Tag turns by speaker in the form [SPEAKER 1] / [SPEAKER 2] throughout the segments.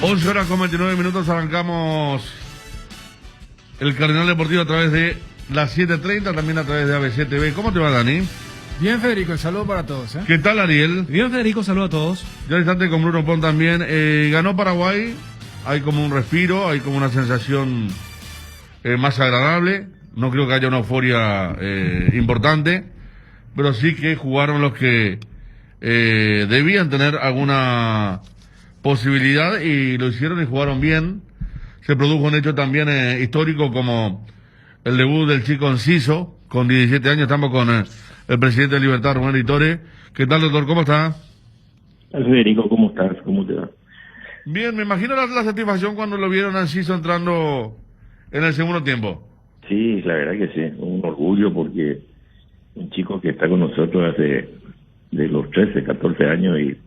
[SPEAKER 1] 11 horas con 29 minutos, arrancamos el Cardenal Deportivo a través de las 7:30, también a través de ABC TV. ¿Cómo te va, Dani?
[SPEAKER 2] Bien, Federico, el saludo para todos.
[SPEAKER 1] ¿Qué tal, Ariel?
[SPEAKER 2] Bien, Federico, saludo a todos.
[SPEAKER 1] Ya al instante con Bruno Pon también. Ganó Paraguay, hay como un respiro, hay como una sensación más agradable. No creo que haya una euforia importante, pero sí que jugaron los que debían tener alguna posibilidad y lo hicieron y jugaron bien. Se produjo un hecho también histórico como el debut del chico Enciso con 17 años. Estamos con el presidente de Libertad, Rubén Editore. ¿Qué tal, doctor? ¿Cómo está?
[SPEAKER 3] Federico, ¿cómo estás? ¿Cómo te va?
[SPEAKER 1] Bien, me imagino la satisfacción cuando lo vieron a Enciso entrando en el segundo tiempo.
[SPEAKER 3] Sí, la verdad que sí, un orgullo porque un chico que está con nosotros hace de los 13, 14 años y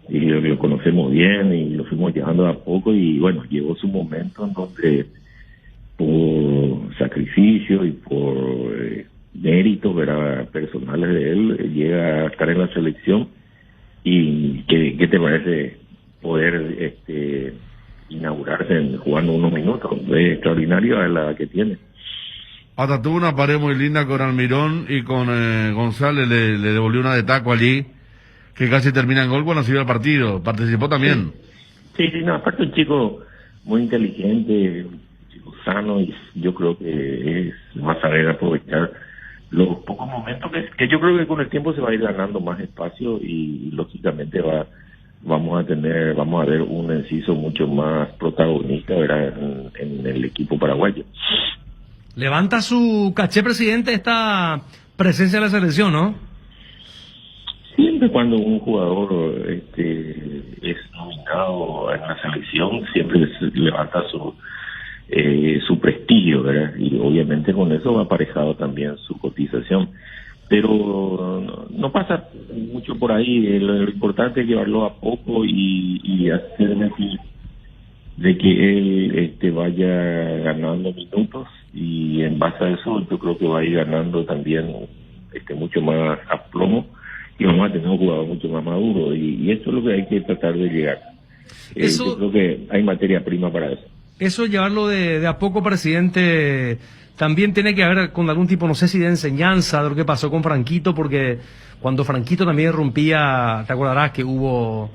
[SPEAKER 3] lo conocemos bien y lo fuimos llevando a poco y bueno, llegó su momento en donde por sacrificio y por méritos personales de él llega a estar en la selección. ¿Y qué te parece poder inaugurarse jugando unos minutos? Es extraordinario a la edad que tiene.
[SPEAKER 1] Hasta tuvo una pared muy linda con Almirón y con González, le devolvió una de taco allí, que casi termina en gol cuando se iba al partido. Participó también.
[SPEAKER 3] Sí, no, aparte un chico muy inteligente, un chico sano, y yo creo que va a saber aprovechar los pocos momentos que yo creo que con el tiempo se va a ir ganando más espacio y lógicamente vamos a ver un Enciso mucho más protagonista, ¿verdad? En el equipo paraguayo.
[SPEAKER 2] Levanta su caché, presidente, esta presencia de la selección, ¿no?
[SPEAKER 3] Siempre cuando un jugador es nominado en la selección, siempre levanta su prestigio, ¿verdad? Y obviamente con eso va aparejado también su cotización. Pero no pasa mucho por ahí, lo importante es llevarlo a poco y hacer de que él vaya ganando minutos y en base a eso yo creo que va a ir ganando también mucho más aplomo y vamos a tener un jugador mucho más maduro y esto es lo que hay que tratar de llegar. Yo creo que hay materia prima para eso.
[SPEAKER 2] Eso llevarlo de a poco, presidente, también tiene que haber con algún tipo, no sé si de enseñanza de lo que pasó con Franquito, porque cuando Franquito también rompía, te acordarás que hubo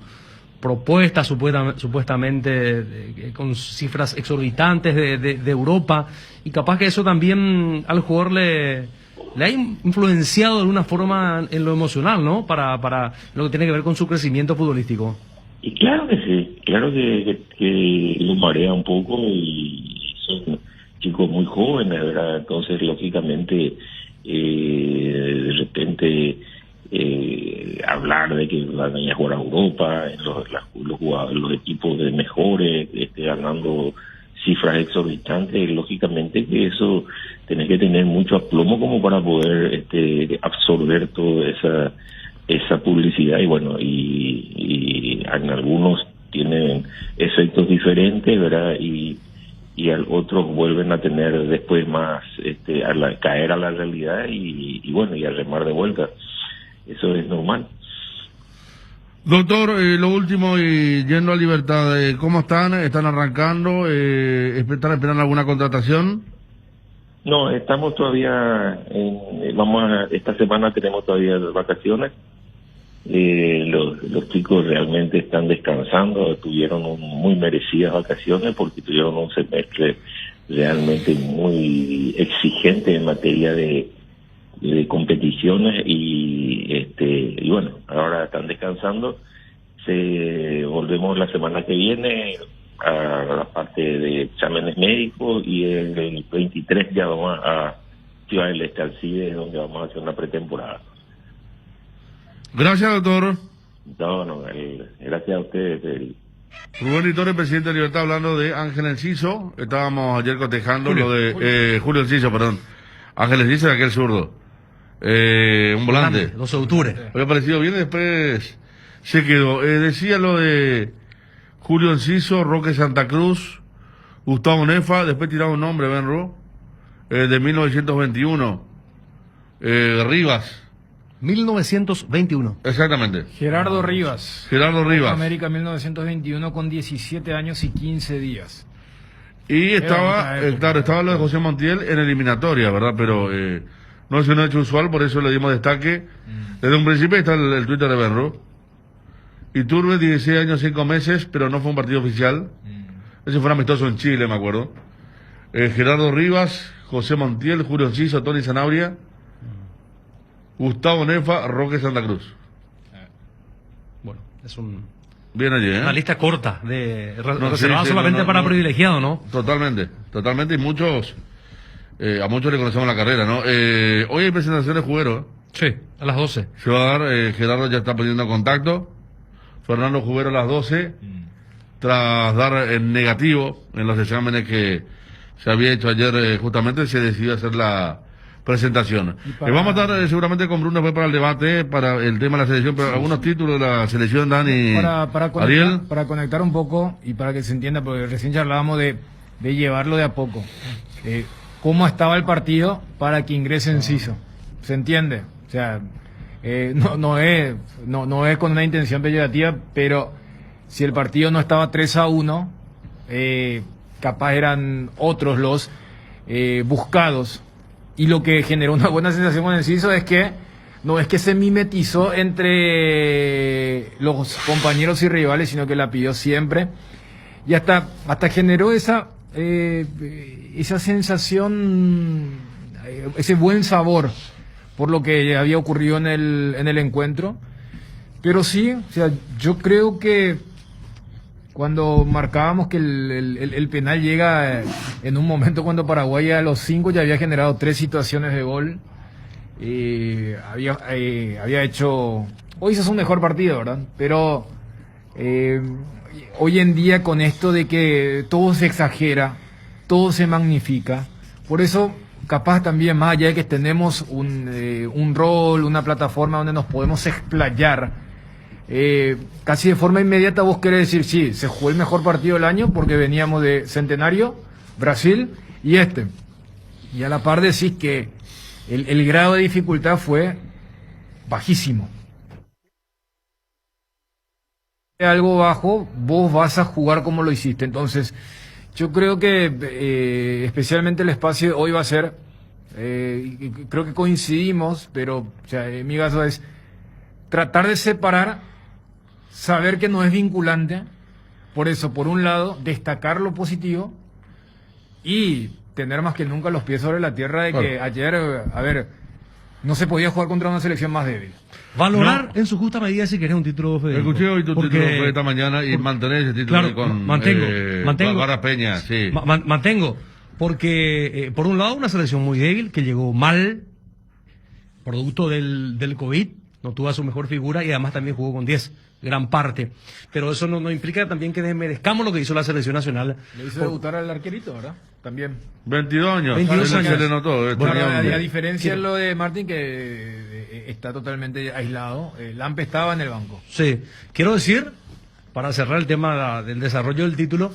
[SPEAKER 2] propuestas supuestamente con cifras exorbitantes de Europa, y capaz que eso también al jugador le ha influenciado de alguna forma en lo emocional, ¿no? Para lo que tiene que ver con su crecimiento futbolístico.
[SPEAKER 3] Y claro que sí, claro que lo marea un poco y son chicos muy jóvenes, ¿verdad? Entonces, lógicamente, de repente hablar de que van a jugar a Europa, los equipos de mejores, ganando cifras exorbitantes, lógicamente que eso tenés que tener mucho aplomo como para poder absorber toda esa publicidad y bueno, y en algunos tienen efectos diferentes, ¿verdad? Y otros vuelven a tener después más, caer a la realidad y bueno, y a remar de vuelta. Eso es normal.
[SPEAKER 1] Doctor, lo último, y yendo a Libertad, ¿cómo están? ¿Están arrancando? ¿Están esperando alguna contratación?
[SPEAKER 3] No, estamos todavía, esta semana tenemos todavía vacaciones. Los chicos realmente están descansando, tuvieron muy merecidas vacaciones porque tuvieron un semestre realmente muy exigente en materia de competiciones y bueno, ahora están descansando. Volvemos la semana que viene a la parte de exámenes médicos y el 23 ya vamos a Ciudad del Este, al CIDE, donde vamos a hacer una pretemporada.
[SPEAKER 1] Gracias, doctor.
[SPEAKER 3] No, gracias a ustedes, Federico.
[SPEAKER 1] Rubén Editore, presidente de Libertad, hablando de Ángel Enciso. Estábamos ayer cotejando Julio Julio Enciso, perdón. Ángel Enciso era aquel zurdo. Un volante.
[SPEAKER 2] 12 de octubre.
[SPEAKER 1] Había parecido bien y después se quedó. Decía lo de Julio Enciso, Roque Santa Cruz, Gustavo Nefa, después tiraba un nombre, Benro, de 1921. Rivas.
[SPEAKER 2] 1921.
[SPEAKER 1] Exactamente.
[SPEAKER 4] Gerardo Rivas.
[SPEAKER 1] Gerardo Rivas.
[SPEAKER 4] América 1921 con 17 años y 15 días.
[SPEAKER 1] Y estaba,
[SPEAKER 4] bonita época.
[SPEAKER 1] claro, estaba lo de José Montiel en eliminatoria, ¿verdad? Pero no es un hecho usual, por eso le dimos destaque. Desde un principio está el Twitter de Benro. Iturbe, 16 años, 5 meses, pero no fue un partido oficial. Ese fue un amistoso en Chile, me acuerdo. Gerardo Rivas, José Montiel, Julio Enciso, Tony Zanabria, Gustavo Nefa, Roque Santa Cruz.
[SPEAKER 2] Bueno, es
[SPEAKER 1] Bien allí,
[SPEAKER 2] una lista corta, reservada
[SPEAKER 1] sí,
[SPEAKER 2] solamente para privilegiados, ¿no?
[SPEAKER 1] Totalmente, y muchos, a muchos le conocemos la carrera, ¿no? Hoy hay presentaciones Jubero.
[SPEAKER 2] Sí, a las 12.
[SPEAKER 1] Se va a dar, Gerardo ya está poniendo contacto. Fernando Jubero a las 12, tras dar en negativo en los exámenes que se había hecho ayer, justamente se decidió hacer la presentación. Vamos a estar seguramente con Bruno después para el debate, para el tema de la selección, pero algunos títulos de la selección, Dani, Ariel.
[SPEAKER 4] Para conectar un poco y para que se entienda, porque recién charlábamos de llevarlo de a poco. ¿Cómo estaba el partido para que ingrese Enciso? ¿Se entiende? O sea, no es con una intención peyorativa, pero si el partido no estaba 3-1, capaz eran otros los buscados. Y lo que generó una buena sensación con Enciso es que no es que se mimetizó entre los compañeros y rivales, sino que la pidió siempre. Y hasta generó esa sensación, ese buen sabor por lo que había ocurrido en el encuentro. Pero sí, o sea, yo creo que cuando marcábamos que el penal llega en un momento cuando Paraguay a los 5 ya había generado 3 situaciones de gol, había hecho, hoy hizo un mejor partido, ¿verdad? Pero hoy en día con esto de que todo se exagera, todo se magnifica, por eso capaz también, más allá de que tenemos un rol, una plataforma donde nos podemos explayar, casi de forma inmediata vos querés decir, sí, se jugó el mejor partido del año porque veníamos de Centenario, Brasil y y a la par decís que el grado de dificultad fue bajísimo. Algo bajo, vos vas a jugar como lo hiciste. Entonces yo creo que especialmente el espacio hoy va a ser, creo que coincidimos, pero o sea, en mi caso es tratar de separar, saber que no es vinculante, por eso, por un lado, destacar lo positivo y tener más que nunca los pies sobre la tierra de que ayer, a ver, no se podía jugar contra una selección más débil.
[SPEAKER 2] Valorar en su justa medida si querés un título, Federico.
[SPEAKER 1] Escuché hoy tu título fue esta mañana y mantener ese título
[SPEAKER 2] claro,
[SPEAKER 1] con
[SPEAKER 2] mantengo.
[SPEAKER 1] Barra Peña, sí.
[SPEAKER 2] Mantengo, porque por un lado una selección muy débil que llegó mal, producto del COVID, no tuvo a su mejor figura y además también jugó con 10, gran parte. Pero eso no implica también que desmerezcamos lo que hizo la selección nacional.
[SPEAKER 4] Le hizo debutar al arquerito, ¿verdad? También.
[SPEAKER 1] 22 años.
[SPEAKER 2] 22 años.
[SPEAKER 1] Se le notó.
[SPEAKER 4] Bueno, a diferencia de lo de Martín, que está totalmente aislado, Lampe estaba en el banco.
[SPEAKER 2] Sí, quiero decir, para cerrar el tema del desarrollo del título,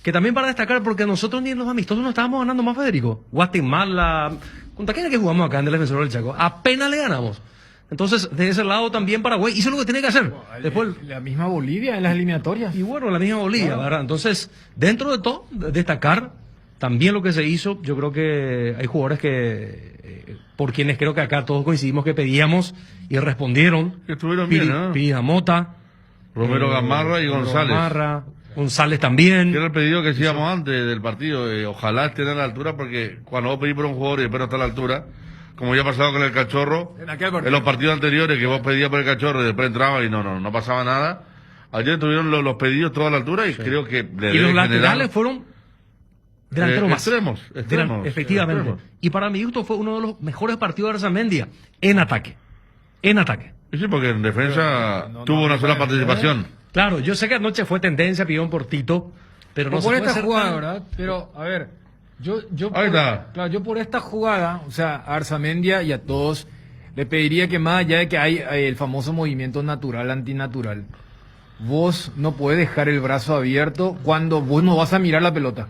[SPEAKER 2] que también para destacar, porque nosotros ni en los amistosos no estábamos ganando más, Federico. Guatemala, ¿contra quién es que jugamos acá en el Defensor del Chaco? Apenas le ganamos. Entonces, de ese lado también Paraguay hizo lo que tiene que hacer. Después,
[SPEAKER 4] la misma Bolivia en las eliminatorias.
[SPEAKER 2] y bueno, la misma Bolivia, ¿verdad? Entonces, dentro de todo, destacar también lo que se hizo. Yo creo que hay jugadores que, por quienes creo que acá todos coincidimos que pedíamos y respondieron.
[SPEAKER 1] Que estuvieron bien, ¿no?
[SPEAKER 2] Pijamota,
[SPEAKER 1] Romero Gamarra y González.
[SPEAKER 2] González también.
[SPEAKER 1] Que era el pedido que hacíamos antes del partido. Ojalá estén a la altura, porque cuando vos pedís por un jugador y después no está a la altura, como ya ha pasado con el Cachorro, en los partidos anteriores que vos pedías por el Cachorro y después entraba y no pasaba nada. Ayer tuvieron los pedidos todos a la altura y creo que
[SPEAKER 2] y los laterales fueron delanteros más.
[SPEAKER 1] Extremos.
[SPEAKER 2] Efectivamente.
[SPEAKER 1] Extremos.
[SPEAKER 2] Y para mi gusto fue uno de los mejores partidos de Arzamendia en ataque. En ataque.
[SPEAKER 1] Y sí, porque en defensa tuvo una sola participación.
[SPEAKER 2] Claro, yo sé que anoche fue tendencia, pidieron por Tito, pero no se
[SPEAKER 4] por
[SPEAKER 2] puede
[SPEAKER 4] esta
[SPEAKER 2] ser
[SPEAKER 4] jugada,
[SPEAKER 2] tan-
[SPEAKER 4] ¿verdad? Pero, a ver, yo
[SPEAKER 1] Ahí está.
[SPEAKER 4] claro, yo por esta jugada, o sea, a Arzamendia y a todos, le pediría que más allá de que hay el famoso movimiento natural, antinatural, vos no podés dejar el brazo abierto cuando vos no vas a mirar la pelota.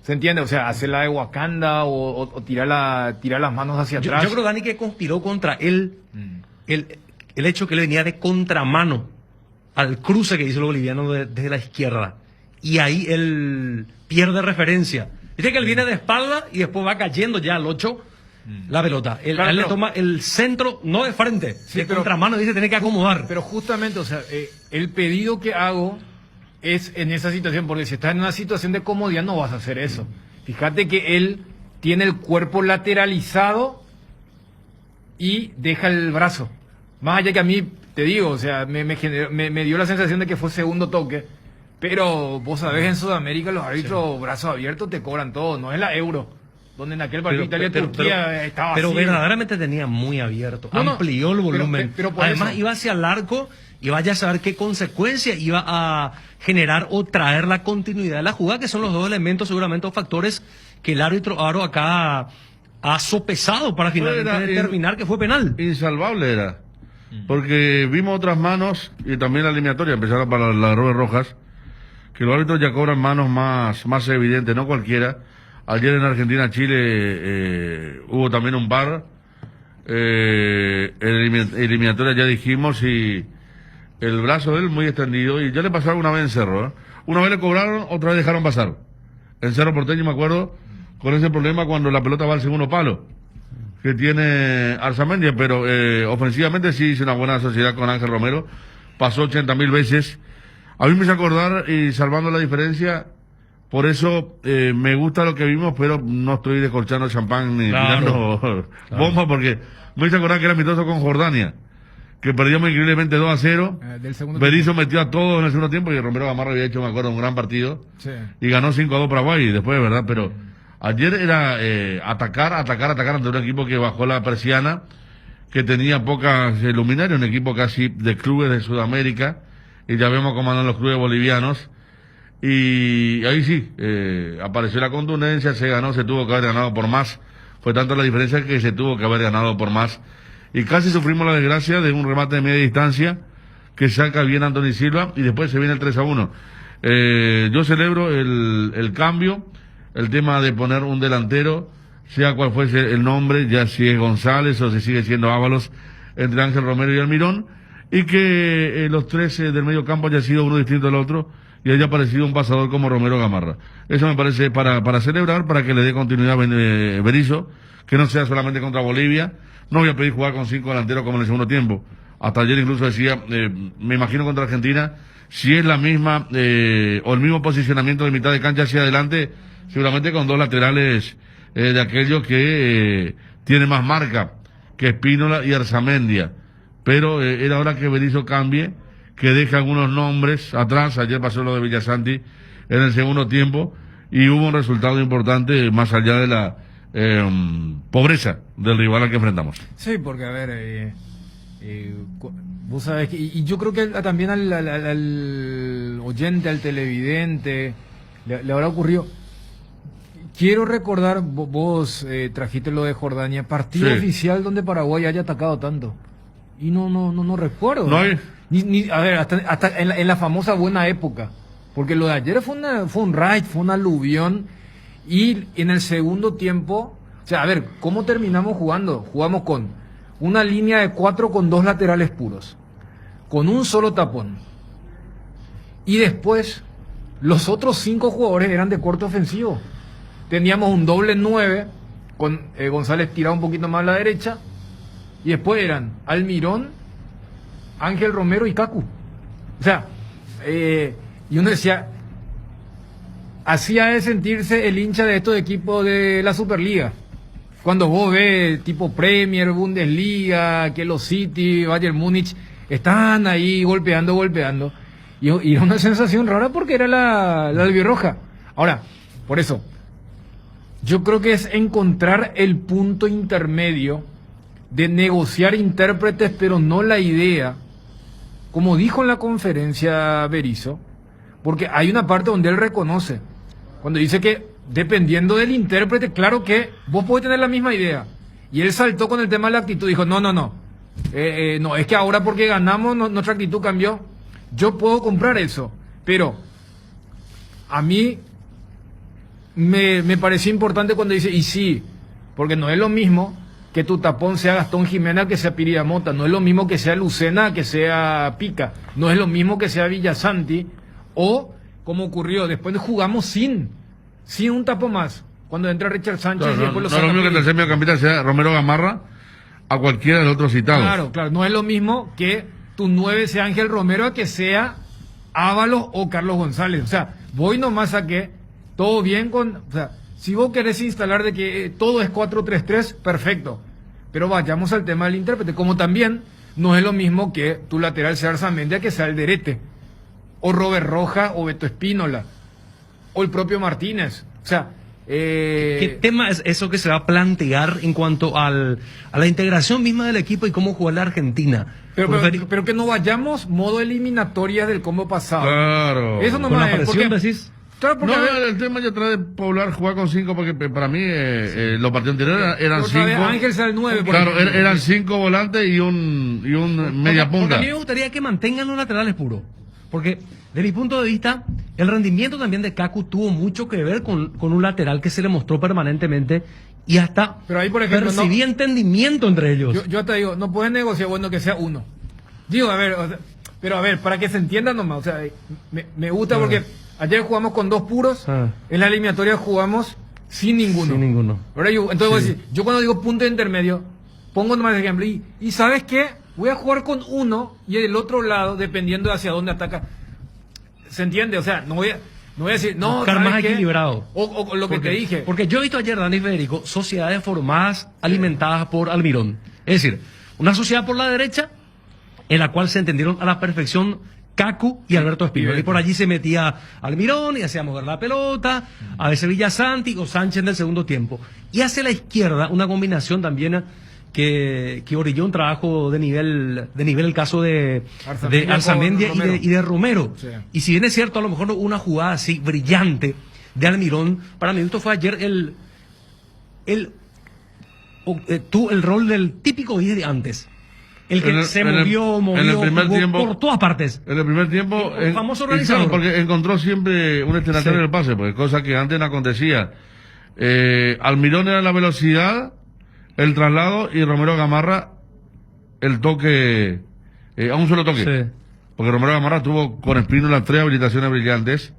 [SPEAKER 4] ¿Se entiende? O sea, hacer la de Wakanda o tirar las manos hacia
[SPEAKER 2] Yo
[SPEAKER 4] atrás.
[SPEAKER 2] creo, Dani, que conspiró contra él el hecho que él venía de contramano al cruce que hizo el boliviano desde la izquierda. Y ahí él pierde referencia. Viste que él viene de espalda y después va cayendo ya al 8 la pelota.
[SPEAKER 4] Claro,
[SPEAKER 2] él le toma el centro, no de frente, de contramano, dice tiene que acomodar.
[SPEAKER 4] Pero justamente, o sea, el pedido que hago es en esa situación, porque si estás en una situación de comodidad no vas a hacer eso. Fíjate que él tiene el cuerpo lateralizado y deja el brazo. Más allá que a mí, te digo, o sea, me dio la sensación de que fue segundo toque. Pero vos sabés, en Sudamérica los árbitros brazos abiertos te cobran todo, no es la Euro, donde en aquel partido Italia-Turquía estaba
[SPEAKER 2] pero
[SPEAKER 4] así.
[SPEAKER 2] verdaderamente tenía muy abierto, amplió el volumen.
[SPEAKER 4] Pero
[SPEAKER 2] además
[SPEAKER 4] eso,
[SPEAKER 2] iba hacia el arco y vaya a saber qué consecuencia iba a generar o traer la continuidad de la jugada, que son los dos elementos, seguramente, o factores que el árbitro Aro acá ha sopesado para finalmente determinar que fue penal.
[SPEAKER 1] Insalvable era. Porque vimos otras manos, y también la eliminatoria, empezaron para las rojas, que los árbitros ya cobran manos más evidentes, no cualquiera. Ayer en Argentina-Chile hubo también un VAR, eliminatoria ya dijimos, y el brazo de él muy extendido, y ya le pasó alguna vez en Cerro, ¿eh? Una vez le cobraron, otra vez dejaron pasar. En Cerro Porteño me acuerdo, con ese problema cuando la pelota va al segundo palo, que tiene Arzamendia, pero ofensivamente sí hizo una buena sociedad con Ángel Romero, pasó 80.000 veces. A mí me hizo acordar, y salvando la diferencia, por eso me gusta lo que vimos, pero no estoy descorchando champán ni tirando bombas, porque me hizo acordar que era amistoso con Jordania, que perdíamos increíblemente 2-0. Berizzo metió a todos en el segundo tiempo, y Romero Gamarra había hecho, me acuerdo, un gran partido, y ganó 5-2 Paraguay después, ¿verdad? Pero ayer era atacar ante un equipo que bajó la persiana, que tenía pocas luminarias, un equipo casi de clubes de Sudamérica, y ya vemos cómo andan los clubes bolivianos, y ahí sí, apareció la contundencia, se ganó, se tuvo que haber ganado por más, fue tanta la diferencia que se tuvo que haber ganado por más, y casi sufrimos la desgracia de un remate de media distancia, que saca bien Anthony Silva, y después se viene el 3-1. Yo celebro el cambio, el tema de poner un delantero, sea cual fuese el nombre, ya si es González o si sigue siendo Ábalos, entre Ángel Romero y Almirón, y que los tres del medio campo haya sido uno distinto al otro y haya aparecido un pasador como Romero Gamarra. Eso me parece para celebrar, para que le dé continuidad a Berizzo, que no sea solamente contra Bolivia. No voy a pedir jugar con 5 delanteros como en el segundo tiempo. Hasta ayer incluso decía, me imagino contra Argentina, si es la misma o el mismo posicionamiento de mitad de cancha hacia adelante, seguramente con 2 laterales de aquellos que tienen más marca que Espínola y Arzamendia. Pero era hora que Berizzo cambie, que deje algunos nombres atrás. Ayer pasó lo de Villasanti en el segundo tiempo y hubo un resultado importante más allá de la pobreza del rival al que enfrentamos.
[SPEAKER 4] Sí, porque a ver, vos sabés que, y yo creo que también al oyente, al televidente, le habrá ocurrido. Quiero recordar, vos trajiste lo de Jordania, partido oficial donde Paraguay haya atacado tanto. Y no recuerdo.
[SPEAKER 1] No hay.
[SPEAKER 4] A ver, hasta en la famosa buena época. Porque lo de ayer fue un raid, fue una aluvión. Y en el segundo tiempo, o sea, a ver, ¿cómo terminamos jugando? Jugamos con una línea de 4 con 2 laterales puros, con un solo tapón. Y después, los otros 5 jugadores eran de corte ofensivo. Teníamos un doble 9, con González tirado un poquito más a la derecha. Y después eran Almirón, Ángel Romero y Cacu. O sea, y uno decía, hacía de sentirse el hincha de estos equipos de la Superliga. Cuando vos ves tipo Premier, Bundesliga, que los City, Bayern Múnich, están ahí golpeando. Y era una sensación rara porque era la albirroja. Ahora, por eso, yo creo que es encontrar el punto intermedio de negociar intérpretes, pero no la idea, como dijo en la conferencia Berizzo, porque hay una parte donde él reconoce, cuando dice que dependiendo del intérprete, claro que vos podés tener la misma idea, y él saltó con el tema de la actitud, dijo, no, es que ahora porque ganamos nuestra actitud cambió. Yo puedo comprar eso, pero a mí me pareció importante cuando dice, y sí, porque no es lo mismo que tu tapón sea Gastón Jiménez que sea Piriamota, no es lo mismo que sea Lucena que sea Pica, no es lo mismo que sea Villasanti, o como ocurrió, después jugamos sin un tapón más, cuando entra Richard Sánchez y después lo
[SPEAKER 1] no es lo mismo que el tercer mediocampista sea Romero Gamarra a cualquiera de los otros citados.
[SPEAKER 4] Claro, no es lo mismo que tu 9 sea Ángel Romero a que sea Ábalos o Carlos González. O sea, voy nomás a que todo bien con... O sea, si vos querés instalar de que todo es 4-3-3, perfecto. Pero vayamos al tema del intérprete. Como también no es lo mismo que tu lateral sea Arzamendia que sea el Derete. O Robert Rojas o Beto Espínola. O el propio Martínez. O sea...
[SPEAKER 2] ¿Qué tema es eso que se va a plantear en cuanto a la integración misma del equipo y cómo jugar la Argentina?
[SPEAKER 4] Pero que no vayamos modo eliminatoria del combo pasado.
[SPEAKER 1] Claro.
[SPEAKER 4] Eso no
[SPEAKER 2] con la
[SPEAKER 4] es,
[SPEAKER 2] presión,
[SPEAKER 4] porque,
[SPEAKER 2] decís.
[SPEAKER 4] claro, porque,
[SPEAKER 1] No, el tema ya trae de poblar jugar con 5, porque para mí los partidos anteriores eran 5.
[SPEAKER 4] Ángel sea el 9.
[SPEAKER 1] Claro, eran 5 volantes y un media
[SPEAKER 2] Porque
[SPEAKER 1] punta.
[SPEAKER 2] a mí me gustaría que mantengan los laterales puros. Porque, de mi punto de vista, el rendimiento también de Kaku tuvo mucho que ver con un lateral que se le mostró permanentemente y hasta
[SPEAKER 4] Pero ahí, por ejemplo,
[SPEAKER 2] percibía entendimiento entre ellos.
[SPEAKER 4] Yo te digo, no puedes negociar, bueno, que sea uno. Digo, a ver, o sea, pero a ver, para que se entienda nomás, o sea, me gusta porque ayer jugamos con 2 puros, en la eliminatoria jugamos sin ninguno.
[SPEAKER 2] Sin ninguno.
[SPEAKER 4] Ahora entonces voy a decir, yo cuando digo punto de intermedio, pongo nomás el ejemplo, y ¿sabes qué? Voy a jugar con uno y el otro lado, dependiendo de hacia dónde ataca. ¿Se entiende? O sea, no voy a decir, no,
[SPEAKER 2] Buscar
[SPEAKER 4] ¿sabes
[SPEAKER 2] más
[SPEAKER 4] qué?
[SPEAKER 2] equilibrado.
[SPEAKER 4] O lo que te dije.
[SPEAKER 2] Porque yo he visto ayer, Dani Federico, sociedades formadas, alimentadas por Almirón. Es decir, una sociedad por la derecha, en la cual se entendieron a la perfección Kaku y Alberto Espínola. Y por allí se metía Almirón y hacía mover la pelota, a veces Villasanti o Sánchez en el segundo tiempo. Y hacia la izquierda, una combinación también que orilló un trabajo de nivel el caso de Arzamendia y de Romero. Sí. Y si bien es cierto, a lo mejor una jugada así brillante de Almirón, para mí esto fue ayer el rol del típico 10 de antes. El que se movió
[SPEAKER 1] en el primer tiempo,
[SPEAKER 2] por todas partes.
[SPEAKER 1] En el primer tiempo,
[SPEAKER 2] el famoso organizador.
[SPEAKER 1] Claro, porque encontró siempre un destinatario en el pase, porque cosa que antes no acontecía. Almirón era la velocidad, el traslado, y Romero Gamarra el toque, a un solo toque. Sí. Porque Romero Gamarra tuvo con Espínola 3 habilitaciones brillantes,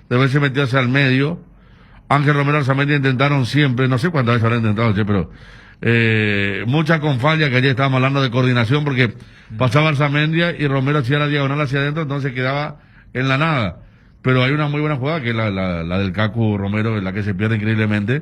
[SPEAKER 1] de vez se metió hacia el medio. Ángel Romero y Arzamendia intentaron siempre, no sé cuántas veces habrán intentado, pero muchas con falla, que ayer estábamos hablando de coordinación, porque pasaba Arzamendia y Romero hacía la diagonal hacia adentro, entonces quedaba en la nada. Pero hay una muy buena jugada, que es la del Kaku Romero, en la que se pierde increíblemente,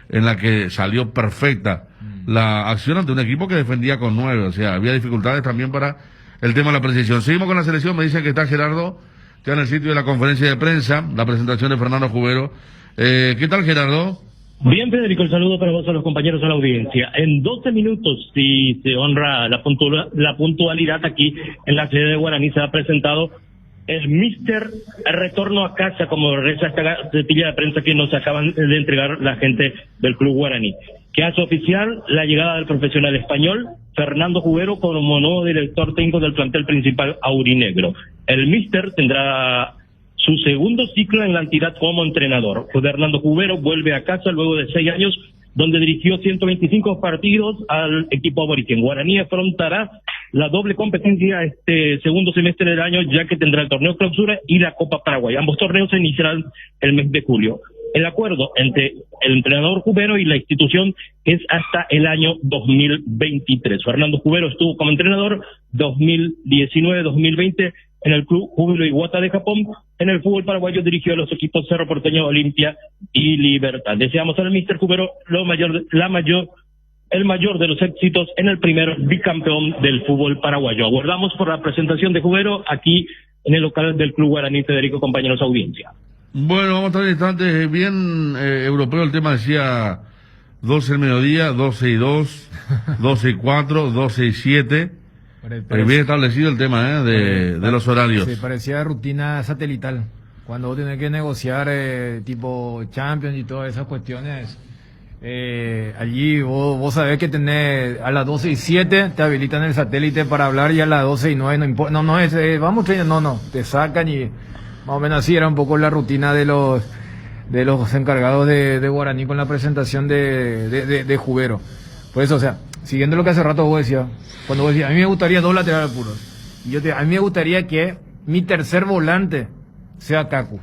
[SPEAKER 1] en la que salió perfecta la acción ante un equipo que defendía con 9, o sea, había dificultades también para el tema de la precisión. Seguimos con la selección, me dicen que está Gerardo, ya en el sitio de la conferencia de prensa, la presentación de Fernando Jubero. ¿Qué tal, Gerardo?
[SPEAKER 5] Bien, Federico, el saludo para vos, a los compañeros, a la audiencia. En 12 minutos, si se honra la puntualidad aquí en la sede de Guaraní, se ha presentado el Mister Retorno a Casa, como reza esta cartilla de prensa que nos acaban de entregar la gente del Club Guaraní, que hace oficial la llegada del profesional español Fernando Jubero como nuevo director técnico del plantel principal aurinegro. El Mister tendrá su segundo ciclo en la entidad como entrenador. Fernando Jubero vuelve a casa luego de 6 años, donde dirigió 125 partidos al equipo aborigen. Guaraní afrontará la doble competencia este segundo semestre del año, ya que tendrá el torneo clausura y la Copa Paraguay. Ambos torneos se iniciarán el mes de julio. El acuerdo entre el entrenador Jubero y la institución es hasta el año 2023. Fernando Jubero estuvo como entrenador 2019-2020 en el Club Júbilo Iwata de Japón. En el fútbol paraguayo dirigió a los equipos Cerro Porteño, Olimpia y Libertad. Deseamos al Mister Jubero el mayor de los éxitos en el primer bicampeón del fútbol paraguayo. Aguardamos por la presentación de Jubero aquí en el local del Club Guaraní. Federico, compañeros, audiencia.
[SPEAKER 1] Bueno, vamos a estar en instantes. Bien europeo el tema, decía 12 el mediodía, 12 y 2, 12 y 4, 12 y 7. Bien establecido el tema de los horarios.
[SPEAKER 4] Sí, parecía rutina satelital. Cuando vos tenés que negociar tipo Champions y todas esas cuestiones, allí vos sabés que tenés a las 12 y 7 te habilitan el satélite para hablar, y a las 12 y 9 no importa. No es, vamos, te sacan, y más o menos así era un poco la rutina de los encargados de Guaraní con la presentación de Jubero. Por eso, o sea, siguiendo lo que hace rato vos decías, cuando vos decías, a mí me gustaría 2 laterales puros. Y a mí me gustaría que mi tercer volante sea Kaku,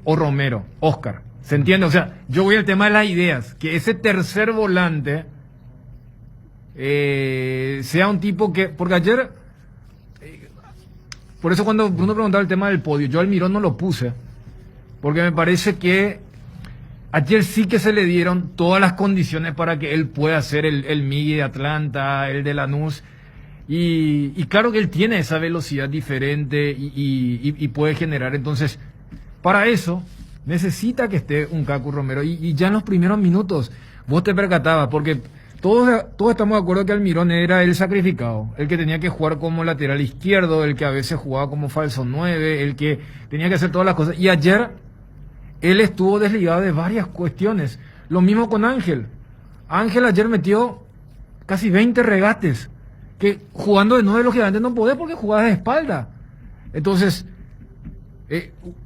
[SPEAKER 4] o Romero, Oscar. ¿Se entiende? O sea, yo voy al tema de las ideas, que ese tercer volante sea un tipo que, porque ayer, por eso cuando uno preguntaba el tema del podio, yo al Mirón no lo puse, porque me parece que ayer sí que se le dieron todas las condiciones para que él pueda ser el Migui de Atlanta, el de Lanús, y claro que él tiene esa velocidad diferente y puede generar, entonces, para eso necesita que esté un Kaku Romero, y ya en los primeros minutos vos te percatabas, porque todos estamos de acuerdo que Almirón era el sacrificado, el que tenía que jugar como lateral izquierdo, el que a veces jugaba como falso 9, el que tenía que hacer todas las cosas, y ayer él estuvo desligado de varias cuestiones. Lo mismo con Ángel. Ángel ayer metió casi 20 regates, que jugando de 9 lógicamente no podés porque jugaba de espalda. Entonces,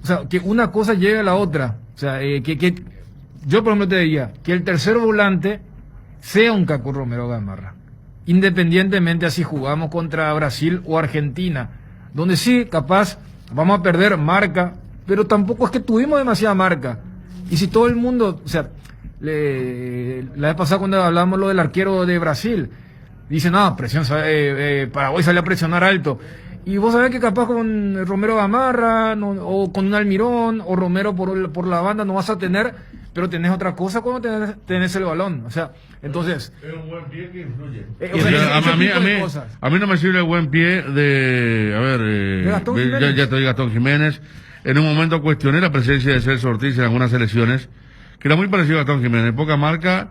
[SPEAKER 4] o sea, que una cosa llegue a la otra. O sea, que yo por ejemplo te diría que el tercer volante sea un Kaku Romero Gamarra, independientemente a si jugamos contra Brasil o Argentina, donde sí, capaz, vamos a perder marca, pero tampoco es que tuvimos demasiada marca. Y si todo el mundo, o sea, la vez pasada cuando hablábamos lo del arquero de Brasil, dicen, no, presión, Paraguay sale a presionar alto. Y vos sabés que capaz con Romero Gamarra, o con un Almirón, o Romero por la banda no vas a tener, pero tenés otra cosa cuando tenés el balón. O sea, entonces...
[SPEAKER 1] Es un buen pie que influye.
[SPEAKER 4] A
[SPEAKER 1] mí no me sirve el buen pie de... A ver, ya te digo Gastón Jiménez. En un momento cuestioné la presencia de Celso Ortiz en algunas selecciones, que era muy parecido a Gastón Jiménez. Poca marca,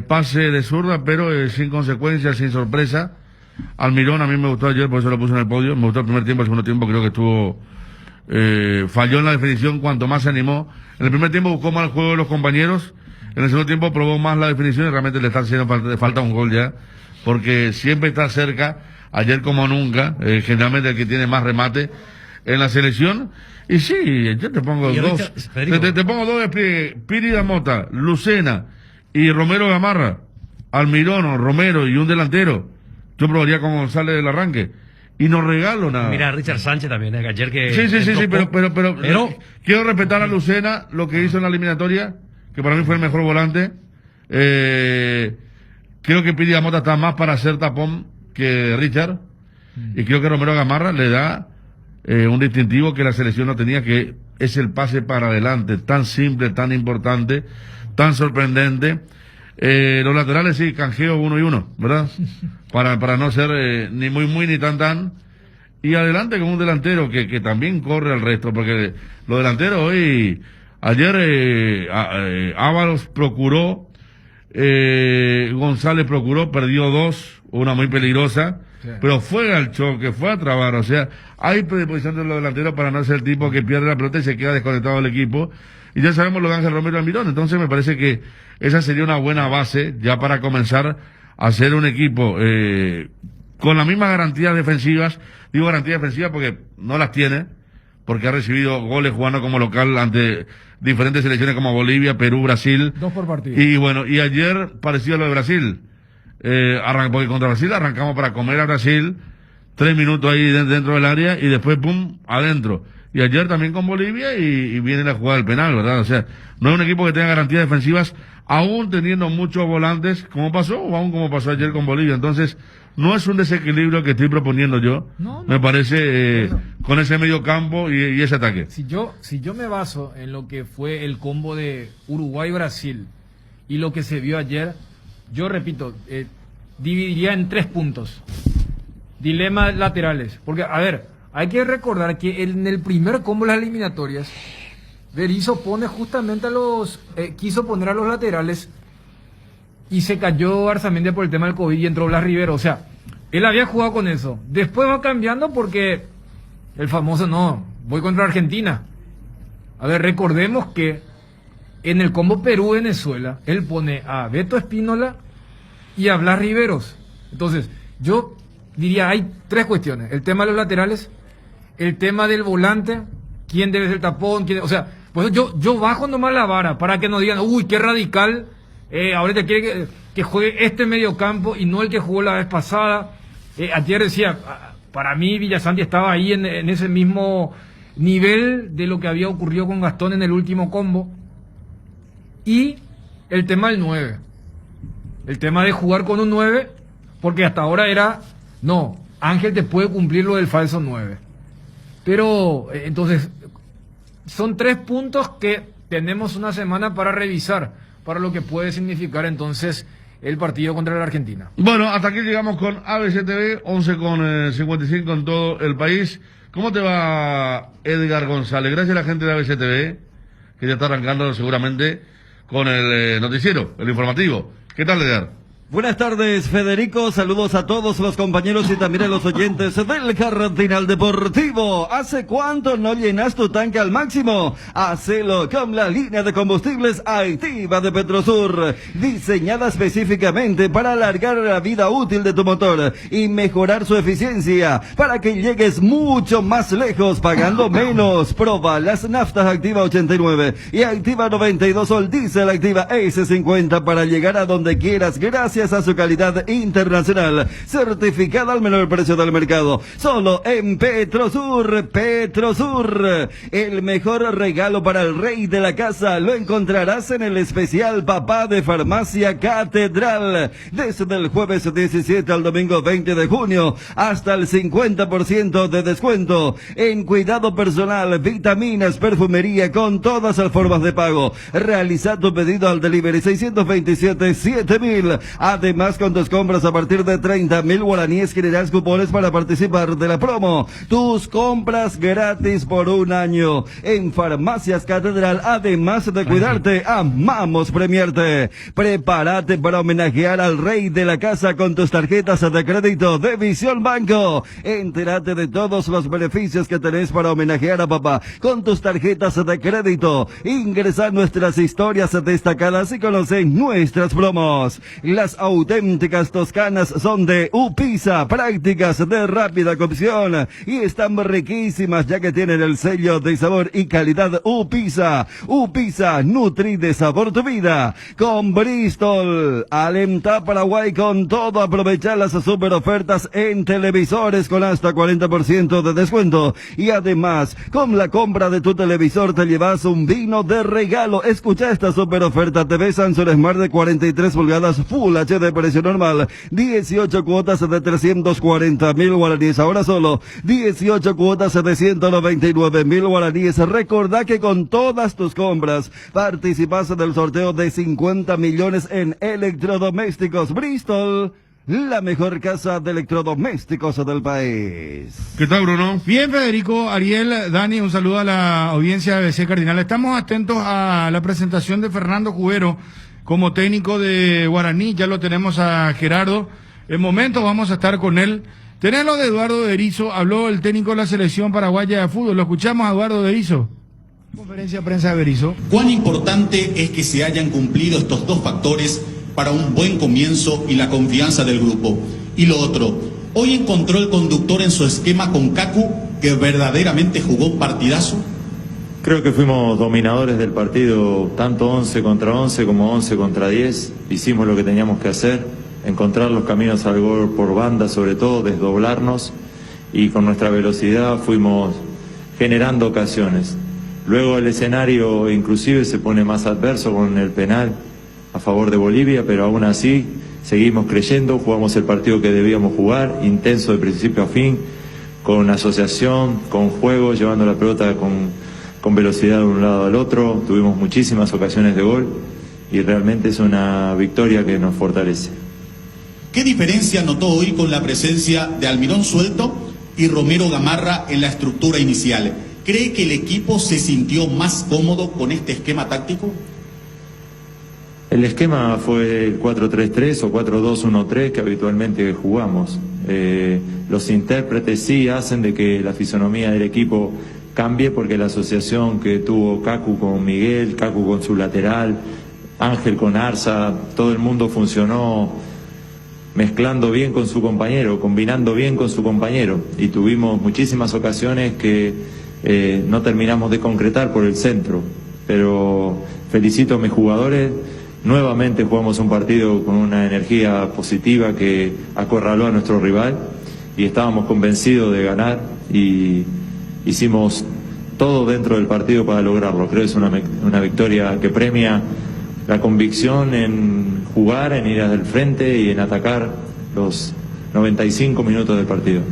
[SPEAKER 1] pase de zurda, pero sin consecuencias, sin sorpresa. Almirón a mí me gustó ayer, por eso lo puse en el podio. Me gustó el primer tiempo, el segundo tiempo creo que estuvo... falló en la definición cuanto más se animó. En el primer tiempo buscó más el juego de los compañeros. En el segundo tiempo probó más la definición y realmente le está haciendo falta un gol ya. Porque siempre está cerca, ayer como nunca, generalmente el que tiene más remate en la selección. Y sí, yo te pongo dos. Te pongo dos despliegues. Piri Mota, Lucena y Romero Gamarra. Almirón, Romero y un delantero. Yo probaría con González del arranque. Y no regalo nada.
[SPEAKER 2] Mira, Richard Sánchez también, ayer que...
[SPEAKER 1] Sí, pero quiero respetar a Lucena, lo que hizo en la eliminatoria, que para mí fue el mejor volante. Creo que Piri Mota está más para hacer tapón que Richard. Y creo que Romero Gamarra le da un distintivo que la selección no tenía, que es el pase para adelante, tan simple, tan importante, tan sorprendente. Los laterales sí, canjeo 1 y 1, ¿verdad? Para no ser ni muy ni tan. Y adelante con un delantero que también corre al resto, porque los delanteros hoy, ayer Ábalos procuró, González procuró, perdió 2, una muy peligrosa. Sí. Pero fue al choque, fue a trabar, o sea, hay predisposición de los delanteros para no ser el tipo que pierde la pelota y se queda desconectado del equipo. Y ya sabemos lo de Ángel Romero Almirón, entonces me parece que esa sería una buena base ya para comenzar a hacer un equipo con las mismas garantías defensivas. Digo garantías defensivas porque no las tiene, porque ha recibido goles jugando como local ante diferentes selecciones como Bolivia, Perú, Brasil.
[SPEAKER 4] 2 por partido.
[SPEAKER 1] Y bueno, y ayer parecido a lo de Brasil. Porque contra Brasil arrancamos para comer a Brasil, 3 minutos ahí dentro del área y después pum, adentro. Y ayer también con Bolivia y viene la jugada del penal, ¿verdad? O sea, no es un equipo que tenga garantías defensivas, aún teniendo muchos volantes, como pasó, o aún como pasó ayer con Bolivia. Entonces, no es un desequilibrio que estoy proponiendo yo. No. Me parece, con ese medio campo y ese ataque.
[SPEAKER 4] Si yo me baso en lo que fue el combo de Uruguay-Brasil y lo que se vio ayer, yo repito, dividiría en 3 puntos. Dilemas laterales. Porque, a ver, hay que recordar que en el primer combo de las eliminatorias, Berizzo pone justamente quiso poner a los laterales y se cayó Arzamendi por el tema del COVID y entró Blas Rivero. O sea, él había jugado con eso. Después va cambiando porque el famoso, no, voy contra Argentina. A ver, recordemos que en el combo Perú-Venezuela, él pone a Beto Espínola y a Blas Riveros. Entonces, yo diría, hay 3 cuestiones. El tema de los laterales, el tema del volante, quién debe ser el tapón, o sea, pues yo bajo nomás la vara para que no digan, uy, qué radical ahorita quiere que juegue este mediocampo y no el que jugó la vez pasada. Ayer decía, para mí Villasanti estaba ahí en ese mismo nivel de lo que había ocurrido con Gastón en el último combo. Y el tema del 9. El tema de jugar con un 9, porque hasta ahora era, no, Ángel te puede cumplir lo del falso 9. Pero, entonces, son 3 puntos que tenemos una semana para revisar, para lo que puede significar entonces el partido contra la Argentina.
[SPEAKER 1] Bueno, hasta aquí llegamos con ABC TV, 11:55 en todo el país. ¿Cómo te va, Edgar González? Gracias a la gente de ABC TV, que ya está arrancando seguramente con el noticiero, el informativo. ¿Qué tal, Edgar?
[SPEAKER 6] Buenas tardes, Federico. Saludos a todos los compañeros y también a los oyentes del Cardenal Deportivo. ¿Hace cuánto no llenas tu tanque al máximo? Hacelo con la línea de combustibles Activa de Petrosur, diseñada específicamente para alargar la vida útil de tu motor y mejorar su eficiencia, para que llegues mucho más lejos pagando menos. Proba las naftas Activa 89 y Activa 92 o el diésel Activa S50 para llegar a donde quieras, gracias a su calidad internacional, certificada al menor precio del mercado, solo en Petrosur. Petrosur, el mejor regalo para el rey de la casa lo encontrarás en el especial Papá de Farmacia Catedral, desde el jueves 17 al domingo 20 de junio, hasta el 50% de descuento en cuidado personal, vitaminas, perfumería, con todas las formas de pago. Realiza tu pedido al delivery 627-7000. Además, con tus compras a partir de 30.000 guaraníes generarás cupones para participar de la promo. Tus compras gratis por un año. En Farmacias Catedral, además de cuidarte, amamos premiarte. Prepárate para homenajear al rey de la casa con tus tarjetas de crédito de Visión Banco. Entérate de todos los beneficios que tenés para homenajear a papá con tus tarjetas de crédito. Ingresa a nuestras historias destacadas y conoce nuestras promos. Las auténticas toscanas son de Upisa, prácticas de rápida cocción, y están riquísimas ya que tienen el sello de sabor y calidad Upisa. Upisa, nutri de sabor tu vida. Con Bristol, alenta Paraguay con todo, aprovechar las super ofertas en televisores con hasta 40% de descuento, y además con la compra de tu televisor te llevas un vino de regalo. Escucha esta super oferta: TV Samsung Smart de 43 pulgadas Full HD, precio normal 18 cuotas de 340.000 guaraníes, ahora solo 18 cuotas de 199.000 guaraníes. Recordá que con todas tus compras participas del sorteo de 50 millones en electrodomésticos. Bristol, la mejor casa de electrodomésticos del país.
[SPEAKER 1] ¿Qué tal, Bruno?
[SPEAKER 4] Bien, Federico, Ariel, Dani, un saludo a la audiencia de ABC Cardinal. Estamos atentos a la presentación de Fernando Cubero como técnico de Guaraní. Ya lo tenemos a Gerardo. En momentos vamos a estar con él. Tenemos de Eduardo Berizzo, habló el técnico de la selección paraguaya de fútbol. Lo escuchamos a Eduardo Berizzo. Conferencia de prensa de Berizzo.
[SPEAKER 7] ¿Cuán importante es que se hayan cumplido estos dos factores para un buen comienzo y la confianza del grupo? Y lo otro, hoy encontró el conductor en su esquema con Kaku, que verdaderamente jugó un partidazo.
[SPEAKER 8] Creo que fuimos dominadores del partido, tanto 11 contra 11 como 11 contra 10. Hicimos lo que teníamos que hacer, encontrar los caminos al gol por banda, sobre todo desdoblarnos, y con nuestra velocidad fuimos generando ocasiones. Luego el escenario inclusive se pone más adverso con el penal a favor de Bolivia, pero aún así seguimos creyendo, jugamos el partido que debíamos jugar, intenso de principio a fin, con asociación, con juego, llevando la pelota con velocidad de un lado al otro. Tuvimos muchísimas ocasiones de gol y realmente es una victoria que nos fortalece.
[SPEAKER 7] ¿Qué diferencia notó hoy con la presencia de Almirón Suelto y Romero Gamarra en la estructura inicial? ¿Cree que el equipo se sintió más cómodo con este esquema táctico?
[SPEAKER 8] El esquema fue el 4-3-3 o 4-2-1-3 que habitualmente jugamos. Los intérpretes sí hacen de que la fisonomía del equipo cambie, porque la asociación que tuvo Kaku con Miguel, Kaku con su lateral, Ángel con Arza, todo el mundo funcionó mezclando bien con su compañero, combinando bien con su compañero, y tuvimos muchísimas ocasiones que no terminamos de concretar por el centro. Pero felicito a mis jugadores Nuevamente jugamos un partido con una energía positiva que acorraló a nuestro rival y estábamos convencidos de ganar y hicimos todo dentro del partido para lograrlo. Creo que es una victoria que premia la convicción en jugar, en ir al frente y en atacar los 95 minutos del partido.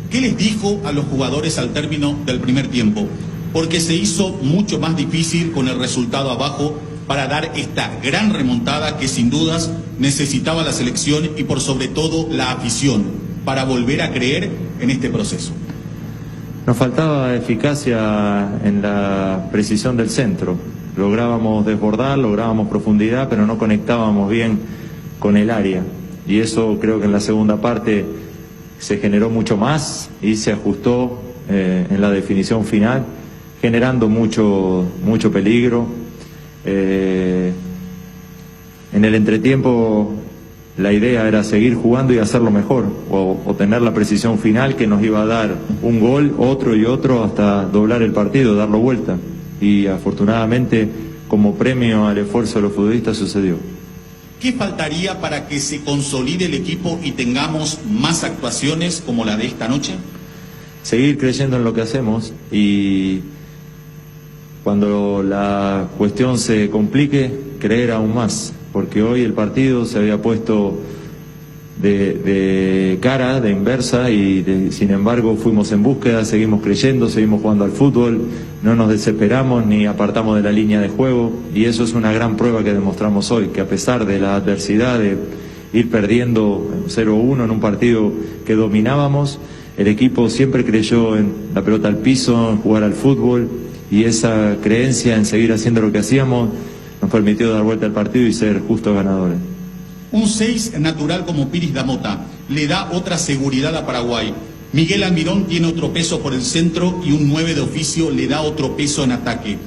[SPEAKER 7] ¿Qué les dijo a los jugadores al término del primer tiempo? Porque se hizo mucho más difícil con el resultado abajo para dar esta gran remontada que sin dudas necesitaba la selección y por sobre todo la afición para volver a creer en este proceso.
[SPEAKER 8] Nos faltaba eficacia en la precisión del centro. Lográbamos desbordar, lográbamos profundidad, pero no conectábamos bien con el área. Y eso creo que en la segunda parte se generó mucho más y se ajustó en la definición final, generando mucho peligro. En el entretiempo la idea era seguir jugando y hacerlo mejor, o tener la precisión final que nos iba a dar un gol, otro y otro hasta doblar el partido, darlo vuelta. Y afortunadamente, como premio al esfuerzo de los futbolistas, sucedió.
[SPEAKER 7] ¿Qué faltaría para que se consolide el equipo y tengamos más actuaciones como la de esta noche?
[SPEAKER 8] Seguir creyendo en lo que hacemos y cuando la cuestión se complique, creer aún más, porque hoy el partido se había puesto de cara, de inversa, y sin embargo fuimos en búsqueda, seguimos creyendo, seguimos jugando al fútbol, no nos desesperamos ni apartamos de la línea de juego, y eso es una gran prueba que demostramos hoy, que a pesar de la adversidad de ir perdiendo 0-1 en un partido que dominábamos, el equipo siempre creyó en la pelota al piso, en jugar al fútbol, y esa creencia en seguir haciendo lo que hacíamos nos permitió dar vuelta al partido y ser justos ganadores.
[SPEAKER 7] Un 6 natural como Piris Damota le da otra seguridad a Paraguay. Miguel Almirón tiene otro peso por el centro y un 9 de oficio le da otro peso en ataque.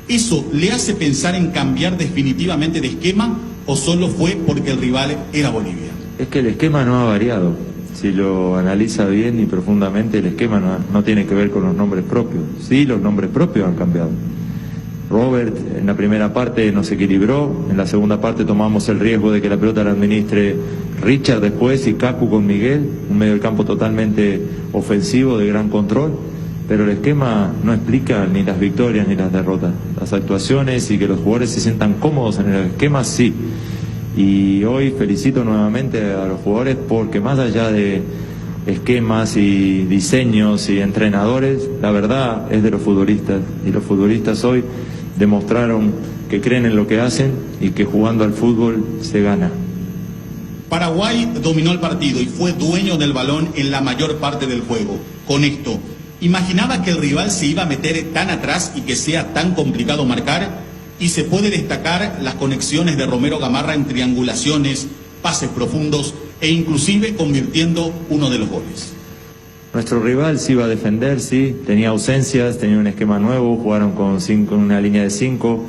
[SPEAKER 7] ¿Eso le hace pensar en cambiar definitivamente de esquema o solo fue porque el rival era Bolivia?
[SPEAKER 8] Es que el esquema no ha variado. Si lo analiza bien y profundamente, el esquema no tiene que ver con los nombres propios. Sí, los nombres propios han cambiado. Robert en la primera parte nos equilibró, en la segunda parte tomamos el riesgo de que la pelota la administre Richard después y Kaku con Miguel, un medio del campo totalmente ofensivo, de gran control, pero el esquema no explica ni las victorias ni las derrotas. Las actuaciones y que los jugadores se sientan cómodos en el esquema, sí. Y hoy felicito nuevamente a los jugadores porque más allá de esquemas y diseños y entrenadores, la verdad es de los futbolistas, y los futbolistas hoy demostraron que creen en lo que hacen y que jugando al fútbol se gana.
[SPEAKER 7] Paraguay dominó el partido y fue dueño del balón en la mayor parte del juego. Con esto, ¿imaginaba que el rival se iba a meter tan atrás y que sea tan complicado marcar? Y se puede destacar las conexiones de Romero Gamarra en triangulaciones, pases profundos e inclusive convirtiendo uno de los goles.
[SPEAKER 8] Nuestro rival se iba a defender, sí, tenía ausencias, tenía un esquema nuevo, jugaron con una línea de 5,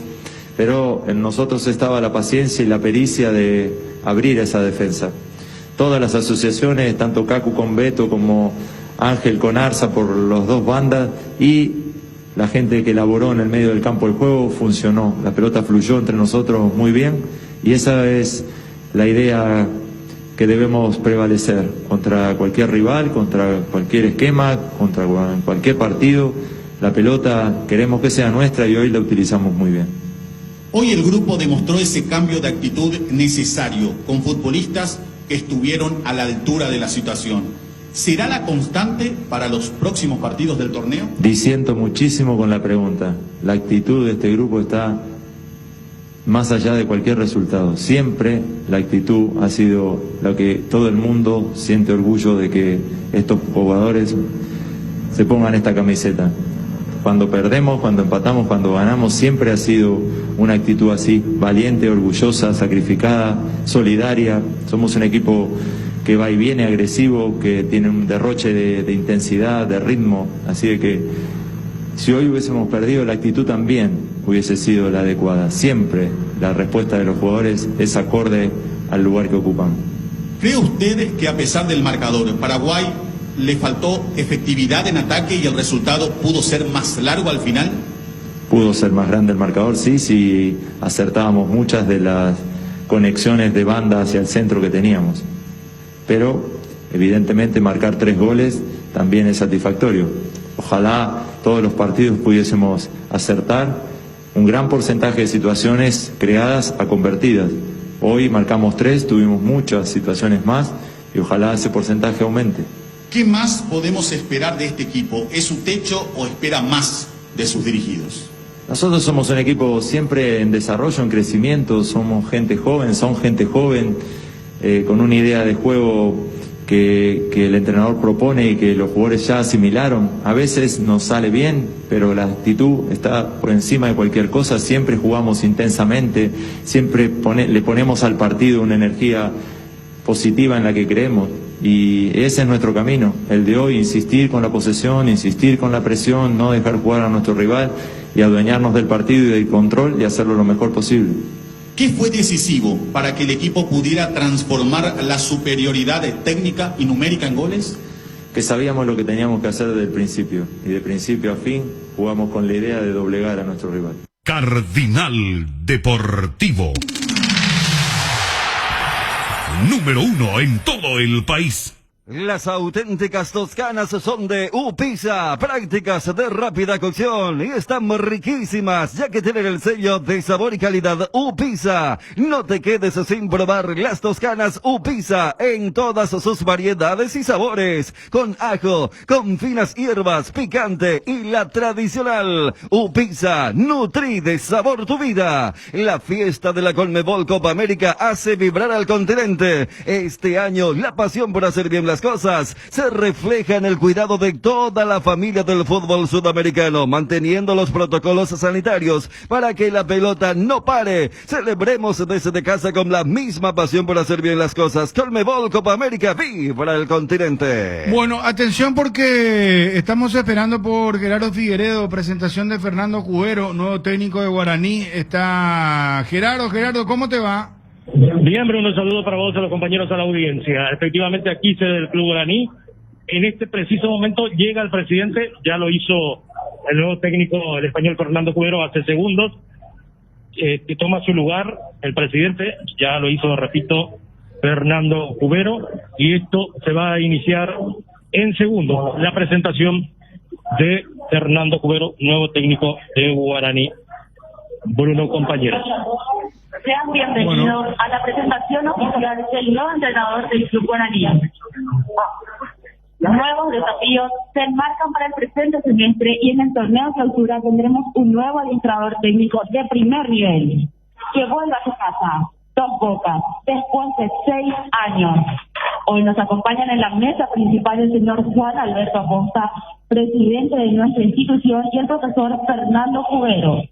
[SPEAKER 8] pero en nosotros estaba la paciencia y la pericia de abrir esa defensa. Todas las asociaciones, tanto Kaku con Beto como Ángel con Arza por las dos bandas, y la gente que elaboró en el medio del campo el juego, funcionó. La pelota fluyó entre nosotros muy bien, y esa es la idea que debemos prevalecer contra cualquier rival, contra cualquier esquema, contra cualquier partido. La pelota queremos que sea nuestra y hoy la utilizamos muy bien.
[SPEAKER 7] Hoy el grupo demostró ese cambio de actitud necesario, con futbolistas que estuvieron a la altura de la situación. ¿Será la constante para los próximos partidos del torneo?
[SPEAKER 8] Disiento muchísimo con la pregunta. La actitud de este grupo está más allá de cualquier resultado. Siempre la actitud ha sido lo que todo el mundo siente orgullo de que estos jugadores se pongan esta camiseta. Cuando perdemos, cuando empatamos, cuando ganamos, siempre ha sido una actitud así, valiente, orgullosa, sacrificada, solidaria. Somos un equipo que va y viene, agresivo, que tiene un derroche de intensidad, de ritmo, así de que si hoy hubiésemos perdido, la actitud también hubiese sido la adecuada. Siempre la respuesta de los jugadores es acorde al lugar que ocupan.
[SPEAKER 7] ¿Cree usted que a pesar del marcador, Paraguay le faltó efectividad en ataque y el resultado pudo ser más largo al final?
[SPEAKER 8] pudo ser más grande el marcador, sí, acertábamos muchas de las conexiones de banda hacia el centro que teníamos. Pero, evidentemente, marcar 3 goles también es satisfactorio. Ojalá todos los partidos pudiésemos acertar un gran porcentaje de situaciones creadas a convertidas. Hoy marcamos 3, tuvimos muchas situaciones más y ojalá ese porcentaje aumente.
[SPEAKER 7] ¿Qué más podemos esperar de este equipo? ¿Es su techo o espera más de sus dirigidos?
[SPEAKER 8] Nosotros somos un equipo siempre en desarrollo, en crecimiento, somos gente joven, con una idea de juego que el entrenador propone y que los jugadores ya asimilaron. A veces nos sale bien, pero la actitud está por encima de cualquier cosa. Siempre jugamos intensamente, siempre le ponemos al partido una energía positiva en la que creemos. Y ese es nuestro camino, el de hoy, insistir con la posesión, insistir con la presión, no dejar jugar a nuestro rival y adueñarnos del partido y del control y hacerlo lo mejor posible.
[SPEAKER 7] ¿Qué fue decisivo para que el equipo pudiera transformar la superioridad técnica y numérica en goles?
[SPEAKER 8] Que sabíamos lo que teníamos que hacer desde el principio, y de principio a fin jugamos con la idea de doblegar a nuestro rival.
[SPEAKER 9] Cardinal Deportivo. Número 1 en todo el país.
[SPEAKER 6] Las auténticas toscanas son de Upisa, prácticas de rápida cocción y están riquísimas ya que tienen el sello de sabor y calidad Upisa. No te quedes sin probar las toscanas Upisa en todas sus variedades y sabores, con ajo, con finas hierbas, picante y la tradicional. Upisa, nutri de sabor tu vida. La fiesta de la Conmebol Copa América hace vibrar al continente. Este año la pasión por hacer bien las cosas se refleja en el cuidado de toda la familia del fútbol sudamericano, manteniendo los protocolos sanitarios para que la pelota no pare. Celebremos desde casa con la misma pasión por hacer bien las cosas. Conmebol Copa América, viva el continente.
[SPEAKER 4] Bueno, atención porque estamos esperando por Gerardo Figueredo, presentación de Fernando Cubero, nuevo técnico de Guaraní. Está Gerardo, ¿cómo te va?
[SPEAKER 5] Bien, Bruno, saludos para vos, a los compañeros, a la audiencia. Efectivamente, aquí sede del Club Guaraní. En este preciso momento llega el presidente, ya lo hizo el nuevo técnico, el español Fernando Cubero, hace segundos, que toma su lugar el presidente, ya lo hizo, repito, Fernando Cubero, y esto se va a iniciar en segundos, la presentación de Fernando Cubero, nuevo técnico de Guaraní. Bruno, compañeros.
[SPEAKER 10] Sean bienvenidos a la presentación oficial del nuevo entrenador del Club Guaraní. Los nuevos desafíos se enmarcan para el presente semestre y en el torneo de clausura tendremos un nuevo administrador técnico de primer nivel que vuelva a su casa, Dos Bocas, después de 6 años. Hoy nos acompañan en la mesa principal el señor Juan Alberto Acosta, presidente de nuestra institución, y el profesor Fernando Cubero.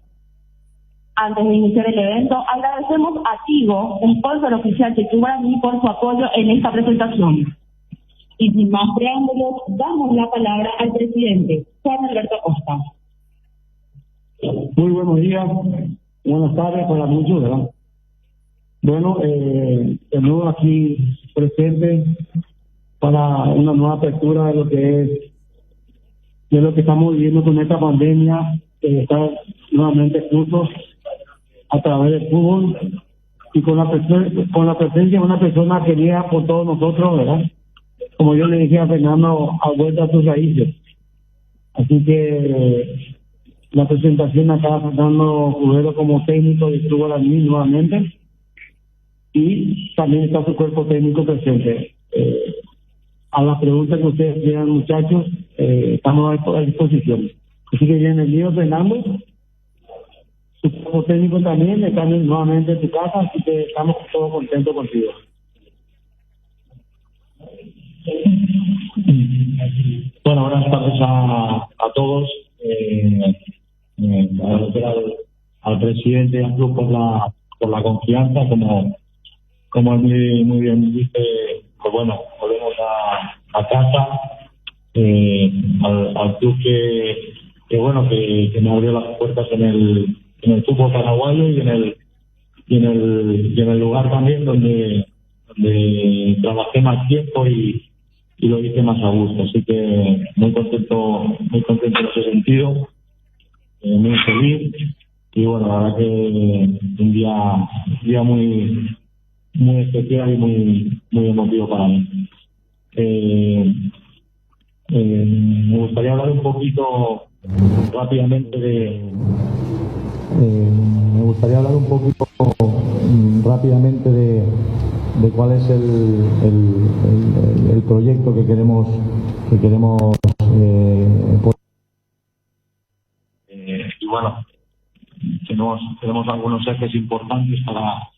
[SPEAKER 10] Antes de iniciar el evento, agradecemos a Tigo, sponsor oficial de Club Guaraní, por su apoyo en esta presentación. Y sin más preámbulos, damos la palabra al presidente, Juan Alberto Acosta.
[SPEAKER 11] Muy buenos días, buenas tardes para muchos, ¿verdad? Bueno, de nuevo aquí presente para una nueva apertura de lo que estamos viviendo con esta pandemia, que está nuevamente juntos a través del fútbol y con la presencia de una persona querida por todos nosotros, ¿verdad? Como yo le dije a Fernando, ha vuelto a sus raíces. Así que la presentación acá Fernando Cubero como técnico de Club Guaraní nuevamente, y también está su cuerpo técnico presente. A las preguntas que ustedes quieran, muchachos, estamos a disposición. Así que bienvenido, Fernando. Su cuerpo técnico también está nuevamente en tu casa, así que estamos todos contentos contigo.
[SPEAKER 12] Bueno, buenas tardes a todos. Agradecer al presidente del club por la confianza, como él muy bien dice, pues bueno, volvemos a casa, al club que bueno, que me abrió las puertas en el fútbol paraguayo y en el lugar también donde trabajé más tiempo y lo hice más a gusto. Así que muy contento en ese sentido. muy feliz. Y bueno, la verdad que un día muy especial y muy emotivo para mí. Me gustaría hablar un poquito rápidamente de cuál es el proyecto que queremos y bueno, tenemos algunos ejes importantes para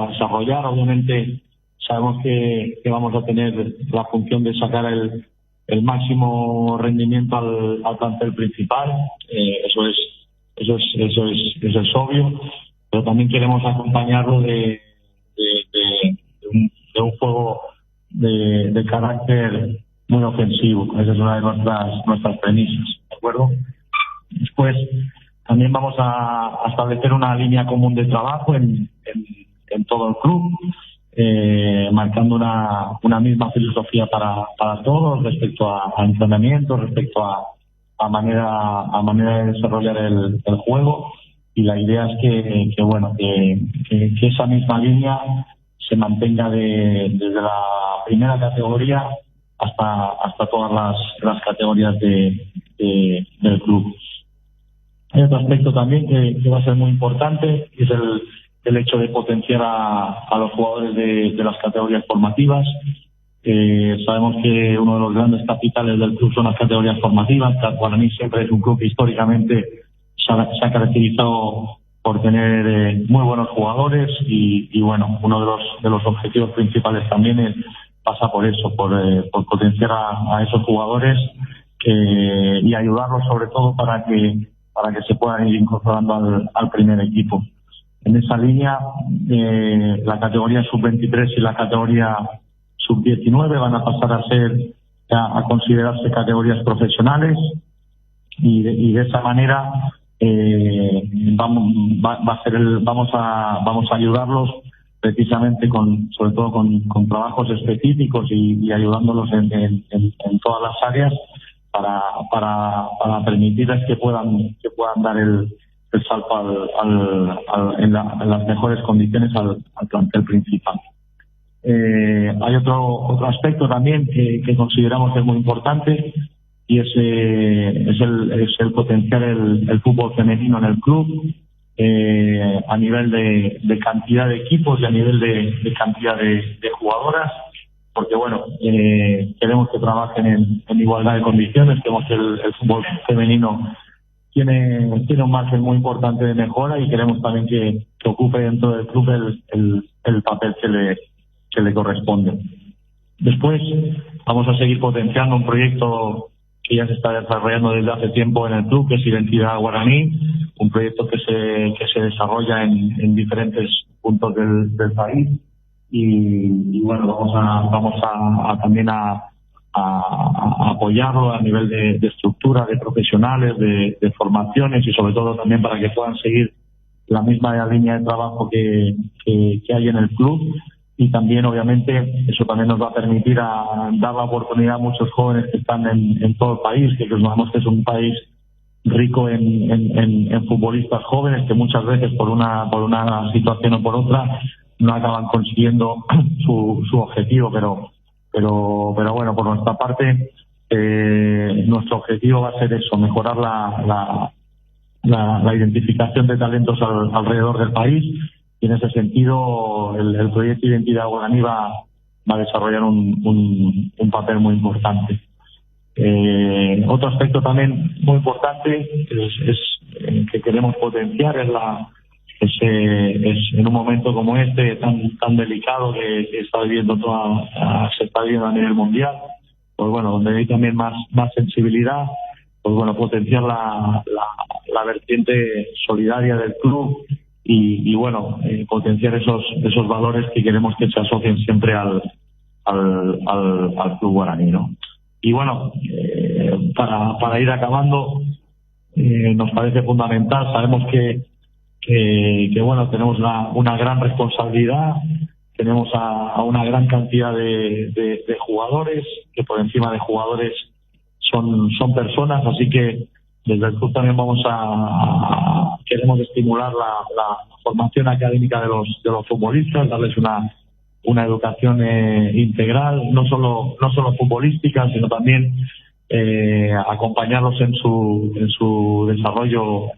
[SPEAKER 12] desarrollar. Obviamente sabemos que vamos a tener la función de sacar el máximo rendimiento al plantel principal. Eso es obvio, pero también queremos acompañarlo de un juego de carácter muy ofensivo. Esa es una de nuestras premisas, ¿de acuerdo? Después también vamos a establecer una línea común de trabajo en todo el club, marcando una misma filosofía para todos respecto a entrenamiento, respecto a manera de desarrollar el juego. Y la idea es que esa misma línea se mantenga desde la primera categoría hasta todas las categorías del club. Hay otro aspecto también que va a ser muy importante, y es el hecho de potenciar a los jugadores de las categorías formativas. Sabemos que uno de los grandes capitales del club son las categorías formativas. Para mí siempre es un club que históricamente se ha caracterizado por tener muy buenos jugadores y bueno, uno de los objetivos principales también pasa por eso, por potenciar a esos jugadores y ayudarlos sobre todo para que se puedan ir incorporando al primer equipo. En esa línea, la categoría sub-23 y la categoría sub-19 van a pasar a considerarse categorías profesionales y de esa manera vamos a ayudarlos precisamente sobre todo con trabajos específicos y ayudándolos en todas las áreas para permitirles que puedan dar el salto en las mejores condiciones al plantel principal. Hay otro aspecto también que consideramos que es muy importante, y es el potenciar el fútbol femenino en el club, a nivel de cantidad de equipos y a nivel de cantidad de jugadoras, porque bueno, queremos que trabajen en igualdad de condiciones. Queremos que el fútbol femenino tiene un margen muy importante de mejora, y queremos también que ocupe dentro del club el papel que le corresponde. Después vamos a seguir potenciando un proyecto que ya se está desarrollando desde hace tiempo en el club, que es Identidad Guaraní, un proyecto que se desarrolla en diferentes puntos del país, y bueno, vamos a también a apoyarlo a nivel de estructura, de profesionales, de formaciones, y sobre todo también para que puedan seguir la misma línea de trabajo que hay en el club. Y también, obviamente, eso también nos va a permitir dar la oportunidad a muchos jóvenes que están en todo el país, que sabemos que es un país rico en futbolistas jóvenes que muchas veces por una situación o por otra no acaban consiguiendo su objetivo, pero bueno, por nuestra parte nuestro objetivo va a ser eso, mejorar la identificación de talentos alrededor del país. Y en ese sentido, el proyecto Identidad Guaraní va a desarrollar un papel muy importante. Otro aspecto también muy importante es que queremos potenciar es en un momento como este tan delicado que se está viviendo a nivel mundial, pues bueno, donde hay también más sensibilidad, pues bueno, potenciar la vertiente solidaria del club. Y bueno, potenciar esos valores que queremos que se asocien siempre al club guaraní, ¿no? Y bueno, para ir acabando, nos parece fundamental. Sabemos que bueno, tenemos una gran responsabilidad, tenemos a una gran cantidad de jugadores, que por encima de jugadores son personas, así que desde el club también queremos estimular la formación académica de los futbolistas, darles una educación integral, no solo futbolística, sino también acompañarlos en su desarrollo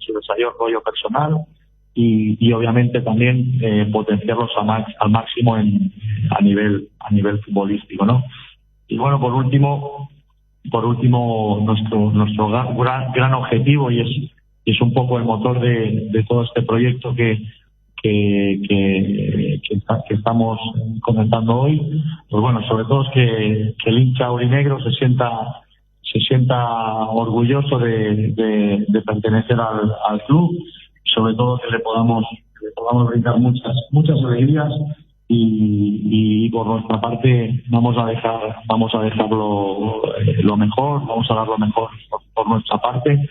[SPEAKER 12] personal y obviamente también potenciarlos al máximo a nivel futbolístico, ¿no? Y bueno, por último nuestro gran objetivo y es un poco el motor de todo este proyecto que estamos comentando hoy, pues bueno, sobre todo es que el hincha aurinegro se sienta orgulloso de pertenecer al club, sobre todo que le podamos brindar muchas alegrías y por nuestra parte vamos a dejarlo lo mejor, vamos a dar lo mejor por nuestra parte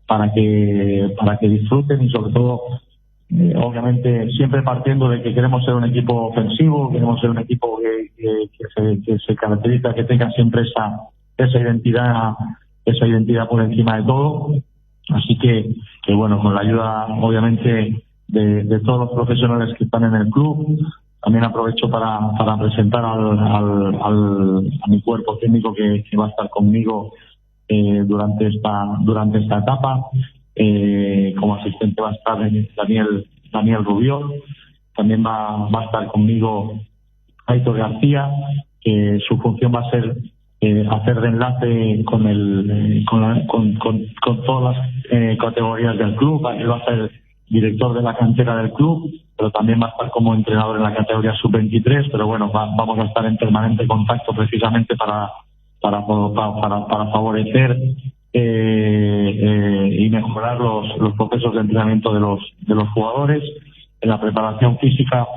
[SPEAKER 12] para que disfruten y sobre todo obviamente siempre partiendo de que queremos ser un equipo ofensivo, queremos ser un equipo que se caracteriza, que tenga siempre esa identidad por encima de todo. Así que bueno, con la ayuda obviamente de todos los profesionales que están en el club, también aprovecho para presentar a mi cuerpo técnico que va a estar conmigo durante esta etapa. Como asistente va a estar Daniel Rubiol, también va a estar conmigo Aitor García, que su función va a ser hacer de enlace con todas las categorías del club. Él va a ser director de la cantera del club, pero también va a estar como entrenador en la categoría sub-23, pero bueno, vamos a estar en permanente contacto precisamente para favorecer y mejorar los procesos de entrenamiento de los jugadores. En la preparación física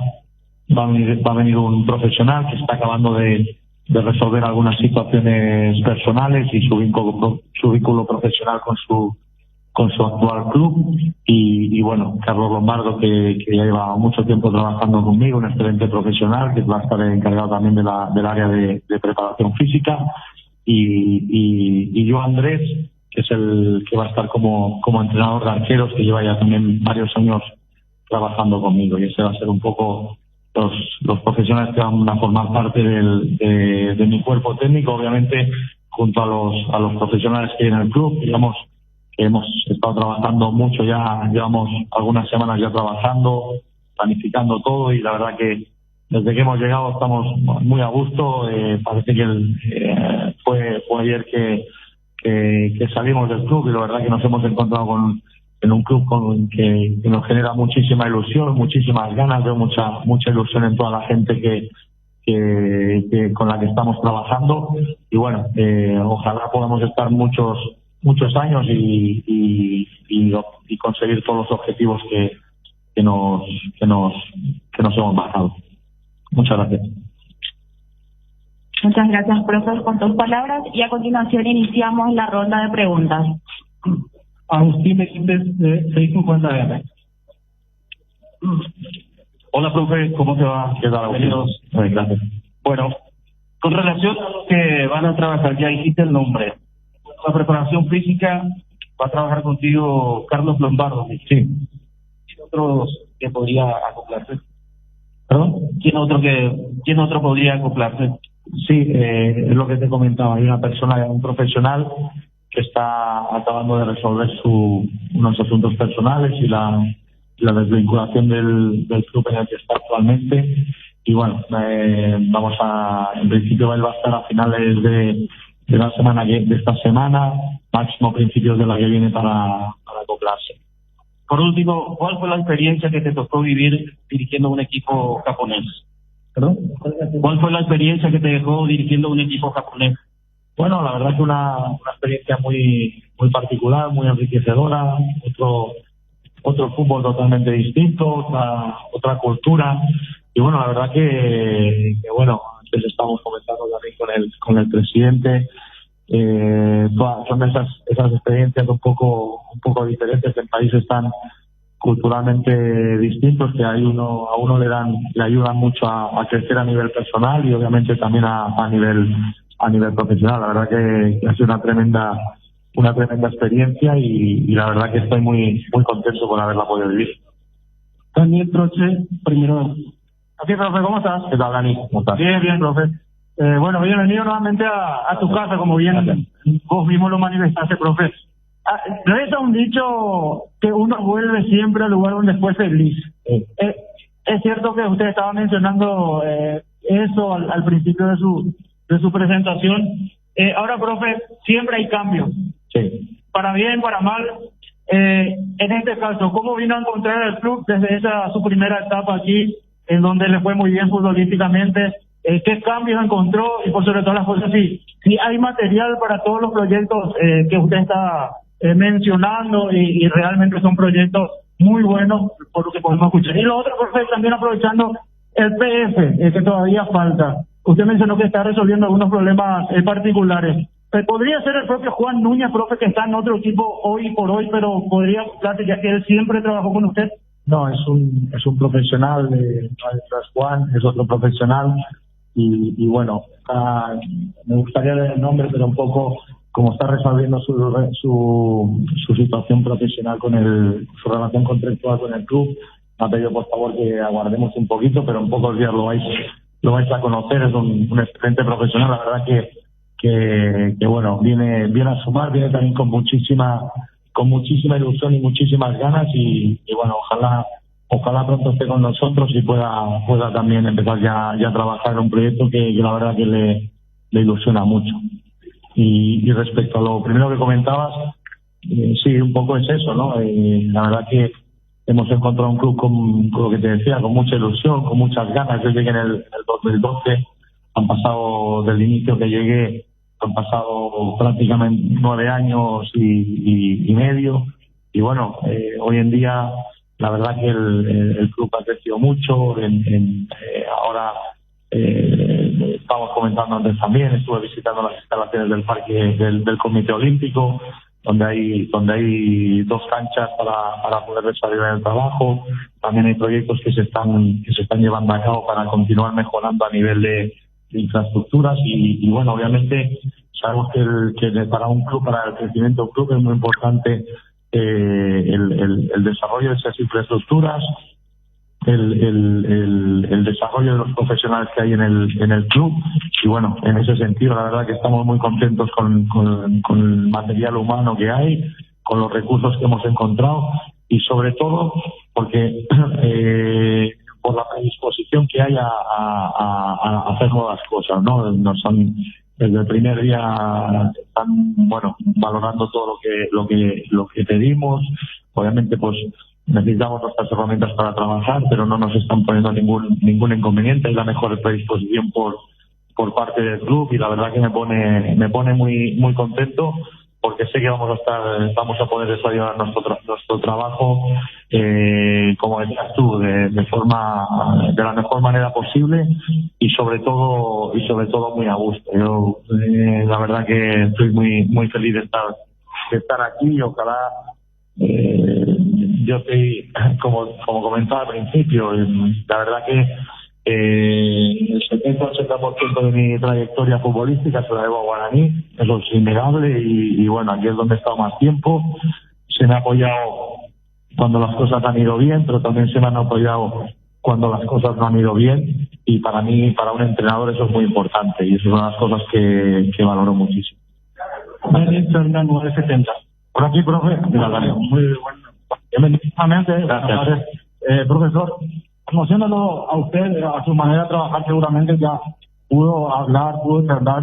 [SPEAKER 12] va a venir un profesional que está acabando de resolver algunas situaciones personales y su vínculo profesional con su actual club y bueno, Carlos Lombardo que ya lleva mucho tiempo trabajando conmigo, un excelente profesional que va a estar encargado también del área de preparación física y yo Andrés, que es el que va a estar como entrenador de arqueros, que lleva ya también varios años trabajando conmigo, y ese va a ser un poco los profesionales que van a formar parte de mi cuerpo técnico, obviamente junto a los profesionales que hay en el club. Digamos que hemos estado trabajando mucho, ya llevamos algunas semanas ya trabajando, planificando todo, y la verdad que desde que hemos llegado estamos muy a gusto. Parece que fue ayer que salimos del club y la verdad que nos hemos encontrado en un club que nos genera muchísima ilusión, muchísimas ganas, veo mucha ilusión en toda la gente que con la que estamos trabajando y bueno, ojalá podamos estar muchos años y conseguir todos los objetivos que nos hemos marcado. Muchas gracias.
[SPEAKER 10] Muchas gracias, profesor, por tus palabras, y a continuación iniciamos la ronda de preguntas.
[SPEAKER 11] Agustín Mequíndez de 650M.
[SPEAKER 5] Hola, profe, ¿cómo te va?
[SPEAKER 12] ¿Qué tal, Agustín? Gracias.
[SPEAKER 5] Bueno, con relación a los que van a trabajar, ya dijiste el nombre. La preparación física va a trabajar contigo Carlos Lombardo.
[SPEAKER 12] Sí.
[SPEAKER 5] ¿Quién otro que podría acoplarse?
[SPEAKER 12] ¿Perdón?
[SPEAKER 5] ¿Quién otro podría acoplarse?
[SPEAKER 12] Sí, es lo que te comentaba. Hay un profesional que está acabando de resolver unos asuntos personales y la desvinculación del club en el que está actualmente. Y bueno, en principio él va a estar a finales de esta semana, máximo principios de la que viene para acoplarse.
[SPEAKER 5] Por último, ¿cuál fue la experiencia que te tocó vivir dirigiendo un equipo japonés?
[SPEAKER 12] ¿Perdón?
[SPEAKER 5] ¿Cuál fue la experiencia que te dejó dirigiendo un equipo japonés?
[SPEAKER 12] Bueno, la verdad que una experiencia muy particular, muy enriquecedora, otro fútbol totalmente distinto, otra cultura. Y bueno, la verdad que bueno, antes estamos comentando también con el presidente, son esas experiencias un poco diferentes en países tan culturalmente distintos que a uno le ayudan mucho a crecer a nivel personal y obviamente también a nivel profesional. La verdad que ha sido una tremenda experiencia y la verdad que estoy muy contento por haberla podido vivir.
[SPEAKER 11] Daniel Troche, primero. Aquí, profe, ¿cómo estás?
[SPEAKER 12] ¿Qué tal, Dani? ¿Cómo estás?
[SPEAKER 11] Bien, profe. Bueno, bienvenido nuevamente a tu casa, como bien vos mismo lo manifestaste, profe. Reza un dicho que uno vuelve siempre al lugar donde fue feliz. Es cierto que usted estaba mencionando eso al principio de su presentación. Ahora, profe, siempre hay cambios.
[SPEAKER 12] Sí.
[SPEAKER 11] Para bien, para mal. En este caso, ¿cómo vino a encontrar el club desde su primera etapa aquí, en donde le fue muy bien futbolísticamente? ¿Qué cambios encontró? Y por sobre todas las cosas, si hay material para todos los proyectos que usted está mencionando y realmente son proyectos muy buenos por lo que podemos escuchar. Y lo otro, profe, también aprovechando el PF, que todavía falta. Usted mencionó que está resolviendo algunos problemas particulares. Podría ser el propio Juan Núñez, profe, que está en otro equipo hoy por hoy, pero podría platicar que él siempre trabajó con usted.
[SPEAKER 12] No, es un profesional, no es Juan, es otro profesional y bueno, me gustaría ver el nombre, pero un poco como está resolviendo su situación profesional su relación contractual con el club, me ha pedido por favor que aguardemos un poquito, pero en pocos días lo vais a conocer. Es un excelente profesional, la verdad que bueno, viene a sumar, viene también con muchísima ilusión y muchísimas ganas y bueno, ojalá pronto esté con nosotros y pueda también empezar ya a trabajar en un proyecto que la verdad que le ilusiona mucho. Y respecto a lo primero que comentabas, sí, un poco es eso, ¿no? La verdad que hemos encontrado un club con lo que te decía, con mucha ilusión, con muchas ganas. Yo llegué en el 2012, han pasado del inicio que llegué, han pasado prácticamente 9 años y medio. Y bueno, hoy en día la verdad que el club ha crecido mucho. Ahora estamos comentando antes también, estuve visitando las instalaciones del parque del Comité Olímpico, donde hay 2 canchas para poder desarrollar el trabajo. También hay proyectos que se están llevando a cabo para continuar mejorando a nivel de infraestructuras y bueno, obviamente sabemos que para un club, para el crecimiento de un club es muy importante el desarrollo de esas infraestructuras, el desarrollo de los profesionales que hay en el club y bueno, en ese sentido la verdad que estamos muy contentos con el material humano que hay, con los recursos que hemos encontrado y sobre todo porque por la predisposición que hay a hacer nuevas cosas, ¿no? Desde el primer día están valorando todo lo que pedimos. Obviamente pues necesitamos nuestras herramientas para trabajar, pero no nos están poniendo ningún inconveniente. Hay la mejor predisposición por parte del club y la verdad que me pone muy contento porque sé que vamos a poder desarrollar nuestro trabajo como decías tú, de la mejor manera posible y sobre todo muy a gusto. Yo la verdad que estoy muy feliz de estar aquí y ojalá yo estoy como comentaba al principio, la verdad que el 70-80% de mi trayectoria futbolística se la debo a Guaraní, eso es innegable y bueno, aquí es donde he estado más tiempo. Se me ha apoyado cuando las cosas han ido bien, pero también se me han apoyado cuando las cosas no han ido bien y para mí, para un entrenador eso es muy importante y eso es una de las cosas que valoro muchísimo.
[SPEAKER 11] Una 970. Por aquí, profe. Muy bueno. Bienvenidamente.
[SPEAKER 12] Gracias.
[SPEAKER 11] Profesor, conociéndolo a usted, a su manera de trabajar, seguramente ya pudo hablar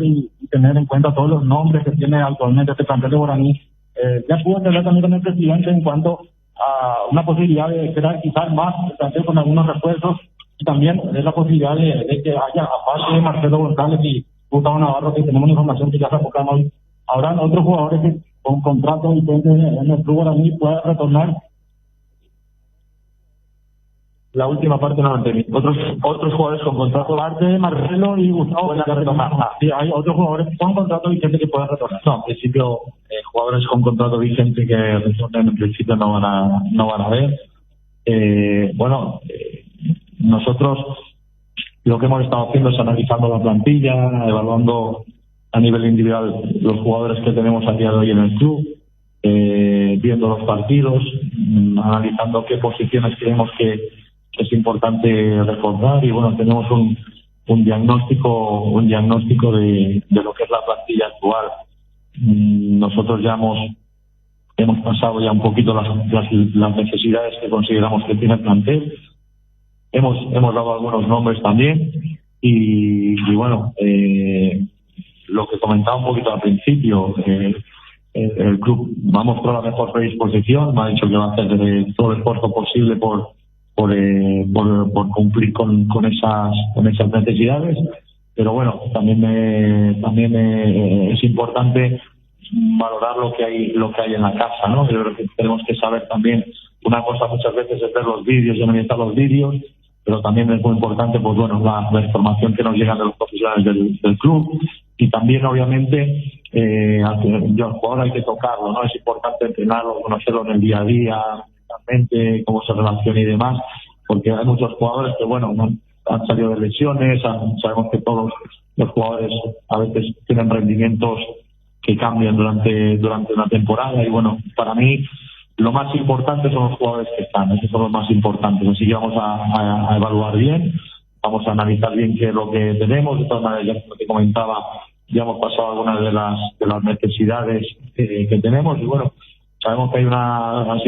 [SPEAKER 11] y tener en cuenta todos los nombres que tiene actualmente este plantel de Guaraní. Ya pudo hablar también con el presidente en cuanto a una posibilidad de jerarquizar más el plantel con algunos refuerzos y también la posibilidad de que haya, aparte de Marcelo González y Gustavo Navarro, que tenemos información que ya se apocan hoy, habrán otros jugadores que con contratos vigentes en el club Guaraní puedan retornar.
[SPEAKER 12] La última parte no la entendí. Otros jugadores con contrato.
[SPEAKER 11] Aparte de Marcelo y Gustavo, sí, hay otros jugadores con contrato vigente que puedan retornar.
[SPEAKER 12] No, en principio, jugadores con contrato vigente que retornen en principio no van a ver. Nosotros lo que hemos estado haciendo es analizando la plantilla, evaluando a nivel individual los jugadores que tenemos a día de hoy en el club, viendo los partidos, analizando qué posiciones creemos que es importante reforzar, y bueno, tenemos un diagnóstico de lo que es la plantilla actual. Nosotros ya hemos pasado ya un poquito las necesidades que consideramos que tiene el plantel. Hemos dado algunos nombres también, y bueno, lo que comentaba un poquito al principio, el club va a mostrar la mejor predisposición, me ha dicho que va a hacer todo el esfuerzo posible por cumplir con esas necesidades, pero bueno, también es importante valorar lo que hay en la casa, ¿no? Yo creo que tenemos que saber también, una cosa muchas veces es ver los vídeos y analizar los vídeos, pero también es muy importante, pues bueno, la información que nos llega de los profesionales del club, y también obviamente al jugador hay que tocarlo, ¿no? Es importante entrenarlo, conocerlo en el día a día, mentalmente, cómo se relaciona y demás, porque hay muchos jugadores que, bueno, han salido de lesiones, sabemos que todos los jugadores a veces tienen rendimientos que cambian durante una temporada, y bueno, para mí lo más importante son los jugadores que están, esos son los más importantes, así que vamos a evaluar bien, vamos a analizar bien qué es lo que tenemos. De todas maneras, ya como te comentaba, ya hemos pasado algunas de las necesidades que tenemos, y bueno, sabemos que hay una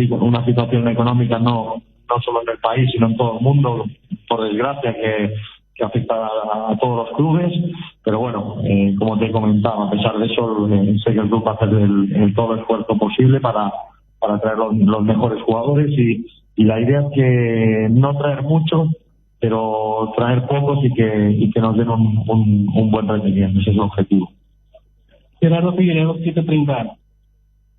[SPEAKER 12] situación económica no solo en el país, sino en todo el mundo, por desgracia, que afecta a todos los clubes, pero bueno, como te comentaba, a pesar de eso, sé que el club va a hacer todo el esfuerzo posible para traer los mejores jugadores, y la idea es que no traer muchos, pero traer pocos y que nos den un buen rendimiento. Ese es el objetivo.
[SPEAKER 5] Gerardo Figueiredo, 7:30.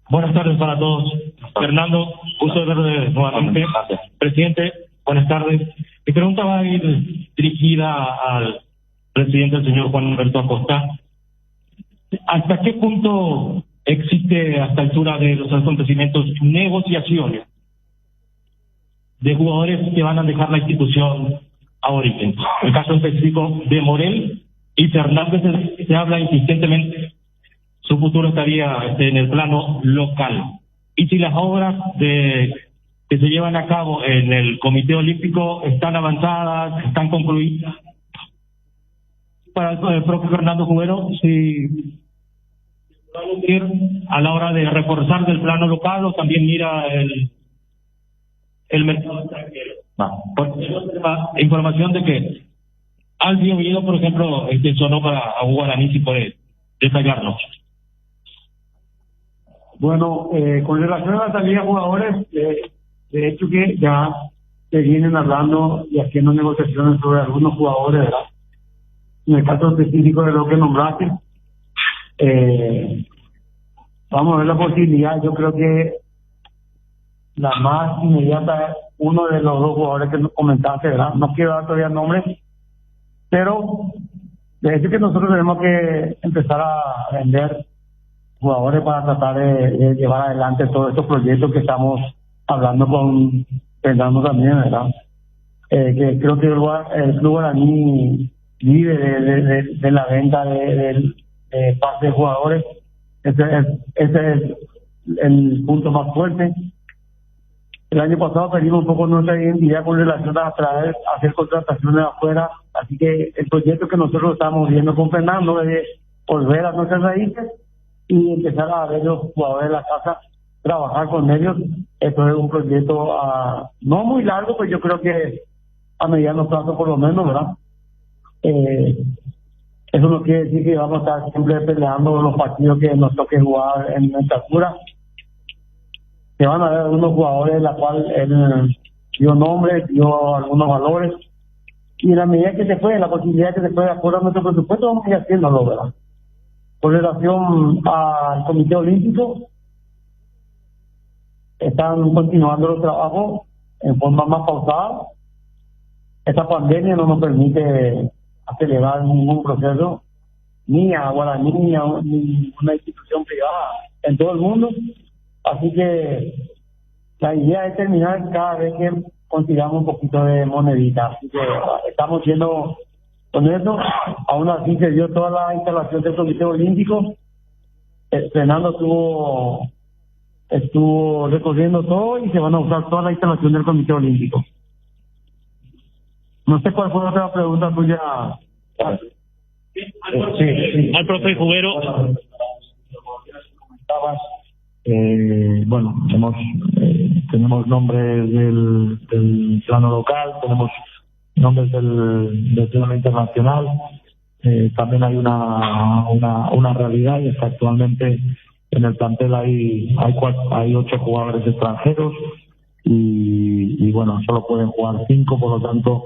[SPEAKER 5] Buenas tardes para todos. Fernando, gusto de verle nuevamente.
[SPEAKER 12] Gracias.
[SPEAKER 5] Presidente, buenas tardes. Mi pregunta va a ir dirigida al presidente, el señor Juan Humberto Acosta. ¿Hasta qué punto existe, hasta altura de los acontecimientos, negociaciones de jugadores que van a dejar la institución a origen? El caso específico de Morel y Fernández, se habla insistentemente, su futuro estaría en el plano local. Y si las obras que se llevan a cabo en el Comité Olímpico están avanzadas, están concluidas, para el propio Fernando Cubero, si vamos a ir a la hora de reforzar del plano local o también mira el mercado extranjero. Porque tenemos la información de que Alfio Oviedo, por ejemplo, sonó para a Guaraní, si puede detallarnos.
[SPEAKER 11] Bueno, con relación a la salida de jugadores, de hecho que ya se vienen hablando y haciendo negociaciones sobre algunos jugadores, ¿verdad? En el caso específico de lo que nombraste, vamos a ver la posibilidad. Yo creo que la más inmediata es uno de los dos jugadores que nos comentaste, ¿verdad? No quiero dar todavía nombres, pero de hecho que nosotros tenemos que empezar a vender jugadores para tratar de llevar adelante todos estos proyectos que estamos hablando con Fernando también, ¿verdad? Que creo que el Club Guaraní vive de la venta de pase de jugadores. Ese es el punto más fuerte. El año pasado perdimos un poco nuestra identidad con relación a hacer contrataciones afuera, así que el proyecto que nosotros estamos viendo con Fernando es volver a nuestras raíces y empezar a ver los jugadores de la casa, trabajar con ellos. Esto es un proyecto no muy largo, pero yo creo que a mediano plazo por lo menos, ¿verdad? Eso no quiere decir que vamos a estar siempre peleando los partidos que nos toque jugar en nuestra altura. Se van a ver algunos jugadores en la cual él dio nombres, dio algunos valores, y en la medida que se puede, la posibilidad que se puede acuerdo a nuestro presupuesto, vamos a ir haciéndolo, ¿verdad? Con relación al Comité Olímpico, están continuando los trabajos en forma más pausada. Esta pandemia no nos permite acelerar ningún proceso, ni a Guaraní, ni a ninguna institución privada en todo el mundo. Así que la idea es terminar cada vez que consigamos un poquito de monedita. Así que estamos siendo Con eso, aún así se dio toda la instalación del Comité Olímpico. Fernando estuvo recorriendo todo y se van a usar toda la instalación del Comité Olímpico. No sé cuál fue la otra pregunta tuya.
[SPEAKER 5] Sí. Al profe Jubero.
[SPEAKER 12] Bueno, tenemos nombres del plano local, tenemos nombres del plano internacional. También hay una realidad, y es que actualmente en el plantel hay 8 jugadores extranjeros y bueno, solo pueden jugar 5, por lo tanto,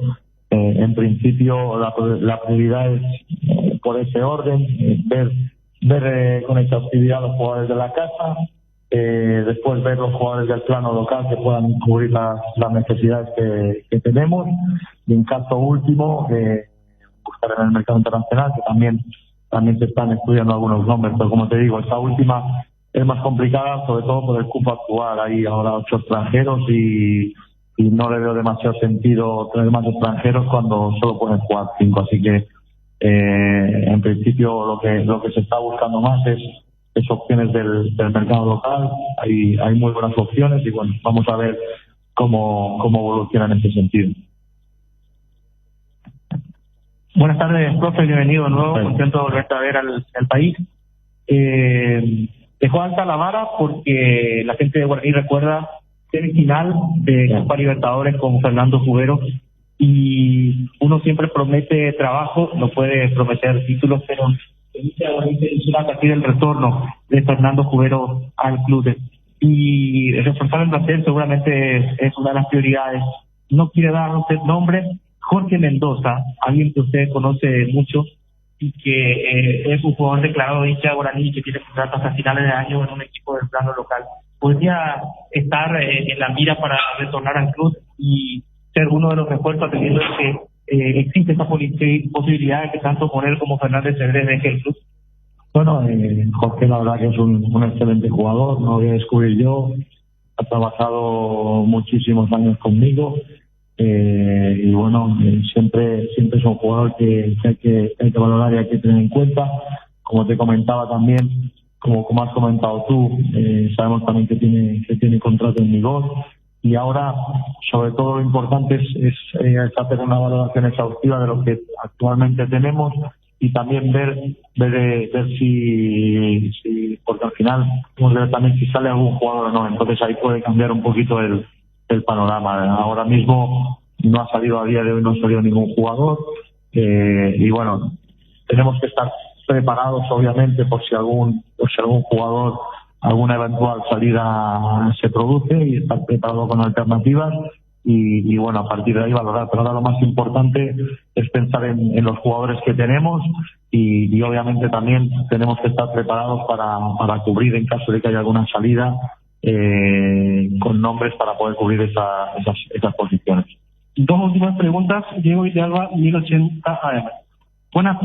[SPEAKER 12] en principio la prioridad es por ese orden, ver con exhaustividad a los jugadores de la casa, después ver los jugadores del plano local que puedan cubrir las necesidades que tenemos, y en caso último buscar en el mercado internacional, que también se están estudiando algunos nombres, pero como te digo, esta última es más complicada, sobre todo por el cupo actual. Hay ahora 8 extranjeros y no le veo demasiado sentido tener más extranjeros cuando solo pueden jugar 5, así que en principio lo que se está buscando más es opciones del mercado local. Hay muy buenas opciones y bueno, vamos a ver cómo evoluciona en ese sentido.
[SPEAKER 13] Buenas tardes, profe, bienvenido de nuevo, contento de volverte a ver al país. Dejó alta la vara porque la gente de Guaraní recuerda semifinal de Copa Libertadores con Fernando Jubero, y uno siempre promete trabajo, no puede prometer títulos, pero a partir del retorno de Fernando Jubero al club. Y reforzar el plantel seguramente es una de las prioridades. No quiere dar usted nombre. Jorge Mendoza, alguien que usted conoce mucho y que es un jugador declarado de hincha de Guaraní y que tiene contrato hasta finales de año en un equipo del plano local, podría estar en la mira para retornar al club y ser uno de los refuerzos, atendiendo que existe esa posibilidad de que tanto Morel como Fernández Cedrés deje el club.
[SPEAKER 12] Bueno, Jorge la verdad que es un excelente jugador, no voy a descubrir yo, ha trabajado muchísimos años conmigo. Y bueno, siempre es un jugador que hay que valorar y hay que tener en cuenta. Como te comentaba también, como has comentado tú, sabemos también que tiene contrato en Migol, y ahora sobre todo lo importante es hacer una valoración exhaustiva de lo que actualmente tenemos y también ver si porque al final vamos a ver también si sale algún jugador o no, entonces ahí puede cambiar un poquito el panorama. Ahora mismo no ha salido, a día de hoy no ha salido ningún jugador, y bueno, tenemos que estar preparados obviamente por si algún jugador, alguna eventual salida se produce, y estar preparado con alternativas y bueno, a partir de ahí valorar. Pero ahora lo más importante es pensar en los jugadores que tenemos y obviamente también tenemos que estar preparados para cubrir en caso de que haya alguna salida, con nombres para poder cubrir esas posiciones.
[SPEAKER 13] 2 últimas preguntas. Diego Villalba, 1080 AM. Buenas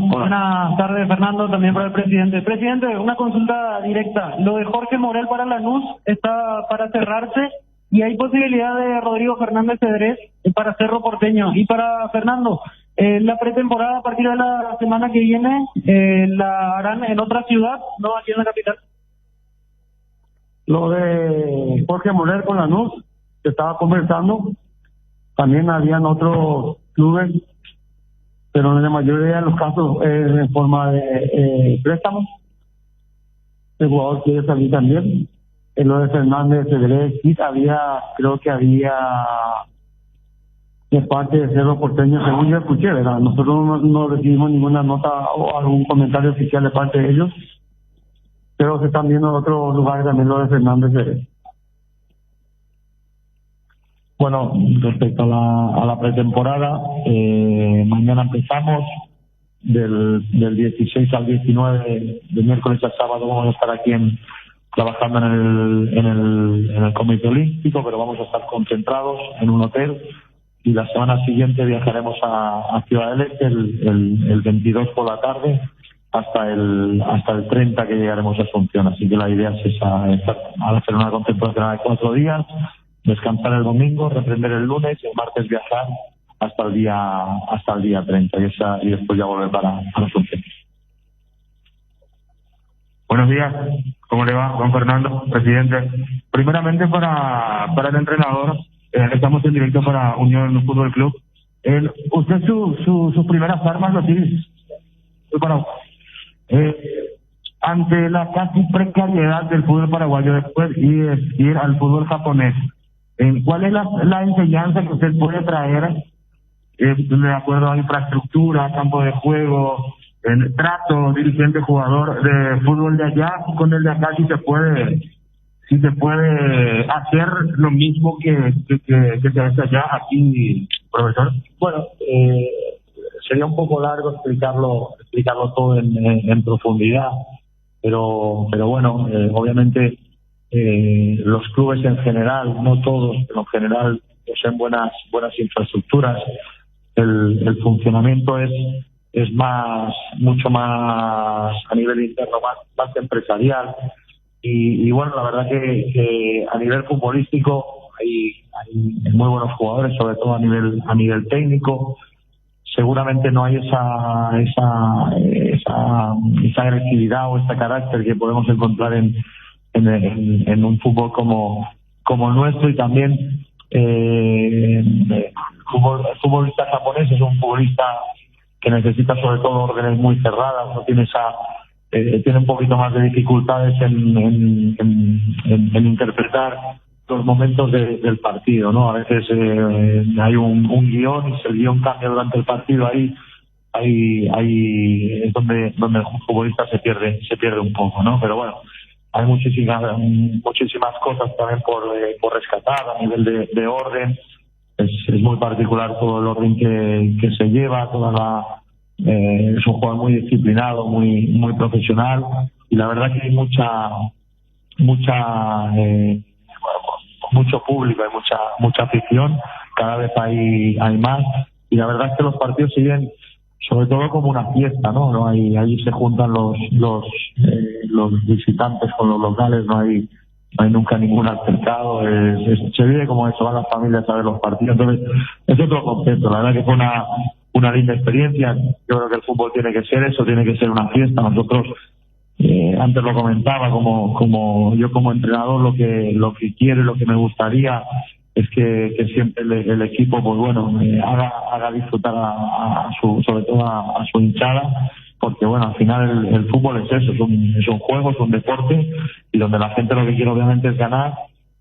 [SPEAKER 13] tardes, Fernando, también para el presidente. Presidente, una consulta directa. Lo de Jorge Morel para Lanús está para cerrarse y hay posibilidad de Rodrigo Fernández Cedrés para Cerro Porteño. Y para Fernando, la pretemporada a partir de la semana que viene la harán en otra ciudad, no aquí en la capital.
[SPEAKER 11] Lo de Jorge Morel con Lanús, se estaba conversando. También habían otros clubes, pero en la mayoría de los casos en forma de préstamos. El jugador quiere salir también. En lo de Fernández Cedrés, creo que había de parte de Cerro Porteño, según yo escuché, ¿verdad? Nosotros no recibimos ninguna nota o algún comentario oficial de parte de ellos, pero se están viendo en otros lugares también lo de Fernández Cedrés.
[SPEAKER 12] Bueno, respecto a la pretemporada, mañana empezamos, del 16 al 19, de miércoles a sábado vamos a estar aquí trabajando en el Comité Olímpico, pero vamos a estar concentrados en un hotel, y la semana siguiente viajaremos a Ciudad del Este el 22 por la tarde hasta el 30 que llegaremos a Asunción. Así que la idea es hacer una concentración de 4 días, descansar el domingo, reprender el lunes y el martes viajar hasta el día 30 y después ya volver para Asunción.
[SPEAKER 14] Buenos días, ¿cómo le va, Juan Fernando, presidente? Primeramente para el entrenador, estamos en directo para Unión Fútbol Club. Usted sus primeras armas lo tiene. Ante la casi precariedad del fútbol paraguayo, después ir al fútbol japonés, ¿cuál es la enseñanza que usted puede traer de acuerdo a infraestructura, campo de juego, el trato dirigente-jugador de fútbol de allá con el de acá, si se puede hacer lo mismo que se hace allá aquí, profesor?
[SPEAKER 12] Bueno, sería un poco largo explicarlo todo en profundidad, pero bueno, obviamente los clubes en general, no todos, pero en general poseen buenas infraestructuras. El funcionamiento es mucho más a nivel interno, más empresarial, y bueno, la verdad que a nivel futbolístico hay muy buenos jugadores, sobre todo a nivel técnico. Seguramente no hay esa agresividad o este carácter que podemos encontrar en un fútbol como nuestro, y también el futbolista japonés es un futbolista que necesita sobre todo órdenes muy cerradas, no tiene tiene un poquito más de dificultades en interpretar los momentos del partido, ¿no? A veces hay un guión, y si el guión cambia durante el partido, ahí es donde el futbolista se pierde un poco, ¿no? Pero bueno, hay muchísimas cosas también por rescatar a nivel de orden. Es muy particular todo el orden que se lleva, es un jugador muy disciplinado, muy profesional, y la verdad que hay mucho público, hay mucha afición, cada vez hay más, y la verdad es que los partidos siguen sobre todo como una fiesta, ¿no? Ahí se juntan los visitantes con los locales, no hay nunca ningún altercado, se vive como eso, van las familias a ver los partidos, entonces es otro concepto. La verdad que fue una linda experiencia. Yo creo que el fútbol tiene que ser eso, tiene que ser una fiesta. Nosotros, antes lo comentaba, como yo como entrenador, lo que quiero y lo que me gustaría es que siempre el equipo, pues bueno, haga disfrutar sobre todo a su hinchada, porque bueno, al final el fútbol es eso, es un juego, es un deporte, y donde la gente lo que quiere obviamente es ganar,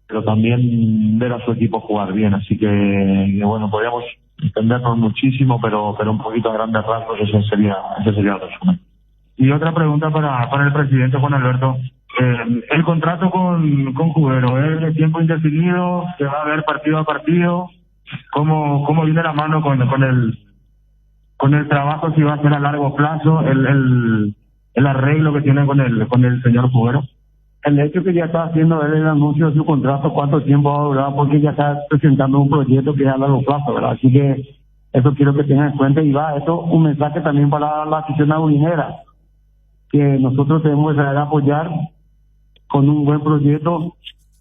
[SPEAKER 12] pero también ver a su equipo jugar bien. Así que bueno, podríamos entendernos muchísimo, pero un poquito a grandes rasgos ese sería el resumen.
[SPEAKER 14] Y otra pregunta para el presidente Juan Alberto. El contrato con Cubero es de tiempo indefinido, se va a ver partido a partido. ¿Cómo viene la mano con el trabajo, si va a ser a largo plazo el arreglo que tiene con el señor Cubero?
[SPEAKER 11] El hecho que ya está haciendo él el anuncio de su contrato, cuánto tiempo va a durar, porque ya está presentando un proyecto que es a largo plazo, ¿verdad? Así que eso quiero que tengan en cuenta, y esto un mensaje también para la afición aurinera, que nosotros tenemos que saber apoyar con un buen proyecto.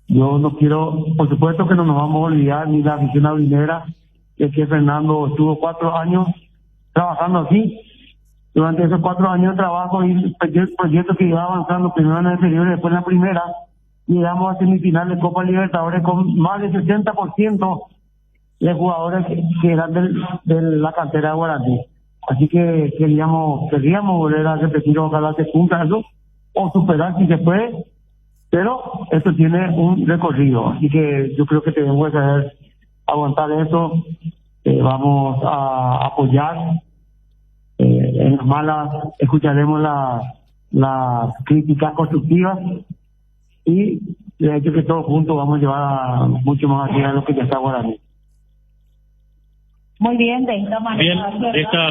[SPEAKER 11] Yo no quiero, por supuesto que no nos vamos a olvidar, ni la afición aurinera, que Fernando estuvo 4 años trabajando aquí. Durante esos 4 años de trabajo y el proyecto que iba avanzando, primero en el inferior y después en la primera, llegamos a semifinal de Copa Libertadores con más del 60% de jugadores que eran de la cantera de Guaraní. Así que queríamos volver a repetir, ojalá se cumpla eso, o superar si se puede, pero esto tiene un recorrido, así que yo creo que tenemos que saber aguantar eso. Vamos a apoyar, en las malas escucharemos las críticas constructivas, y de hecho que todos juntos vamos a llevar mucho más allá de lo que ya está Guaraní.
[SPEAKER 10] Muy bien, de esta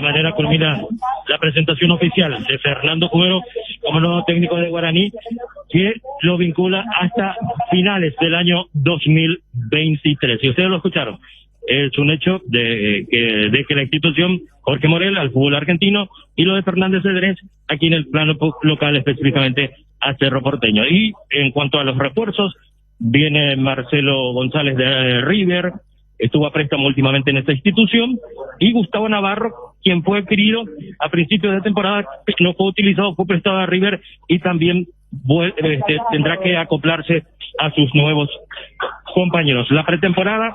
[SPEAKER 10] manera
[SPEAKER 5] culmina la presentación oficial de Fernando Cubero como nuevo técnico de Guaraní, que lo vincula hasta finales del año 2023. Y ustedes lo escucharon, es un hecho de que la institución Jorge Morel al fútbol argentino, y lo de Fernández Cedrés aquí en el plano local, específicamente a Cerro Porteño. Y en cuanto a los refuerzos, viene Marcelo González de River, estuvo a préstamo últimamente en esta institución, y Gustavo Navarro, quien fue adquirido a principios de temporada, no fue utilizado, fue prestado a River y también tendrá que acoplarse a sus nuevos compañeros. La pretemporada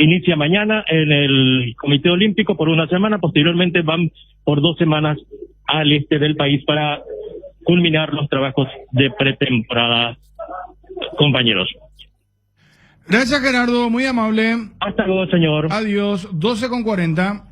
[SPEAKER 5] inicia mañana en el Comité Olímpico por una semana, posteriormente van por 2 semanas al este del país para culminar los trabajos de pretemporada, compañeros.
[SPEAKER 4] Gracias, Gerardo, muy amable.
[SPEAKER 5] Hasta luego, señor.
[SPEAKER 4] Adiós, 12:40.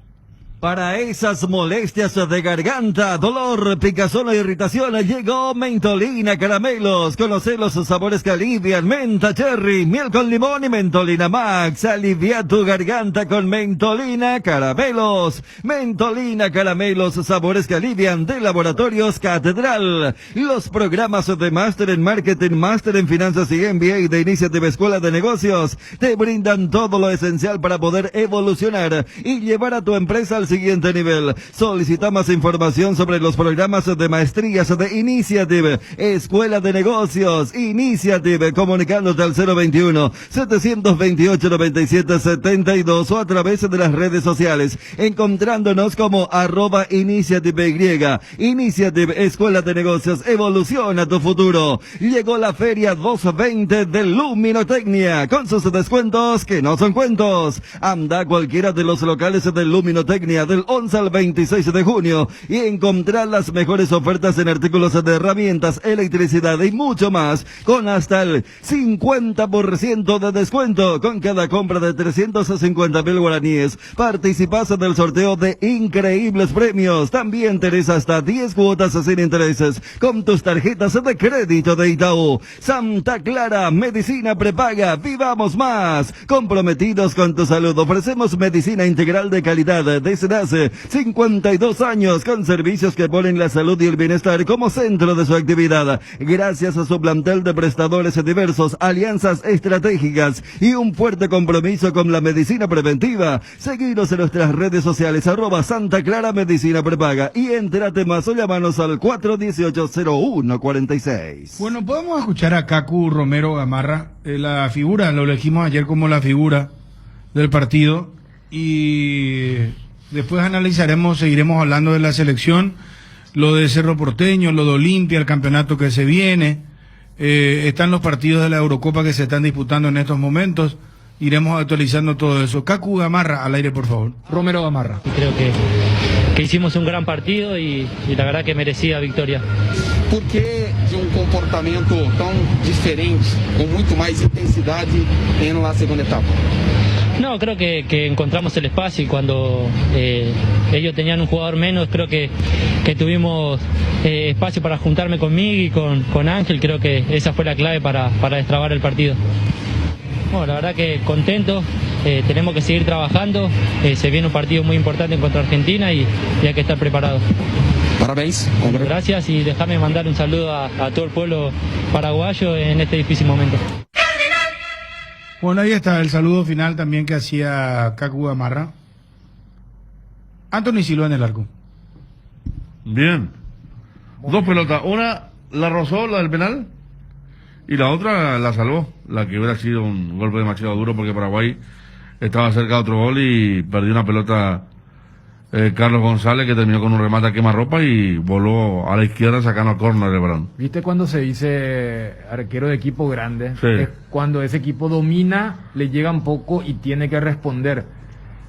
[SPEAKER 6] Para esas molestias de garganta, dolor, picazón o irritación, llegó Mentolina Caramelos. Conoce los sabores que alivian: menta, cherry, miel con limón y Mentolina Max. Alivia tu garganta con Mentolina Caramelos. Mentolina Caramelos, sabores que alivian, de Laboratorios Catedral. Los programas de Máster en Marketing, Máster en Finanzas y MBA de Iniciative Escuela de Negocios te brindan todo lo esencial para poder evolucionar y llevar a tu empresa al siguiente nivel. Solicita más información sobre los programas de maestrías de Initiative Escuela de Negocios Initiative, comunicándote al 021-728-9772 o a través de las redes sociales, encontrándonos como @InitiativeY. Initiative Escuela de Negocios, evoluciona tu futuro. Llegó la Feria 220 de Luminotecnia, con sus descuentos que no son cuentos. Anda a cualquiera de los locales de Luminotecnia del 11 al 26 de junio y encontrar las mejores ofertas en artículos de herramientas, electricidad y mucho más, con hasta el 50% de descuento. Con cada compra de 350,000 guaraníes participas del sorteo de increíbles premios. También tenés hasta 10 cuotas sin intereses con tus tarjetas de crédito de Itaú. Santa Clara, medicina prepaga, vivamos más. Comprometidos con tu salud, ofrecemos medicina integral de calidad desde hace 52 años, con servicios que ponen la salud y el bienestar como centro de su actividad. Gracias a su plantel de prestadores diversos, alianzas estratégicas y un fuerte compromiso con la medicina preventiva. Seguinos en nuestras redes sociales, @Santa Clara Medicina Prepaga, y entrate más o llamanos al 418-0146.
[SPEAKER 4] Bueno, podemos escuchar a Cacu Romero Gamarra, la figura, lo elegimos ayer como la figura del partido, y después analizaremos, seguiremos hablando de la selección, lo de Cerro Porteño, lo de Olimpia, el campeonato que se viene, están los partidos de la Eurocopa que se están disputando en estos momentos, iremos actualizando todo eso. Cacu Gamarra, al aire, por favor. Romero Gamarra.
[SPEAKER 15] Creo que hicimos un gran partido y la verdad que merecía victoria.
[SPEAKER 16] Por que de comportamento tão diferente, con muito mais intensidade en la segunda etapa?
[SPEAKER 15] No, creo que encontramos el espacio, y cuando ellos tenían un jugador menos, creo que tuvimos espacio para juntarme con Miguel y con Ángel. Creo que esa fue la clave para destrabar el partido. Bueno, la verdad que contento, tenemos que seguir trabajando, se viene un partido muy importante contra Argentina y hay que estar preparados.
[SPEAKER 16] Parabéns.
[SPEAKER 15] Gracias, y déjame mandar un saludo a todo el pueblo paraguayo en este difícil momento.
[SPEAKER 4] Bueno, ahí está el saludo final también que hacía Cacu Gamarra. Anthony Silva en el arco.
[SPEAKER 1] Bien. 2 pelotas. Una la rozó, la del penal, y la otra la salvó. La que hubiera sido un golpe demasiado duro, porque Paraguay estaba cerca de otro gol y perdió una pelota Carlos González, que terminó con un remate a quemarropa y voló a la izquierda sacando a córner el balón.
[SPEAKER 4] ¿Viste cuando se dice arquero de equipo grande?
[SPEAKER 1] Sí.
[SPEAKER 4] Es cuando ese equipo domina, le llega un poco y tiene que responder.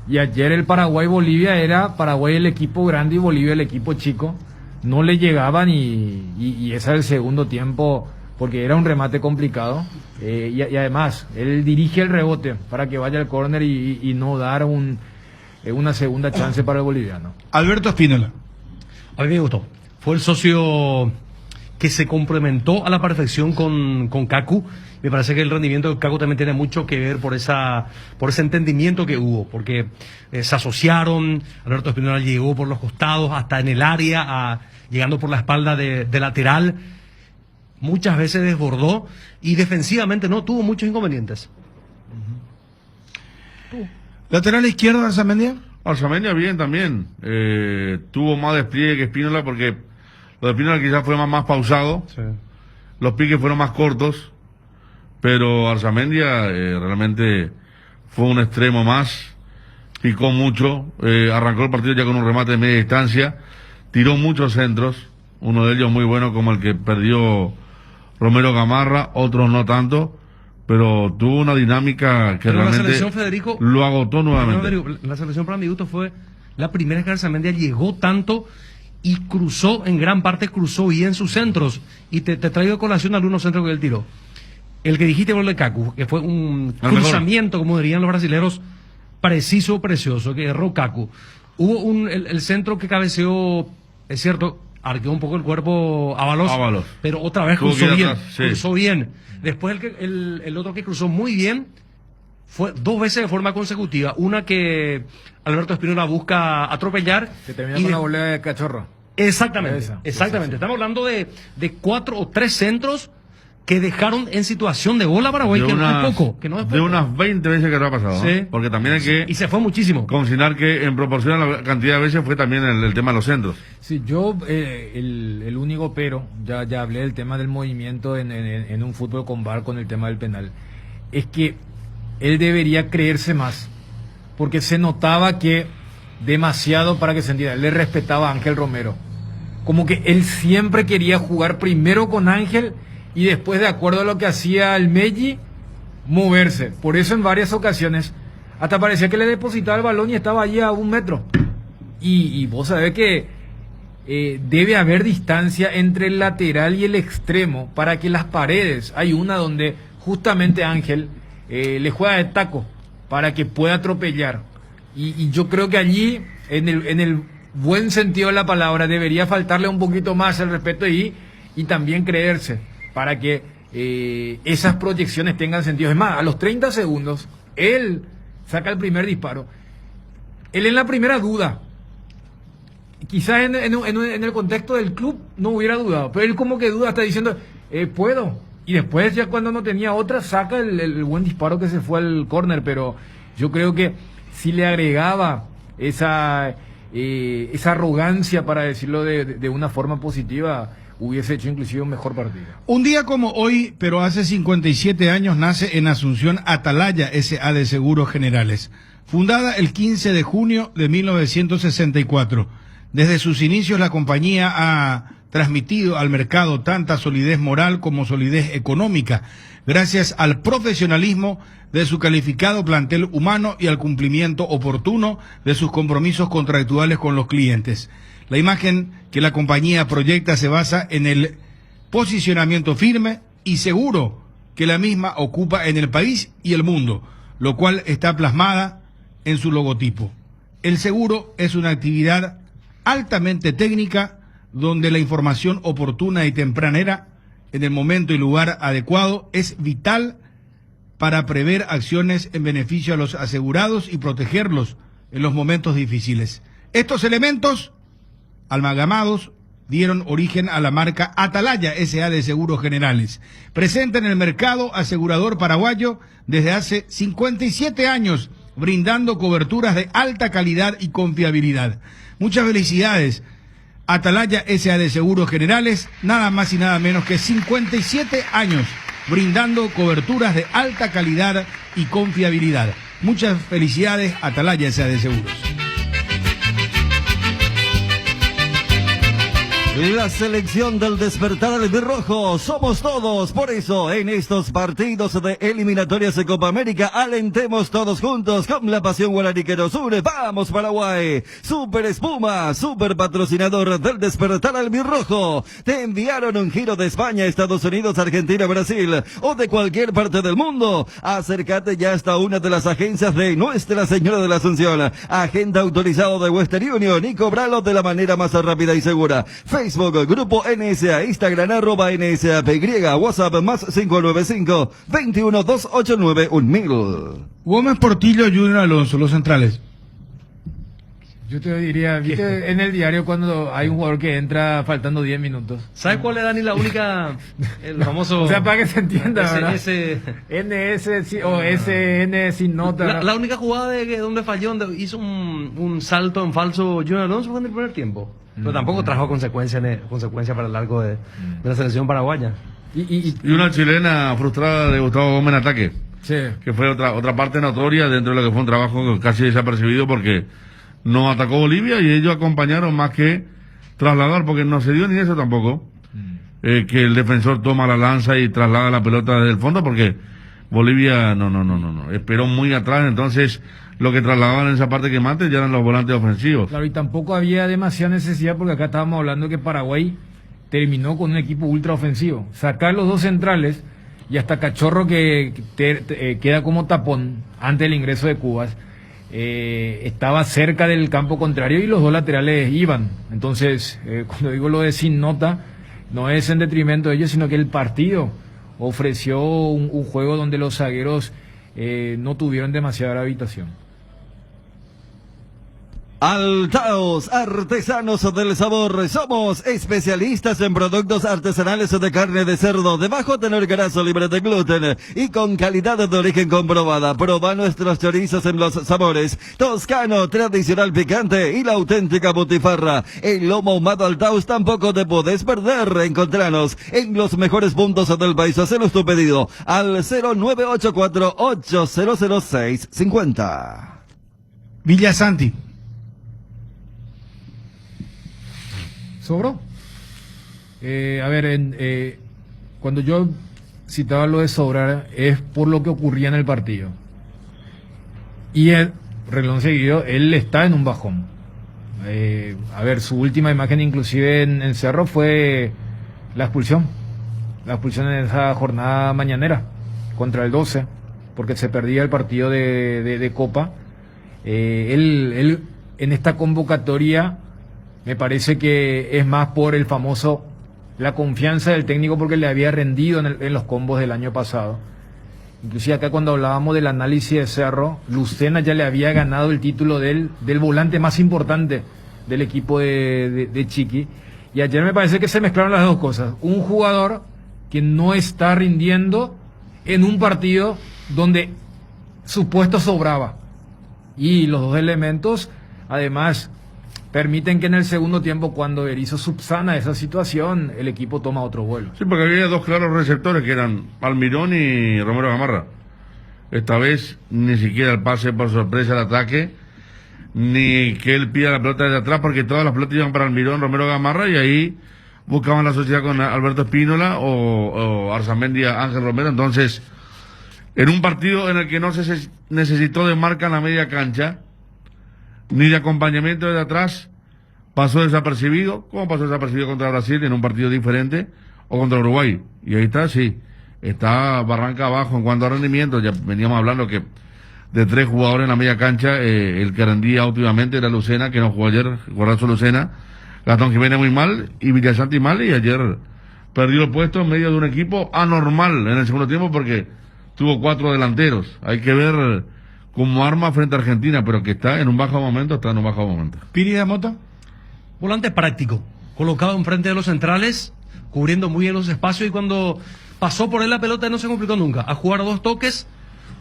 [SPEAKER 4] Y ayer el Paraguay-Bolivia era Paraguay el equipo grande y Bolivia el equipo chico. No le llegaban y ese era el segundo tiempo, porque era un remate complicado. Y además, él dirige el rebote para que vaya al córner y no dar una segunda chance para el boliviano. Alberto Espínola.
[SPEAKER 2] A mí me gustó. Fue el socio que se complementó a la perfección con Cacu. Me parece que el rendimiento de Cacu también tiene mucho que ver por ese entendimiento que hubo, porque se asociaron. Alberto Espínola llegó por los costados hasta en el área, llegando por la espalda de lateral. Muchas veces desbordó y defensivamente no tuvo muchos inconvenientes.
[SPEAKER 4] Lateral izquierdo, Arzamendia.
[SPEAKER 1] Arzamendia bien también. Tuvo más despliegue que Espínola, porque lo de Espínola quizás fue más pausado.
[SPEAKER 2] Sí.
[SPEAKER 1] Los piques fueron más cortos, pero Arzamendia realmente fue un extremo más, picó mucho, arrancó el partido ya con un remate de media distancia, tiró muchos centros, uno de ellos muy bueno como el que perdió Romero Gamarra, otros no tanto, pero tuvo una dinámica que
[SPEAKER 2] pero
[SPEAKER 1] realmente
[SPEAKER 2] la selección, Federico,
[SPEAKER 1] lo agotó nuevamente.
[SPEAKER 2] La selección para mi gusto fue la primera que Arzamendia llegó tanto y cruzó, en gran parte cruzó bien sus centros. Y te traigo a colación algunos centros que él tiró. El que dijiste, gol de Kaku, que fue un cruzamiento, como dirían los brasileños, preciso, precioso, que erró Kaku. Hubo el centro que cabeceó, es cierto, arqueó un poco el cuerpo Ábalos, pero otra vez cruzó bien, cruzó bien. Después el otro que cruzó muy bien fue 2 veces de forma consecutiva. Una que Alberto Espinola busca atropellar.
[SPEAKER 4] Que termina con una volea de Cachorro.
[SPEAKER 2] Exactamente, exactamente. Sí. Estamos hablando de 4 o 3 centros que dejaron en situación de gol a Paraguay, que no es poco.
[SPEAKER 1] De unas 20 veces que lo ha pasado.
[SPEAKER 2] Sí.
[SPEAKER 1] ¿No? Porque también hay que...
[SPEAKER 2] Y se fue muchísimo.
[SPEAKER 1] Consignar que en proporción a la cantidad de veces fue también el tema de los centros.
[SPEAKER 4] Sí, yo el único pero, ya hablé del tema del movimiento en un fútbol con VAR con el tema del penal, es que él debería creerse más, porque se notaba que demasiado, para que se entienda, le respetaba a Ángel Romero. Como que él siempre quería jugar primero con Ángel y después, de acuerdo a lo que hacía el Meji, moverse. Por eso en varias ocasiones hasta parecía que le depositaba el balón y estaba allí a 1 metro. Y vos sabés que debe haber distancia entre el lateral y el extremo para que las paredes, hay una donde justamente Ángel le juega de taco para que pueda atropellar. Y yo creo que allí, en el buen sentido de la palabra, debería faltarle un poquito más el respeto y también creerse, para que esas proyecciones tengan sentido. Es más, a los 30 segundos, él saca el primer disparo. Él en la primera duda. Quizás en el contexto del club no hubiera dudado, pero él como que duda, está diciendo, puedo. Y después, ya cuando no tenía otra, saca el buen disparo que se fue al córner. Pero yo creo que si le agregaba esa arrogancia, para decirlo de una forma positiva, hubiese hecho inclusive un mejor partido.
[SPEAKER 17] Un día como hoy, pero hace 57 años, nace en Asunción Atalaya S.A. de Seguros Generales, fundada el 15 de junio de 1964. Desde sus inicios, la compañía ha transmitido al mercado tanta solidez moral como solidez económica, gracias al profesionalismo de su calificado plantel humano y al cumplimiento oportuno de sus compromisos contractuales con los clientes. La imagen que la compañía proyecta se basa en el posicionamiento firme y seguro que la misma ocupa en el país y el mundo, lo cual está plasmada en su logotipo. El seguro es una actividad altamente técnica, donde la información oportuna y tempranera, en el momento y lugar adecuado, es vital para prever acciones en beneficio a los asegurados y protegerlos en los momentos difíciles. Estos elementos amalgamados dieron origen a la marca Atalaya S.A. de Seguros Generales, presente en el mercado asegurador paraguayo desde hace 57 años, brindando coberturas de alta calidad y confiabilidad. Muchas felicidades, Atalaya S.A. de Seguros Generales, nada más y nada menos que 57 años brindando coberturas de alta calidad y confiabilidad. Muchas felicidades, Atalaya S.A. de Seguros.
[SPEAKER 6] La selección del despertar albirrojo somos todos, por eso en estos partidos de eliminatorias de Copa América alentemos todos juntos con la pasión guaraní que nos une. ¡Vamos Paraguay! Super Espuma, super patrocinador del despertar albirrojo. Te enviaron un giro de España, Estados Unidos, Argentina, Brasil o de cualquier parte del mundo. Acércate ya hasta una de las agencias de Nuestra Señora de la Asunción, agente autorizado de Western Union, y cobralo de la manera más rápida y segura. Facebook, Grupo NSA, Instagram, @NSAPY, WhatsApp más 595-21-289-1000.
[SPEAKER 17] Gómez Portillo, Junior Alonso, los centrales.
[SPEAKER 4] Yo te diría, viste en el diario cuando hay un jugador que entra faltando 10 minutos.
[SPEAKER 2] ¿Sabes cuál es, Dani, la única, el famoso...
[SPEAKER 4] O sea, para que se entienda, ¿verdad?
[SPEAKER 2] Ese
[SPEAKER 4] NS o SN sin nota.
[SPEAKER 2] La única jugada donde falló, donde hizo un salto en falso Junior Alonso fue en el primer tiempo. Pero tampoco trajo consecuencias para el largo de la selección paraguaya.
[SPEAKER 1] Y una chilena frustrada de Gustavo Gómez en ataque. que fue otra parte notoria dentro de lo que fue un trabajo casi desapercibido porque no atacó Bolivia y ellos acompañaron más que trasladar, porque no se dio ni eso tampoco, que el defensor toma la lanza y traslada la pelota desde el fondo, porque Bolivia no, esperó muy atrás, entonces lo que trasladaban en esa parte que mate ya eran los volantes ofensivos.
[SPEAKER 4] Claro, y tampoco había demasiada necesidad porque acá estábamos hablando que Paraguay terminó con un equipo ultra ofensivo. Sacar los dos centrales y hasta Cachorro que queda como tapón antes del ingreso de Cubas, estaba cerca del campo contrario y los dos laterales iban. Entonces, cuando digo lo de sin nota, no es en detrimento de ellos, sino que el partido ofreció un juego donde los zagueros no tuvieron demasiada gravitación.
[SPEAKER 6] Altaos, artesanos del sabor. Somos especialistas en productos artesanales de carne de cerdo de bajo tenor graso, libre de gluten y con calidad de origen comprobada. Proba nuestros chorizos en los sabores toscano, tradicional picante y la auténtica butifarra. El lomo ahumado Altaos tampoco te podés perder. Encontranos en los mejores puntos del país. Hacenos tu pedido al 0984-800650.
[SPEAKER 17] Villa Santi.
[SPEAKER 4] ¿Sobró? Cuando yo citaba lo de sobrar es por lo que ocurría en el partido. Y el renglón seguido, él está en un bajón. Su última imagen inclusive en Cerro fue la expulsión. La expulsión en esa jornada mañanera contra el 12, porque se perdía el partido de Copa. Él en esta convocatoria me parece que es más por el famoso, la confianza del técnico porque le había rendido en los combos del año pasado. Inclusive acá cuando hablábamos del análisis de Cerro, Lucena ya le había ganado el título del volante más importante del equipo de Chiqui. Y ayer me parece que se mezclaron las dos cosas. Un jugador que no está rindiendo en un partido donde su puesto sobraba. Y los dos elementos, además, permiten que en el segundo tiempo, cuando Berizzo subsana esa situación, el equipo toma otro vuelo.
[SPEAKER 1] Sí, porque había dos claros receptores que eran Almirón y Romero Gamarra. Esta vez ni siquiera el pase por sorpresa al ataque, ni que él pida la pelota desde atrás, porque todas las pelotas iban para Almirón, Romero Gamarra, y ahí buscaban la sociedad con Alberto Espínola o Arzamendi Ángel Romero. Entonces, en un partido en el que no se necesitó de marca en la media cancha, ni de acompañamiento desde atrás, pasó desapercibido, como pasó desapercibido contra Brasil en un partido diferente, o contra Uruguay. Y ahí está, sí, está barranca abajo en cuanto a rendimiento. Ya veníamos hablando que de 3 jugadores en la media cancha, el que rendía últimamente era Lucena, que no jugó ayer, Guardazo Lucena, Gastón Jiménez muy mal, y Villasanti mal, y ayer perdió el puesto en medio de un equipo anormal en el segundo tiempo, porque tuvo 4 delanteros. Hay que ver como arma frente a Argentina, pero que está en un bajo momento,
[SPEAKER 17] Piri de Mota.
[SPEAKER 2] Volante práctico, colocado enfrente de los centrales, cubriendo muy bien los espacios, y cuando pasó por él la pelota no se complicó nunca, a jugar a 2 toques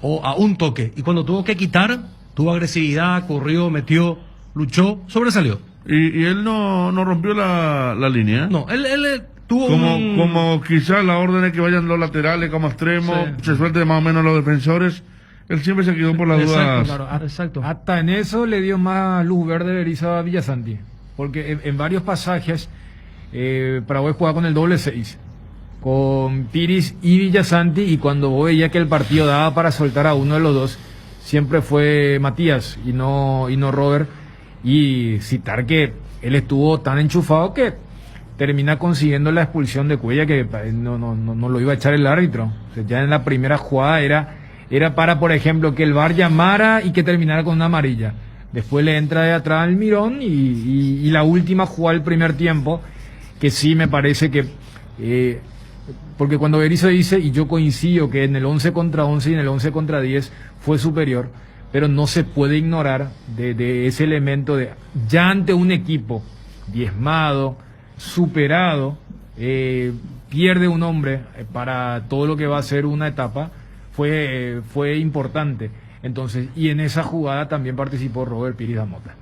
[SPEAKER 2] o a 1 toque, y cuando tuvo que quitar, tuvo agresividad, corrió, metió, luchó, sobresalió.
[SPEAKER 1] Y él no rompió la línea.
[SPEAKER 2] No, él tuvo
[SPEAKER 1] como quizás la orden es que vayan los laterales como extremos, sí, se suelte más o menos los defensores. Él siempre se quedó por las dudas.
[SPEAKER 4] Claro, exacto. Hasta en eso le dio más luz verde Berizzo a Villasanti, porque en varios pasajes Paraguay jugaba con el doble 6, con Piris y Villasanti, y cuando vos veías que el partido daba para soltar a uno de los dos, siempre fue Matías y no Robert. Y citar que él estuvo tan enchufado que termina consiguiendo la expulsión de Cuella, que no lo iba a echar el árbitro. O sea, ya en la primera jugada era para, por ejemplo, que el VAR llamara y que terminara con una amarilla. Después le entra de atrás al Mirón y la última jugada del primer tiempo, que sí me parece que porque cuando Berizzo dice, y yo coincido, que en el 11 contra 11 y en el 11 contra 10 fue superior, pero no se puede ignorar de ese elemento de, ya ante un equipo diezmado, superado, pierde un hombre para todo lo que va a ser una etapa, fue importante. Entonces, y en esa jugada también participó Robert Piri da Mota.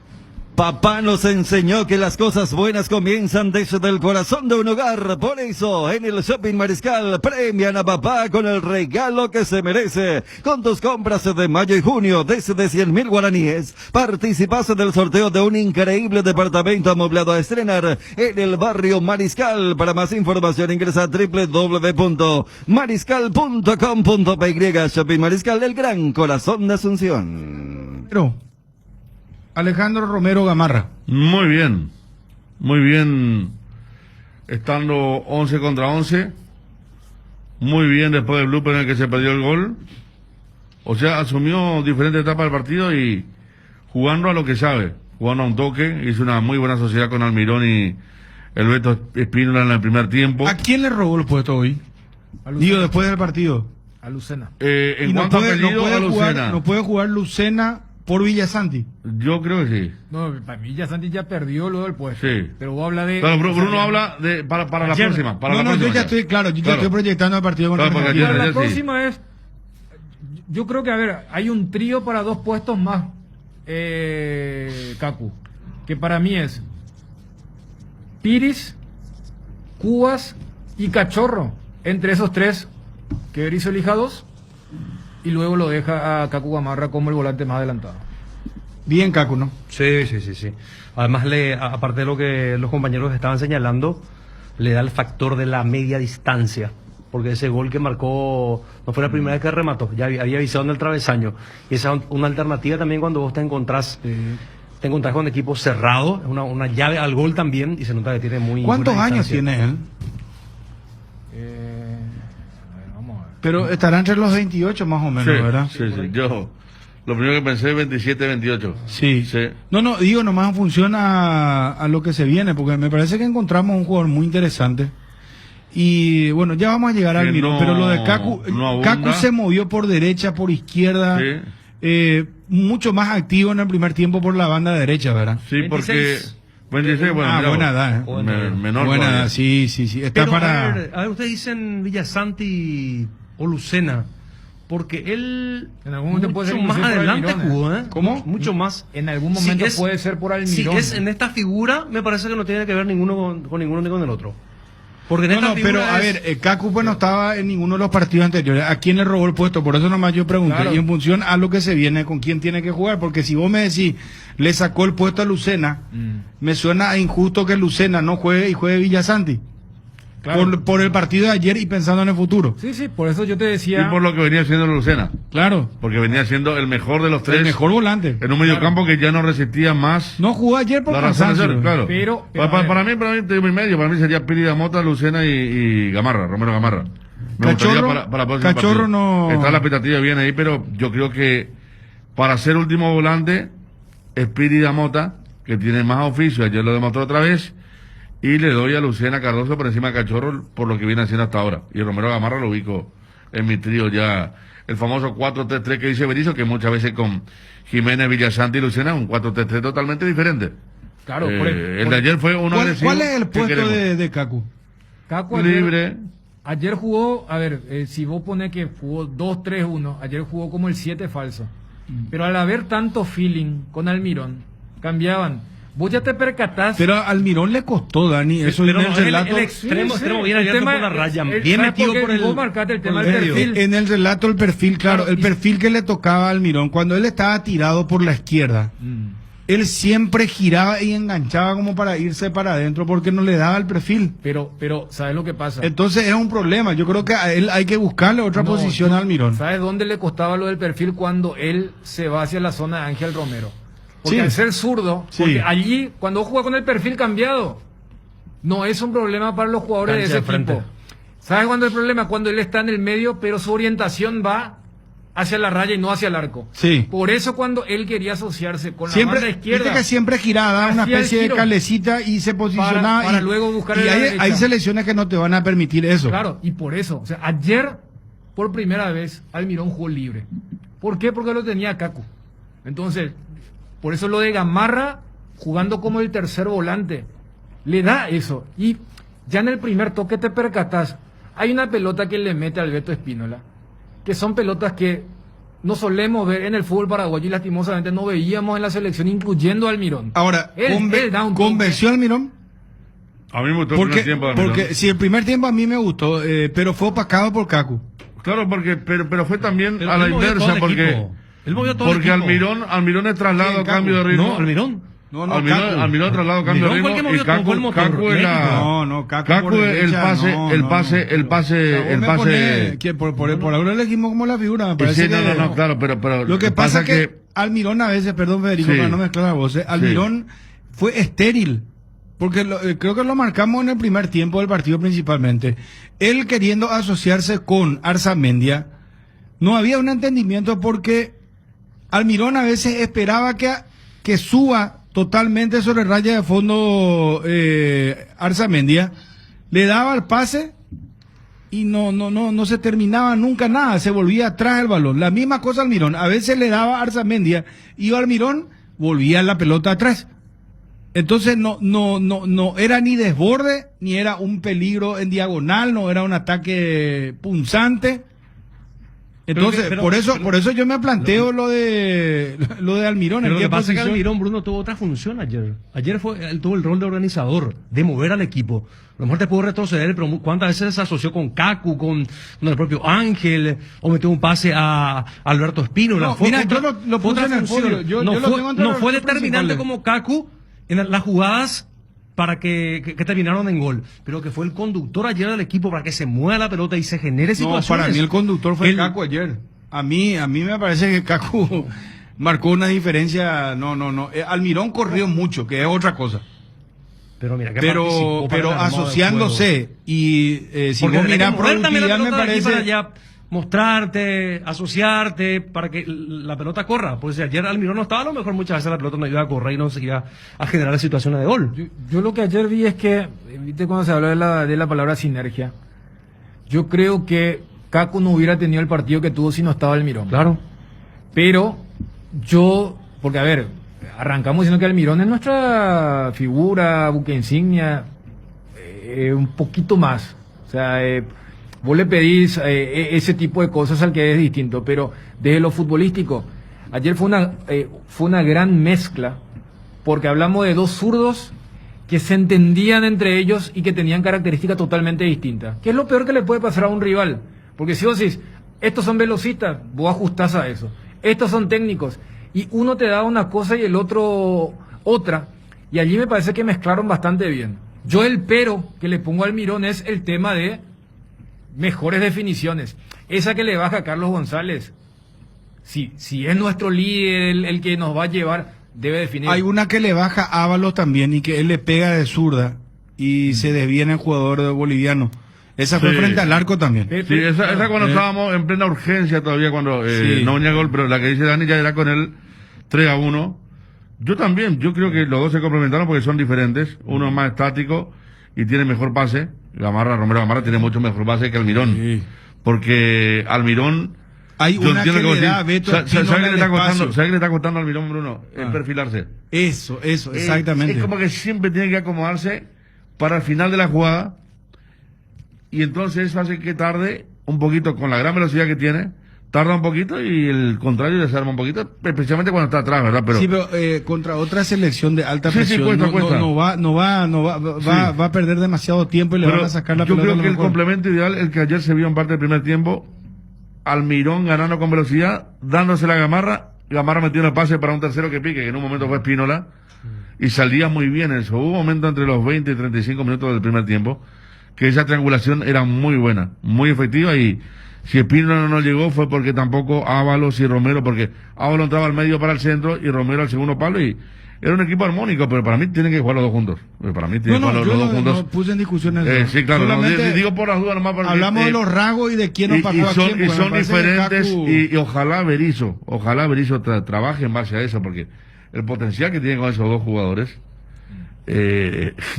[SPEAKER 6] Papá nos enseñó que las cosas buenas comienzan desde el corazón de un hogar. Por eso, en el Shopping Mariscal premian a papá con el regalo que se merece. Con tus compras de mayo y junio, desde 100.000 guaraníes, participas del sorteo de un increíble departamento amoblado a estrenar en el barrio Mariscal. Para más información ingresa a www.mariscal.com.py. Shopping Mariscal, el gran corazón de Asunción.
[SPEAKER 17] Pero Alejandro Romero Gamarra.
[SPEAKER 1] Muy bien, estando 11 contra 11, muy bien después del blooper en el que se perdió el gol, o sea, asumió diferentes etapas del partido y jugando a lo que sabe, jugando a un toque, hizo una muy buena sociedad con Almirón y el Beto Espínola en el primer tiempo.
[SPEAKER 17] ¿A quién le robó el puesto hoy? Digo, después del partido.
[SPEAKER 4] A Lucena.
[SPEAKER 1] En cuanto a apellido, a Lucena.
[SPEAKER 17] No puede jugar Lucena por Villasanti.
[SPEAKER 1] Yo creo que sí.
[SPEAKER 4] No, para mí Villasanti ya perdió luego el puesto.
[SPEAKER 1] Sí.
[SPEAKER 4] Pero vos hablas de...
[SPEAKER 1] Claro, Bruno habla de para la próxima.
[SPEAKER 17] Yo ya estoy, claro, yo ya estoy proyectando el partido contra
[SPEAKER 1] Argentina.
[SPEAKER 4] Para la próxima es... Yo creo que, a ver, hay un trío para 2 puestos más, Cacu, que para mí es Piris, Cubas y Cachorro. Entre esos 3, que Berizzo elija 2 y luego lo deja a Cacu Gamarra como el volante más adelantado.
[SPEAKER 17] Bien, Cacu, ¿no?
[SPEAKER 2] Sí. Además, aparte de lo que los compañeros estaban señalando, le da el factor de la media distancia. Porque ese gol que marcó no fue la primera vez que remató, ya había avisado en el travesaño. Y esa es una alternativa también cuando vos te encontrás con equipos cerrados, una llave al gol también, y se nota que tiene muy...
[SPEAKER 17] ¿Cuántos
[SPEAKER 2] buena
[SPEAKER 17] años
[SPEAKER 2] distancia.
[SPEAKER 17] tiene él?
[SPEAKER 4] Vamos a ver.
[SPEAKER 17] Pero estará entre los 28 más o menos, ¿verdad?
[SPEAKER 1] Sí. Yo lo primero que pensé es 27, 28.
[SPEAKER 17] Sí. No, digo nomás en función a lo que se viene, porque me parece que encontramos un jugador muy interesante. Y bueno, ya vamos a llegar al Almirón, pero lo de Cacu, Cacu se movió por derecha, por izquierda, mucho más activo en el primer tiempo por la banda derecha, ¿verdad?
[SPEAKER 1] Sí, 26. Porque 26, bueno,
[SPEAKER 17] buena edad,
[SPEAKER 1] menor.
[SPEAKER 17] Buena edad, sí. Está
[SPEAKER 2] pero
[SPEAKER 17] para...
[SPEAKER 2] a ver, ustedes dicen Villasanti o Lucena, porque él
[SPEAKER 4] en algún momento puede ser
[SPEAKER 2] más adelante
[SPEAKER 4] Almirón,
[SPEAKER 2] jugó, ¿eh?
[SPEAKER 17] ¿Cómo?
[SPEAKER 2] Mucho más.
[SPEAKER 4] En algún momento
[SPEAKER 2] Si
[SPEAKER 4] puede ser por Almirón.
[SPEAKER 2] Si es en esta figura, me parece que no tiene que ver ninguno con ninguno ni con el otro. Porque en esta
[SPEAKER 17] pero a ver, Cacu pues no estaba en ninguno de los partidos anteriores. ¿A quién le robó el puesto? Por eso nomás yo pregunté.
[SPEAKER 4] Claro.
[SPEAKER 17] Y en función a lo que se viene, ¿con quién tiene que jugar? Porque si vos me decís, le sacó el puesto a Lucena, me suena a injusto que Lucena no juegue y juegue Villasanti.
[SPEAKER 4] Claro.
[SPEAKER 17] Por el partido de ayer y pensando en el futuro.
[SPEAKER 4] Sí, por eso yo te decía...
[SPEAKER 1] Y por lo que venía haciendo Lucena.
[SPEAKER 17] Claro.
[SPEAKER 1] Porque venía siendo el mejor de los 3.
[SPEAKER 17] El mejor volante.
[SPEAKER 1] En un mediocampo que ya no resistía más.
[SPEAKER 17] No jugó ayer por
[SPEAKER 1] la razón de ser, claro.
[SPEAKER 4] Pero
[SPEAKER 1] para mí, te digo, medio, para mí sería Piri Mota, Lucena y Gamarra, Romero Gamarra. Me
[SPEAKER 17] Cachorro,
[SPEAKER 1] gustaría para la próxima
[SPEAKER 17] Cachorro
[SPEAKER 1] partido.
[SPEAKER 17] no...
[SPEAKER 1] Está la expectativa bien ahí, pero yo creo que para ser último volante es Piri Mota, que tiene más oficio, ayer lo demostró otra vez. Y le doy a Lucena Cardoso por encima de Cachorro por lo que viene haciendo hasta ahora. Y Romero Gamarra lo ubico en mi trío ya. El famoso 4-3-3 que dice Berizzo, que muchas veces con Jiménez, Villasanti y Lucena, un 4-3-3 totalmente diferente.
[SPEAKER 4] Claro,
[SPEAKER 1] el de ayer fue uno agresivo.
[SPEAKER 17] ¿Cuál es el puesto de Cacu?
[SPEAKER 4] Cacu
[SPEAKER 1] libre.
[SPEAKER 4] Ayer jugó, a ver, si vos pones que jugó 2-3-1, ayer jugó como el 7 falso. Pero al haber tanto feeling con Almirón, cambiaban. Vos ya te percatás.
[SPEAKER 17] Pero a Almirón le costó, Dani, eso
[SPEAKER 2] pero
[SPEAKER 17] en el relato.
[SPEAKER 2] El extremo bien abierto por la raya, bien metido por el...
[SPEAKER 4] Vos marcaste el tema del perfil.
[SPEAKER 17] En el relato el perfil, claro, el perfil que le tocaba a Almirón, cuando él estaba tirado por la izquierda, él siempre giraba y enganchaba como para irse para adentro porque no le daba el perfil.
[SPEAKER 4] Pero, ¿sabes lo que pasa?
[SPEAKER 17] Entonces es un problema, yo creo que a él hay que buscarle otra posición a Almirón.
[SPEAKER 4] ¿Sabes dónde le costaba lo del perfil? Cuando él se va hacia la zona de Ángel Romero. Porque al ser zurdo, porque allí, cuando juega con el perfil cambiado, no es un problema para los jugadores de ese equipo. ¿Sabes cuándo es el problema? Cuando él está en el medio, pero su orientación va hacia la raya y no hacia el arco.
[SPEAKER 17] Sí.
[SPEAKER 4] Por eso cuando él quería asociarse con la banda izquierda...
[SPEAKER 17] Viste que siempre giraba una especie de calecita y se posicionaba.
[SPEAKER 4] Para luego buscar
[SPEAKER 17] y hay selecciones que no te van a permitir eso.
[SPEAKER 4] Claro, y por eso. O sea, ayer, por primera vez, Almirón jugó libre. ¿Por qué? Porque lo tenía Cacu. Entonces... Por eso lo de Gamarra, jugando como el tercer volante, le da eso. Y ya en el primer toque te percatás. Hay una pelota que le mete al Beto Espínola, que son pelotas que no solemos ver en el fútbol paraguayo y lastimosamente no veíamos en la selección, incluyendo a Almirón.
[SPEAKER 17] Ahora,
[SPEAKER 4] Él da un toque.
[SPEAKER 17] ¿convenció a Almirón?
[SPEAKER 1] A mí me gustó el primer tiempo de Almirón.
[SPEAKER 17] Porque si el primer tiempo a mí me gustó, pero fue opacado por Kaku.
[SPEAKER 1] Claro, pero fue también
[SPEAKER 2] Pero
[SPEAKER 1] a la
[SPEAKER 2] él movió todo
[SPEAKER 1] inversa,
[SPEAKER 2] el
[SPEAKER 1] porque
[SPEAKER 2] equipo. Él movió todo el
[SPEAKER 1] porque
[SPEAKER 2] equipo.
[SPEAKER 1] Almirón es traslado a cambio de ritmo.
[SPEAKER 2] No, Almirón.
[SPEAKER 17] No, no,
[SPEAKER 1] Almirón es traslado a cambio de
[SPEAKER 2] Almirón fue
[SPEAKER 1] ritmo
[SPEAKER 2] el que
[SPEAKER 1] y
[SPEAKER 2] movió todo, fue el motor.
[SPEAKER 1] Kaku es la...
[SPEAKER 17] Kaku por derecha,
[SPEAKER 1] el pase...
[SPEAKER 17] Por ahora elegimos como la figura, me parece
[SPEAKER 1] Sí,
[SPEAKER 17] que...
[SPEAKER 1] no, claro, pero...
[SPEAKER 17] Lo que pasa es que Almirón a veces, perdón Federico,
[SPEAKER 1] Sí.
[SPEAKER 17] para no mezclar las voces, Almirón fue estéril. Porque creo que lo marcamos en el primer tiempo del partido principalmente. Él queriendo asociarse con Arzamendia, no había un entendimiento porque Almirón a veces esperaba que suba totalmente sobre raya de fondo Arzamendia, le daba el pase y no se terminaba nunca nada, se volvía atrás el balón. La misma cosa Almirón, a veces le daba a Arzamendia y Almirón volvía la pelota atrás. Entonces no era ni desborde, ni era un peligro en diagonal, no era un ataque punzante. Entonces, por eso yo me planteo lo de Almirón.
[SPEAKER 2] Pero
[SPEAKER 17] ¿en
[SPEAKER 2] lo
[SPEAKER 17] qué
[SPEAKER 2] que pasa es que
[SPEAKER 17] posición?
[SPEAKER 2] Almirón, Bruno, tuvo otra función ayer. Ayer él tuvo el rol de organizador, de mover al equipo. A lo mejor te puedo retroceder, pero ¿cuántas veces se asoció con Kaku, con el propio Ángel, o metió un pase a Alberto Espínola?
[SPEAKER 17] No, mira, yo lo
[SPEAKER 2] fue
[SPEAKER 17] puse
[SPEAKER 2] otra
[SPEAKER 17] en el
[SPEAKER 2] función.
[SPEAKER 17] podio. Yo lo tengo entre
[SPEAKER 2] No
[SPEAKER 17] los
[SPEAKER 2] fue
[SPEAKER 17] dos
[SPEAKER 2] determinante
[SPEAKER 17] principales.
[SPEAKER 2] como Kaku en las jugadas para que terminaron en gol, pero que fue el conductor ayer del equipo para que se mueva la pelota y se genere
[SPEAKER 17] No,
[SPEAKER 2] situaciones.
[SPEAKER 17] para mí el conductor fue Kaku ayer. A mí me parece que Kaku marcó una diferencia. No. Almirón corrió mucho, que es otra cosa.
[SPEAKER 2] Pero mira,
[SPEAKER 17] pero asociándose y si vos mirás productividad me parece
[SPEAKER 2] para ya mostrarte, asociarte para que la pelota corra, pues si ayer Almirón no estaba, a lo mejor muchas veces la pelota no iba a correr y no se iba a generar situaciones de gol.
[SPEAKER 4] Yo lo que ayer vi es que, viste cuando se habló de la palabra sinergia, yo creo que Kaku no hubiera tenido el partido que tuvo si no estaba Almirón.
[SPEAKER 2] Claro.
[SPEAKER 4] Pero porque a ver, arrancamos diciendo que Almirón es nuestra figura, buque insignia, un poquito más. O sea, vos le pedís ese tipo de cosas al que es distinto, pero desde lo futbolístico, ayer fue una gran mezcla, porque hablamos de dos zurdos que se entendían entre ellos y que tenían características totalmente distintas. ¿Qué es lo peor que le puede pasar a un rival? Porque si vos decís, estos son velocistas, vos ajustás a eso. Estos son técnicos. Y uno te da una cosa y el otro otra. Y allí me parece que mezclaron bastante bien. Yo el pero que le pongo al Almirón es el tema de mejores definiciones. Esa que le baja a Carlos González. Si es nuestro líder el que nos va a llevar, debe definir.
[SPEAKER 17] Hay una que le baja a Ábalos también y que él le pega de zurda y se desviene el jugador boliviano. Esa fue frente al arco también.
[SPEAKER 1] Sí, esa cuando estábamos en plena urgencia todavía, cuando no venía gol, pero la que dice Dani ya era con él 3-1. Yo creo que los dos se complementaron porque son diferentes. Uno es más estático y tiene mejor pase. Romero Gamarra tiene mucho mejor pase que Almirón. Sí. Porque Almirón...
[SPEAKER 17] Hay una que le da a Beto
[SPEAKER 1] ¿Sabes qué le está costando a Almirón, Bruno? El perfilarse.
[SPEAKER 17] Eso, exactamente.
[SPEAKER 1] Es como que siempre tiene que acomodarse para el final de la jugada. Y entonces eso hace que tarde un poquito, con la gran velocidad que tiene, tarda un poquito y el contrario desarma un poquito, especialmente cuando está atrás, ¿verdad? Pero
[SPEAKER 17] contra otra selección de alta presión
[SPEAKER 1] cuesta.
[SPEAKER 17] Va a perder demasiado tiempo y le van a sacar la pelota.
[SPEAKER 1] Yo creo que el complemento ideal, el que ayer se vio en parte del primer tiempo, Almirón ganando con velocidad, dándose la Gamarra metiendo el pase para un tercero que pique, que en un momento fue Espínola, y salía muy bien eso. Hubo un momento entre los 20 y 35 minutos del primer tiempo que esa triangulación era muy buena, muy efectiva, y si Espínola no llegó fue porque tampoco Ábalos y Romero, porque Ábalos entraba al medio para el centro y Romero al segundo palo, y era un equipo armónico, pero para mí tienen que jugar los dos juntos. Para mí tienen que jugar los dos juntos.
[SPEAKER 17] No puse en discusión eso.
[SPEAKER 1] Sí, claro, digo por las dudas nomás porque,
[SPEAKER 17] hablamos de los rasgos y de quién nos pasó a quién.
[SPEAKER 1] Y son diferentes, y ojalá Berizzo trabaje en base a eso, porque el potencial que tiene con esos dos jugadores,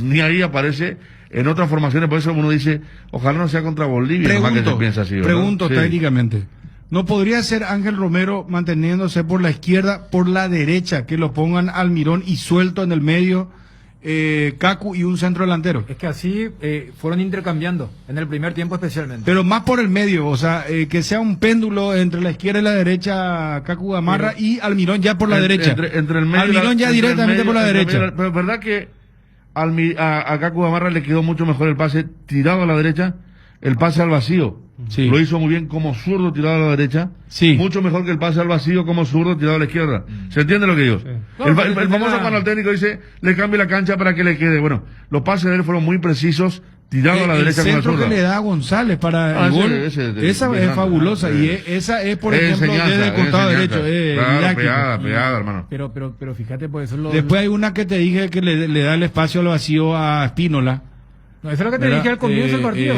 [SPEAKER 1] ni ahí aparece en otras formaciones. Por eso uno dice, ojalá no sea contra Bolivia, nomás que se piensa así, ¿verdad?
[SPEAKER 17] Pregunto técnicamente, ¿no podría ser Ángel Romero manteniéndose por la izquierda, por la derecha, que lo pongan Almirón y suelto en el medio Cacu y un centro delantero.
[SPEAKER 4] Es que así fueron intercambiando, en el primer tiempo especialmente.
[SPEAKER 17] Pero más por el medio, o sea, que sea un péndulo entre la izquierda y la derecha, Cacu Gamarra y Almirón ya por la derecha.
[SPEAKER 1] Entre el medio
[SPEAKER 17] Almirón ya directamente por la derecha.
[SPEAKER 1] Pero es verdad que a Cacu Gamarra le quedó mucho mejor el pase tirado a la derecha, el pase al vacío.
[SPEAKER 17] Sí.
[SPEAKER 1] Lo hizo muy bien como zurdo tirado a la derecha.
[SPEAKER 17] Sí.
[SPEAKER 1] Mucho mejor que el pase al vacío como zurdo tirado a la izquierda. ¿Se entiende lo que digo? Sí. El famoso cuando el técnico dice, le cambie la cancha para que le quede. Bueno, los pases de él fueron muy precisos, tirado a la derecha con la zurda.
[SPEAKER 17] El centro que le da a González para el gol, esa es fabulosa. Y esa es, por ejemplo, desde el costado derecho.
[SPEAKER 1] Claro, pegada, hermano.
[SPEAKER 4] Pero fíjate, pues eso
[SPEAKER 17] Después hay una que te dije que le da el espacio al vacío a Espínola.
[SPEAKER 4] No, eso es lo que te dije al comienzo del partido.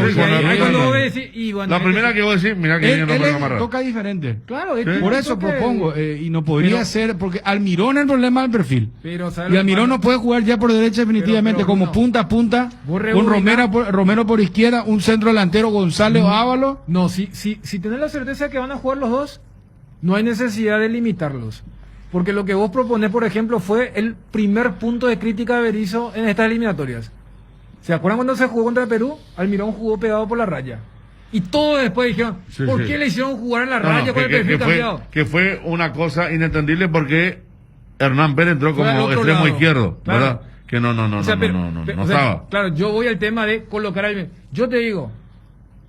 [SPEAKER 1] La primera que voy a decir, mira que viene Roberto Gamarra.
[SPEAKER 17] Toca diferente.
[SPEAKER 4] Claro,
[SPEAKER 17] por eso propongo, y no podría ser, porque Almirón el problema del perfil. Y Almirón no puede jugar ya por derecha definitivamente, como punta a punta, con Romero por izquierda, un centro delantero, González o Ábalos.
[SPEAKER 4] No, si tenés la certeza que van a jugar los dos, no hay necesidad de limitarlos. Porque lo que vos proponés, por ejemplo, fue el primer punto de crítica de Berizzo en estas eliminatorias. ¿Se acuerdan cuando se jugó contra Perú? Almirón jugó pegado por la raya. Y todos después dijeron, ¿por qué le hicieron jugar en la raya con el perfil cambiado?
[SPEAKER 1] Que fue una cosa inentendible porque Hernán Pérez entró como extremo izquierdo,
[SPEAKER 4] claro.
[SPEAKER 1] ¿verdad? Que no estaba.
[SPEAKER 4] Claro, yo voy al tema de colocar al... Yo te digo,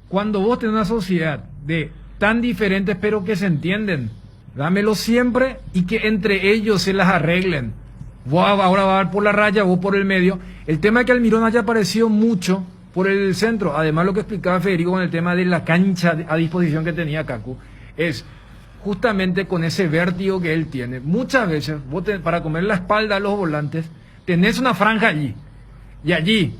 [SPEAKER 4] cuando vos tenés una sociedad de tan diferentes pero que se entienden, dámelo siempre y que entre ellos se las arreglen. Vos ahora va a dar por la raya, vos por el medio. El tema de que Almirón haya aparecido mucho por el centro, además lo que explicaba Federico con el tema de la cancha a disposición que tenía Cacu, es justamente con ese vértigo que él tiene. Muchas veces, vos para comer la espalda a los volantes, tenés una franja allí, y allí,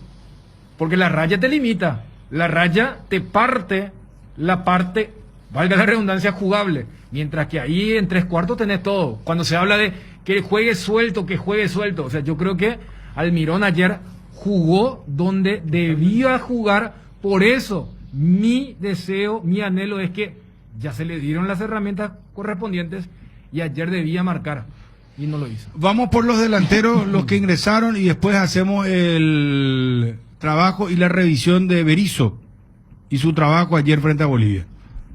[SPEAKER 4] porque la raya te limita, la raya te parte la parte, valga la redundancia, jugable, mientras que ahí en 3/4 tenés todo. Cuando se habla de que juegue suelto, o sea, yo creo que Almirón ayer jugó donde debía jugar. Por eso mi deseo, mi anhelo es que ya se le dieron las herramientas correspondientes y ayer debía marcar y no lo hizo.
[SPEAKER 17] Vamos por los delanteros, los que ingresaron, y después hacemos el trabajo y la revisión de Berizzo y su trabajo ayer frente a Bolivia.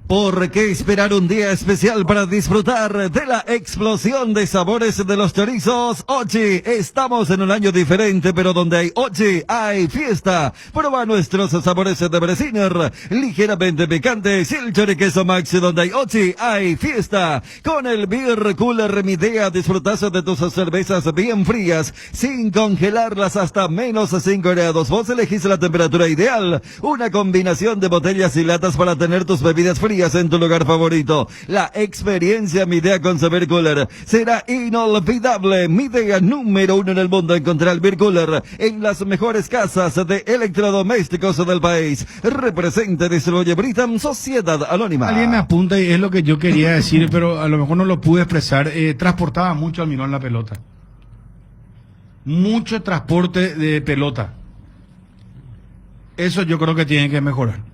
[SPEAKER 6] ¿Por qué esperar un día especial para disfrutar de la explosión de sabores de los chorizos Ochi? Estamos en un año diferente, pero donde hay Ochi, hay fiesta. Prueba nuestros sabores de Bresiner, ligeramente picantes, y el choriqueso Maxi. Donde hay Ochi, hay fiesta. Con el Beer Cooler Midea disfrutas de tus cervezas bien frías, sin congelarlas hasta menos 5 grados. Vos elegís la temperatura ideal, una combinación de botellas y latas para tener tus bebidas frías en tu lugar favorito. La experiencia Midea con Beer Cooler será inolvidable. Midea número 1 en el mundo. Encontrar el Beer Cooler en las mejores casas de electrodomésticos del país. Representa y distribuye Britam Sociedad Anónima.
[SPEAKER 17] Alguien me apunta y es lo que yo quería decir, pero a lo mejor no lo pude expresar. Transportaba mucho Almirón la pelota. Mucho transporte de pelota. Eso yo creo que tienen que mejorar.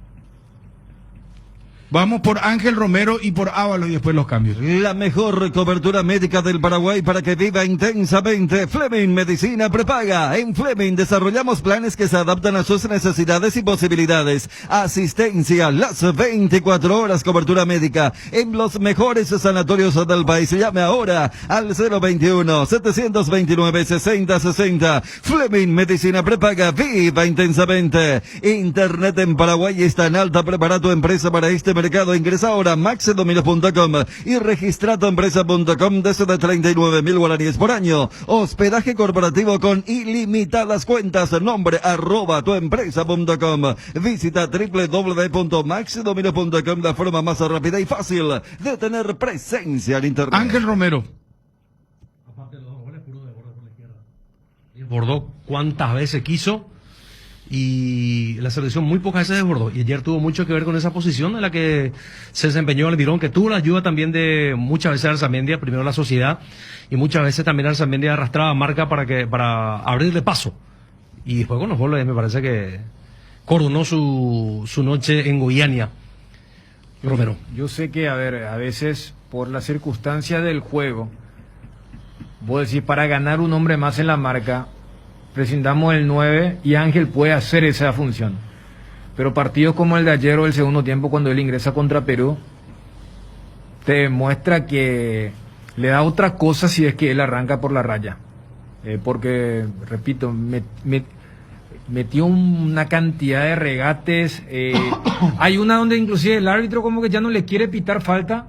[SPEAKER 17] Vamos por Ángel Romero y por Ábalos y después los cambios.
[SPEAKER 6] La mejor cobertura médica del Paraguay para que viva intensamente. Fleming Medicina Prepaga. En Fleming desarrollamos planes que se adaptan a sus necesidades y posibilidades. Asistencia las 24 horas, cobertura médica en los mejores sanatorios del país. Llame ahora al 021-729-6060. Fleming Medicina Prepaga. Viva intensamente. Internet en Paraguay está en alta. Prepara tu empresa para este mercado. Ingresa ahora a maxedominios.com y registra tu empresa.com desde 39.000 guaraníes por año. Hospedaje corporativo con ilimitadas cuentas. Nombre @tuempresa.com. Visita www.maxedominios.com, la forma más rápida y fácil de tener presencia en internet.
[SPEAKER 17] Ángel Romero.
[SPEAKER 2] Desbordó cuantas veces quiso. Y la selección muy pocas veces desbordó. Y ayer tuvo mucho que ver con esa posición en la que se desempeñó Almirón, que tuvo la ayuda también de muchas veces Arzamendia, primero la sociedad, y muchas veces también Arzamendia arrastraba marca para abrirle paso. Y después con los goles me parece que coronó su noche en Goiânia. Romero.
[SPEAKER 4] Yo sé que, a veces por la circunstancia del juego, vos decís, para ganar un hombre más en la marca, prescindamos el 9 y Ángel puede hacer esa función. Pero partidos como el de ayer o el segundo tiempo, cuando él ingresa contra Perú, te demuestra que le da otra cosa si es que él arranca por la raya. Porque, repito, metió una cantidad de regates. Hay una donde inclusive el árbitro como que ya no le quiere pitar falta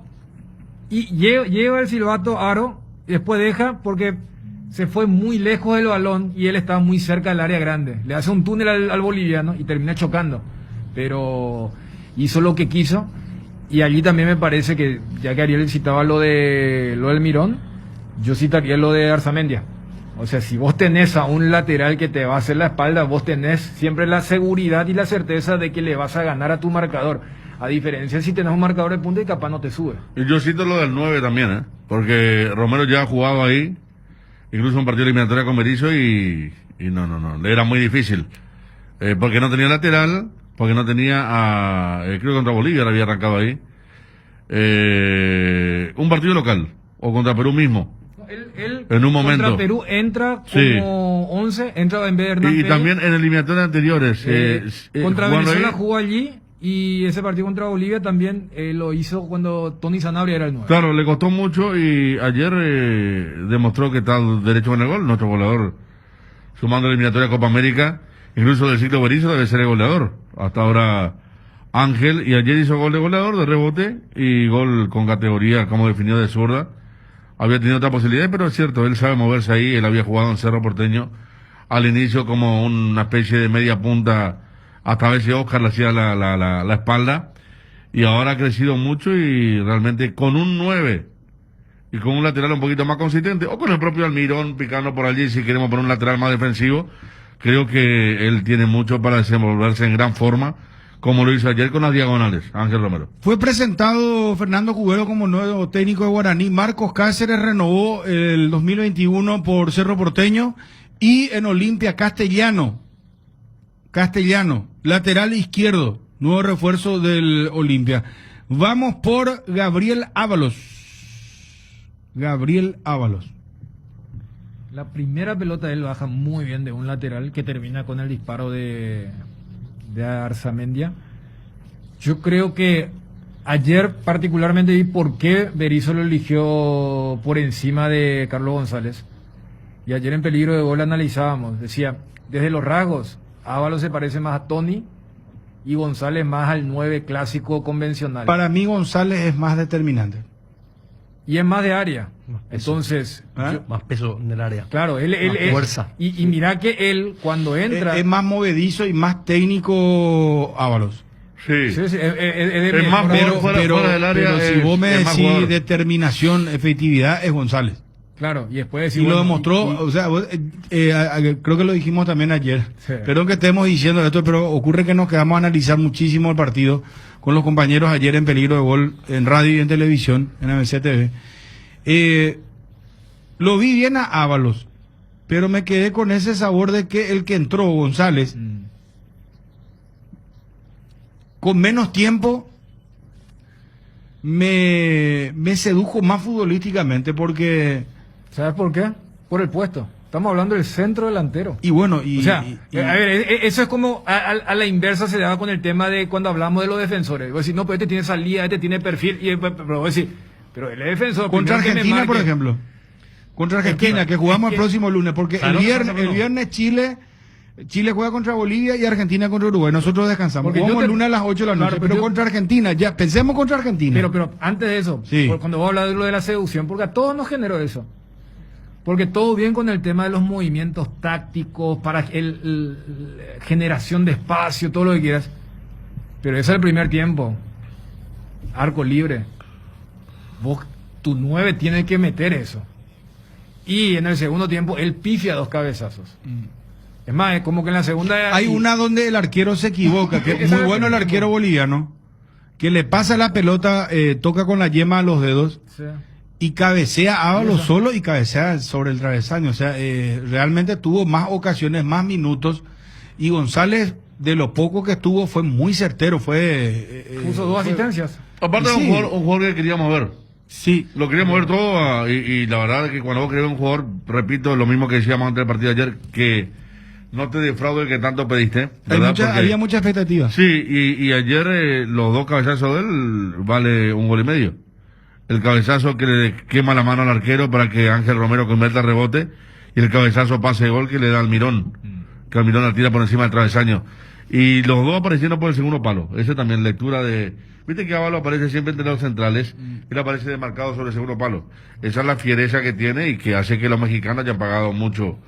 [SPEAKER 4] y lleva el silbato aro y después deja porque se fue muy lejos del balón y él estaba muy cerca del área grande. Le hace un túnel al boliviano y termina chocando. Pero hizo lo que quiso. Y allí también me parece que, ya que Ariel citaba lo del Mirón, yo citaría lo de Arzamendia. O sea, si vos tenés a un lateral que te va a hacer la espalda, vos tenés siempre la seguridad y la certeza de que le vas a ganar a tu marcador. A diferencia si tenés un marcador de punta y capaz no te sube.
[SPEAKER 1] Y yo cito lo del 9 también, porque Romero ya ha jugado ahí, incluso un partido eliminatorio con Berizzo y no, le era muy difícil. Porque no tenía lateral, porque no tenía creo que contra Bolivia le había arrancado ahí. Un partido local, o contra Perú mismo.
[SPEAKER 2] Él
[SPEAKER 1] en un momento.
[SPEAKER 2] Contra Perú entra
[SPEAKER 1] Sí.
[SPEAKER 2] como 11, entra en vez de Hernán
[SPEAKER 1] Y
[SPEAKER 2] Pérez.
[SPEAKER 1] también en eliminatorias anteriores.
[SPEAKER 2] Contra
[SPEAKER 1] jugando
[SPEAKER 2] Venezuela
[SPEAKER 1] ahí.
[SPEAKER 2] jugó allí y ese partido contra Bolivia también lo hizo cuando Tony Sanabria era el 9.
[SPEAKER 1] Claro, le costó mucho y ayer demostró que está derecho en el gol, nuestro goleador, sumando la eliminatoria Copa América, incluso del ciclo Berizzo debe ser el goleador. Hasta ahora Ángel, y ayer hizo gol de goleador, de rebote, y gol con categoría, como definió, de zurda. Había tenido otra posibilidad, pero es cierto, él sabe moverse ahí, él había jugado en Cerro Porteño al inicio como una especie de media punta, hasta a veces Oscar le hacía la espalda, y ahora ha crecido mucho y realmente con un 9 y con un lateral un poquito más consistente, o con el propio Almirón picando por allí si queremos poner un lateral más defensivo, creo que él tiene mucho para desenvolverse en gran forma, como lo hizo ayer con las diagonales, Ángel Romero.
[SPEAKER 17] Fue presentado Fernando Cubero como nuevo técnico de Guaraní. Marcos Cáceres renovó el 2021 por Cerro Porteño y en Olimpia Castellano, lateral izquierdo, nuevo refuerzo del Olimpia. Vamos por Gabriel Ábalos.
[SPEAKER 2] La primera pelota él baja muy bien de un lateral que termina con el disparo de Arzamendia. Yo creo que ayer particularmente vi por qué Berizzo lo eligió por encima de Carlos González. Y ayer en Peligro de Gol analizábamos, decía, desde los rasgos, Ábalos se parece más a Tony y González más al 9 clásico convencional.
[SPEAKER 17] Para mí González es más determinante.
[SPEAKER 2] Y es más de área. Entonces, más peso en el área. Claro,
[SPEAKER 17] Más
[SPEAKER 2] él
[SPEAKER 17] fuerza.
[SPEAKER 2] Y mira que él cuando entra
[SPEAKER 17] Es más movedizo y más técnico Ábalos.
[SPEAKER 1] Sí.
[SPEAKER 2] es
[SPEAKER 1] más fuera del área.
[SPEAKER 17] Pero si vos me
[SPEAKER 1] es más
[SPEAKER 17] decís
[SPEAKER 1] jugador.
[SPEAKER 17] determinación, efectividad, es González.
[SPEAKER 2] Claro, y después
[SPEAKER 17] Y lo demostró, o sea, creo que lo dijimos también ayer.
[SPEAKER 2] Sí.
[SPEAKER 17] Perdón que estemos diciendo esto, pero ocurre que nos quedamos a analizar muchísimo el partido con los compañeros ayer en Peligro de Gol, en radio y en televisión, en ABC TV. Lo vi bien a Ábalos, pero me quedé con ese sabor de que el que entró, González, con menos tiempo, me sedujo más futbolísticamente porque...
[SPEAKER 2] ¿Sabes por qué? Por el puesto. Estamos hablando del centro delantero.
[SPEAKER 17] Y bueno,
[SPEAKER 2] O sea, a ver, eso es como a la inversa se daba con el tema de cuando hablamos de los defensores. Vos decís, no, pero este tiene salida, este tiene perfil, pero vos decís, pero él es defensor.
[SPEAKER 17] Contra
[SPEAKER 2] primero que me
[SPEAKER 17] Argentina, por
[SPEAKER 2] marque.
[SPEAKER 17] ejemplo. Contra Argentina, que jugamos el próximo lunes, porque el viernes Chile juega contra Bolivia y Argentina contra Uruguay. Nosotros descansamos.
[SPEAKER 2] Porque
[SPEAKER 17] Jugamos
[SPEAKER 2] yo
[SPEAKER 17] el lunes a las 8 de la noche,
[SPEAKER 2] Claro,
[SPEAKER 17] pero
[SPEAKER 2] yo-
[SPEAKER 17] contra Argentina, ya, pensemos contra Argentina.
[SPEAKER 2] Pero antes de eso,
[SPEAKER 17] Sí.
[SPEAKER 2] cuando vos hablas de lo de la seducción, porque a todos nos generó eso. Porque todo bien con el tema de los movimientos tácticos, para generación de espacio, todo lo que quieras. Pero ese es el primer tiempo. Arco libre. Vos, tu 9 tiene que meter eso. Y en el segundo tiempo, él pifia 2 cabezazos. Es más, es como que en la segunda...
[SPEAKER 17] Hay una donde el arquero se equivoca, que es
[SPEAKER 2] Esa
[SPEAKER 17] muy
[SPEAKER 2] es
[SPEAKER 17] bueno el
[SPEAKER 2] el
[SPEAKER 17] arquero boliviano, que le pasa la pelota, toca con la yema a los dedos
[SPEAKER 2] Sí.
[SPEAKER 17] y cabecea a Ábalos solo y cabecea sobre el travesaño. O sea, realmente tuvo más ocasiones, más minutos, y González, de lo poco que estuvo, fue muy certero.
[SPEAKER 2] Puso 2 asistencias.
[SPEAKER 1] Aparte
[SPEAKER 17] Sí.
[SPEAKER 1] un jugador que queríamos ver.
[SPEAKER 17] Sí.
[SPEAKER 1] Lo queríamos ver todo y la verdad es que cuando vos querés ver un jugador, repito, lo mismo que decíamos antes del partido de ayer, que no te defraude el que tanto pediste.
[SPEAKER 17] Había mucha expectativa.
[SPEAKER 1] Sí, y ayer los dos cabezazos de él vale 1 gol y medio. El cabezazo que le quema la mano al arquero para que Ángel Romero convierta el rebote, y el cabezazo pase de gol que le da Almirón, que Almirón la tira por encima del travesaño. Y los dos apareciendo por el segundo palo. Esa también lectura de... Viste que Ábalos aparece siempre entre los centrales, él aparece demarcado sobre el segundo palo. Esa es la fiereza que tiene y que hace que los mexicanos hayan pagado mucho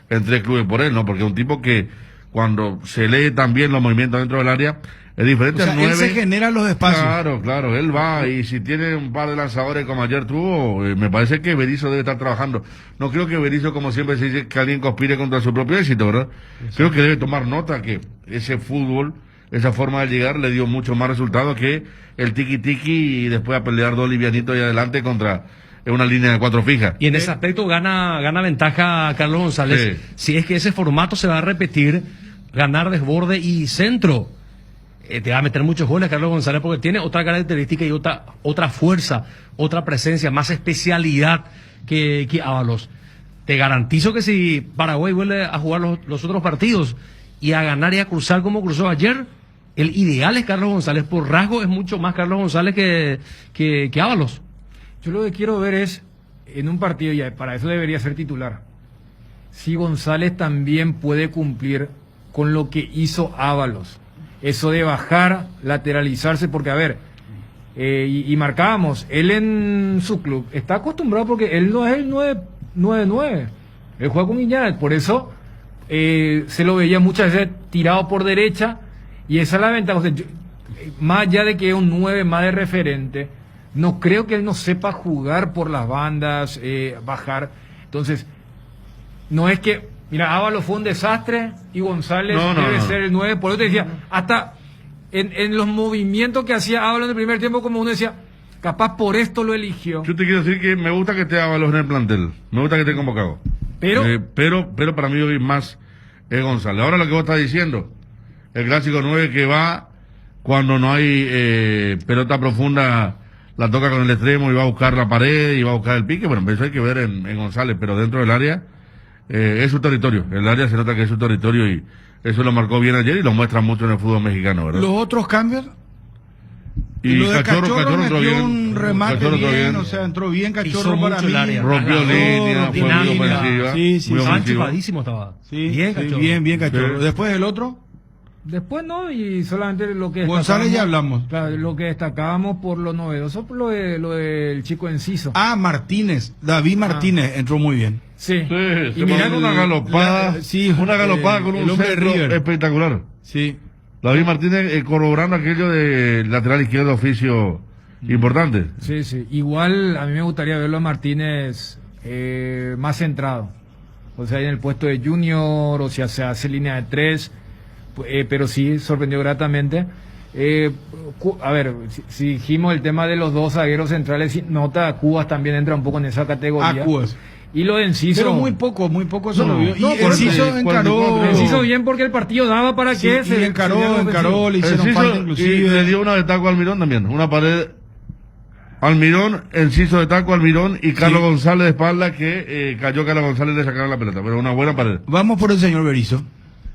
[SPEAKER 1] en 3 clubes por él, ¿no? Porque es un tipo que cuando se lee también los movimientos dentro del área es diferente al 9.
[SPEAKER 17] Él se genera los espacios.
[SPEAKER 1] Claro, él va, y si tiene un par de lanzadores como ayer tuvo, me parece que Berizzo debe estar trabajando. No creo que Berizzo, como siempre se dice, que alguien conspire contra su propio éxito, ¿verdad? Creo que debe tomar nota que ese fútbol, esa forma de llegar le dio mucho más resultado que el tiki-tiki y después a pelear 2 livianitos ahí adelante contra una línea de 4 fija.
[SPEAKER 2] Y en ese aspecto gana ventaja Carlos González.
[SPEAKER 1] Sí.
[SPEAKER 2] Si es que ese formato se va a repetir, ganar desborde y centro. Te va a meter muchos goles Carlos González porque tiene otra característica y otra fuerza, otra presencia, más especialidad que Ábalos. Te garantizo que si Paraguay vuelve a jugar los otros partidos y a ganar y a cruzar como cruzó ayer, el ideal es Carlos González. Por rasgo es mucho más Carlos González que Ábalos.
[SPEAKER 4] Yo lo que quiero ver es, en un partido, y para eso debería ser titular, si González también puede cumplir con lo que hizo Ábalos. Eso de bajar, lateralizarse, porque a ver, y marcábamos, él en su club está acostumbrado porque él no es el 9-9, él juega con Iñárritu, por eso se lo veía muchas veces tirado por derecha, y esa es la ventaja. O sea, más allá de que es un 9 más de referente, no creo que él no sepa jugar por las bandas, bajar. Entonces, no es que, mira, Ábalos fue un desastre y González debe ser el 9. Por eso te decía, hasta en los movimientos que hacía Ábalos en el primer tiempo, como uno decía, capaz por esto lo eligió.
[SPEAKER 1] Yo te quiero decir que me gusta que esté Ábalos en el plantel, me gusta que esté convocado. Pero para mí hoy más es González. Ahora lo que vos estás diciendo, el clásico 9 que va cuando no hay pelota profunda, la toca con el extremo y va a buscar la pared y va a buscar el pique. Bueno, eso hay que ver en González, pero dentro del área es su territorio. El área se nota que es su territorio y eso lo marcó bien ayer y lo muestra mucho en el fútbol mexicano, ¿verdad?
[SPEAKER 17] Los otros cambios.
[SPEAKER 1] Y
[SPEAKER 17] lo de
[SPEAKER 1] Cachorro entró bien.
[SPEAKER 17] Un remate
[SPEAKER 1] Cachorro
[SPEAKER 17] bien, o sea, entró bien Cachorro para mí.
[SPEAKER 1] Rompió línea, fue muy ofensiva.
[SPEAKER 17] Sí,
[SPEAKER 1] muy
[SPEAKER 2] Estaba
[SPEAKER 1] ofensiva.
[SPEAKER 2] enchufadísimo estaba.
[SPEAKER 17] Sí,
[SPEAKER 2] Bien Cachorro.
[SPEAKER 17] bien Cachorro.
[SPEAKER 1] Sí.
[SPEAKER 17] Después el otro.
[SPEAKER 4] Después no, y solamente lo que
[SPEAKER 17] González ya hablamos.
[SPEAKER 4] Claro, lo que destacábamos por lo novedoso, por lo del chico Enciso.
[SPEAKER 17] Martínez, David Martínez entró muy bien.
[SPEAKER 4] Sí.
[SPEAKER 1] Y mirá una galopada, una galopada con un centro espectacular.
[SPEAKER 17] Sí.
[SPEAKER 1] David Martínez corroborando aquello de lateral izquierdo oficio importante.
[SPEAKER 4] Sí. Igual a mí me gustaría verlo a Martínez más centrado. O sea, en el puesto de junior, o sea, se hace línea de 3. Pero sí, sorprendió gratamente. A ver, si dijimos el tema de los dos zagueros centrales, nota, Cubas también entra un poco en esa categoría.
[SPEAKER 17] Cubas.
[SPEAKER 4] Y lo de Enciso.
[SPEAKER 17] Pero muy poco eso lo vio.
[SPEAKER 4] No,
[SPEAKER 17] y Enciso encaró.
[SPEAKER 4] Enciso bien porque el partido daba para que
[SPEAKER 17] se encaró, le hicieron falta inclusive.
[SPEAKER 1] Y le dio una de taco a Almirón también, una pared. Almirón, Enciso de taco, Almirón y Carlos González de espalda que cayó Carlos González y le sacaron la pelota, pero una buena pared.
[SPEAKER 17] Vamos por el señor Berizzo.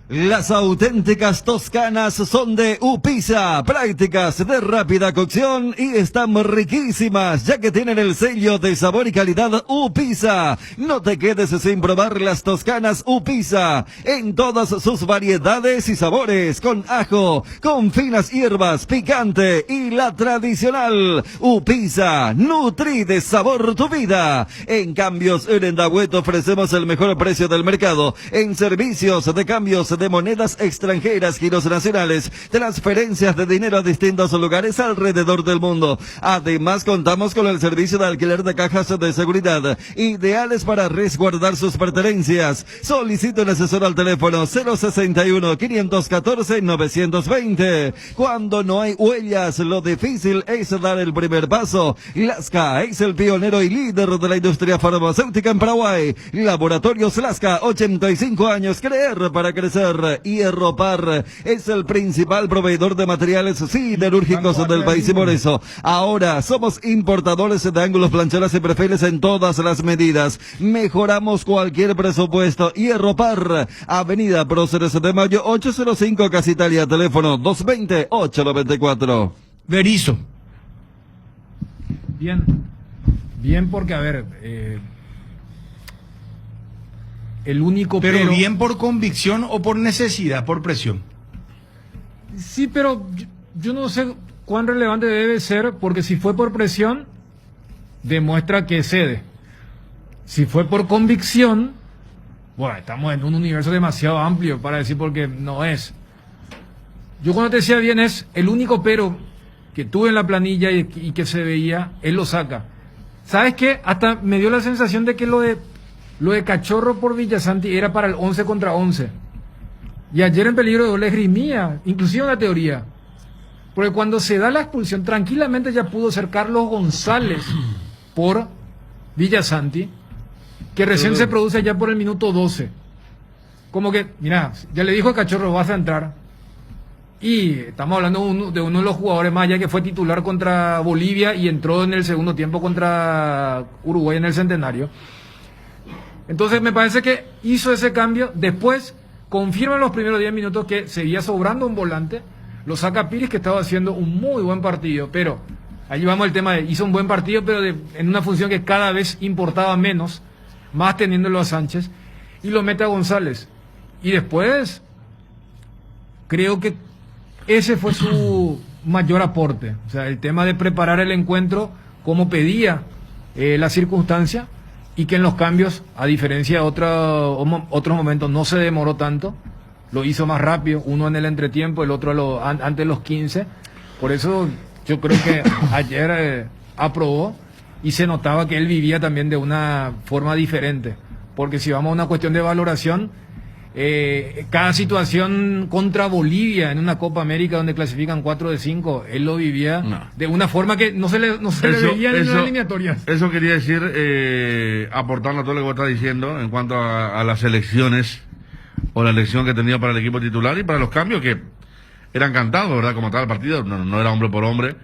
[SPEAKER 6] Las auténticas toscanas son de Upisa, prácticas de rápida cocción y están riquísimas, ya que tienen el sello de sabor y calidad Upisa. No te quedes sin probar las toscanas Upisa, en todas sus variedades y sabores, con ajo, con finas hierbas, picante y la tradicional. Upisa, nutri de sabor tu vida. En cambios, en Endahuet ofrecemos el mejor precio del mercado, en servicios de cambios de monedas extranjeras, giros nacionales, transferencias de dinero a distintos lugares alrededor del mundo. Además, contamos con el servicio de alquiler de cajas de seguridad, ideales para resguardar sus pertenencias. Solicite un asesor al teléfono 061-514-920. Cuando no hay huellas, lo difícil es dar el primer paso. Lasca es el pionero y líder de la industria farmacéutica en Paraguay. Laboratorios Lasca, 85 años, creer para crecer. Hierropar. Hierropar es el principal proveedor de materiales siderúrgicos del país y por eso ahora somos importadores de ángulos, plancheras y perfiles en todas las medidas. Mejoramos cualquier presupuesto. Hierropar, Avenida Próceres de Mayo 805, Casa Italia, teléfono 220-894.
[SPEAKER 17] Berizzo.
[SPEAKER 4] Bien porque, a ver, el único
[SPEAKER 17] pero bien por convicción o por necesidad, por presión.
[SPEAKER 4] Sí, pero yo no sé cuán relevante debe ser, porque si fue por presión, demuestra que cede. Si fue por convicción, bueno, estamos en un universo demasiado amplio para decir porque no es. Yo cuando te decía bien es el único pero que tuve en la planilla y que se veía, él lo saca. ¿Sabes qué? Hasta me dio la sensación de que lo de Cachorro por Villasanti era para el 11 contra 11. Y ayer en peligro de gol esgrimía, inclusive una teoría. Porque cuando se da la expulsión, tranquilamente ya pudo ser Carlos González por Villasanti, que recién se produce ya por el minuto 12. Como que, mira, ya le dijo a Cachorro, vas a entrar. Y estamos hablando de uno de los jugadores más allá que fue titular contra Bolivia y entró en el segundo tiempo contra Uruguay en el Centenario. Entonces me parece que hizo ese cambio. Después confirma en los primeros 10 minutos que seguía sobrando un volante. Lo saca Piris, que estaba haciendo un muy buen partido. Pero ahí vamos al tema de hizo un buen partido, pero en una función que cada vez importaba menos, más teniéndolo a Sánchez. Y lo mete a González. Y después creo que ese fue su mayor aporte. O sea, el tema de preparar el encuentro como pedía la circunstancia, y que en los cambios, a diferencia de otros momentos, no se demoró tanto. Lo hizo más rápido, uno en el entretiempo, el otro antes de los 15. Por eso yo creo que ayer aprobó, y se notaba que él vivía también de una forma diferente. Porque si vamos a una cuestión de valoración, cada situación contra Bolivia en una Copa América donde clasifican 4 de 5, él lo vivía de una forma que no se le veía en las eliminatorias.
[SPEAKER 1] Eso quería decir, aportando a todo lo que vos estás diciendo en cuanto a las elecciones o la elección que tenía para el equipo titular y para los cambios que eran cantados, ¿verdad? Como estaba el partido, no era hombre por hombre.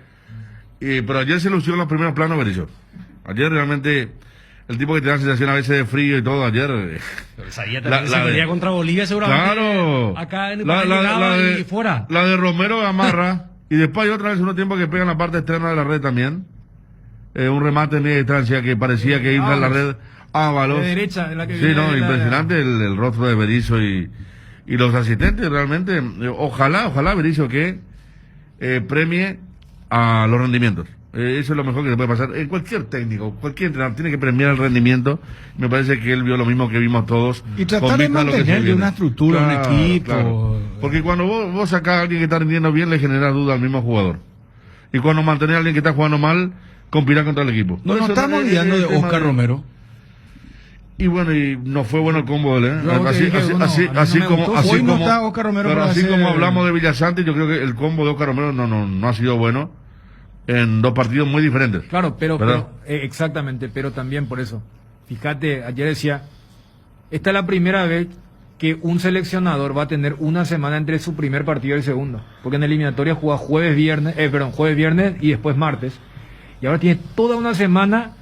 [SPEAKER 1] Pero ayer se lució en los primeros planos Berizzo. Ayer realmente el tipo que te da sensación a veces de frío y todo, ayer...
[SPEAKER 2] la contra Bolivia seguramente.
[SPEAKER 1] Claro.
[SPEAKER 2] Acá en el fuera.
[SPEAKER 1] La de Romero Gamarra. Y después hay otra vez unos tiempos que pega en la parte externa de la red también. Un remate en media distancia que parecía que iba a la red Ábalos.
[SPEAKER 4] De derecha, de la que
[SPEAKER 1] sí, no, impresionante el rostro de Berizzo y los asistentes realmente. Ojalá Berizzo que premie a los rendimientos. Eso es lo mejor que se puede pasar. Cualquier técnico, cualquier entrenador tiene que premiar el rendimiento. Me parece que él vio lo mismo que vimos todos.
[SPEAKER 17] Y tratar de mantenerle una estructura, un equipo.
[SPEAKER 1] Claro. Porque cuando vos sacás a alguien que está rindiendo bien, le genera duda al mismo jugador. Y cuando mantenés a alguien que está jugando mal, compirá contra el equipo.
[SPEAKER 17] No estamos olvidando de Oscar Romero.
[SPEAKER 1] Y bueno, y no fue bueno el combo de él,
[SPEAKER 17] así
[SPEAKER 1] como hablamos de Villasanti, yo creo que el combo de Oscar Romero no ha sido bueno en dos partidos muy diferentes.
[SPEAKER 4] Claro, pero exactamente, pero también por eso. Fíjate, ayer decía, esta es la primera vez que un seleccionador va a tener una semana entre su primer partido y el segundo, porque en eliminatoria juega jueves, viernes y después martes. Y ahora tiene toda una semana,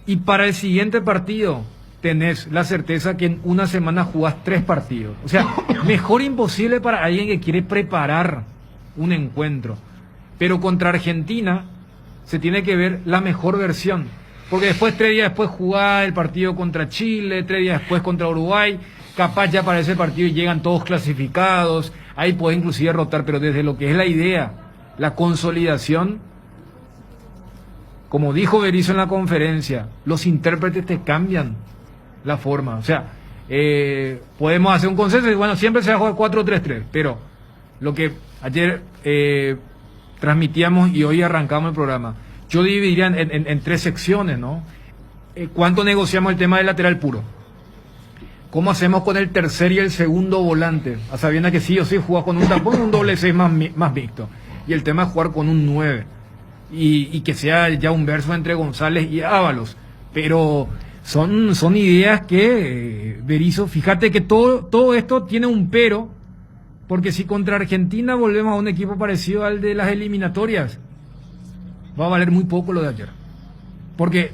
[SPEAKER 4] y para el siguiente partido tenés la certeza que en una semana jugás 3 partidos. O sea, mejor imposible para alguien que quiere preparar un encuentro. Pero contra Argentina se tiene que ver la mejor versión. Porque después, 3 días después, jugar el partido contra Chile, 3 días después contra Uruguay, capaz ya para ese partido llegan todos clasificados, ahí puede inclusive rotar, pero desde lo que es la idea, la consolidación, como dijo Berizzo en la conferencia, los intérpretes te cambian la forma. O sea, podemos hacer un consenso y bueno, siempre se va a jugar 4-3-3, pero lo que ayer transmitíamos y hoy arrancamos el programa, yo dividiría en 3 secciones, ¿no? ¿Cuánto negociamos el tema del lateral puro? ¿Cómo hacemos con el tercer y el segundo volante? A sabiendas que sí o sí jugar con un tapón, un doble 6 más mixto. Y el tema es jugar con un 9. Y que sea ya un verso entre González y Ábalos. Pero son ideas que Berizzo, fíjate que todo esto tiene un pero, Porque si contra Argentina volvemos a un equipo parecido al de las eliminatorias, va a valer muy poco lo de ayer. Porque,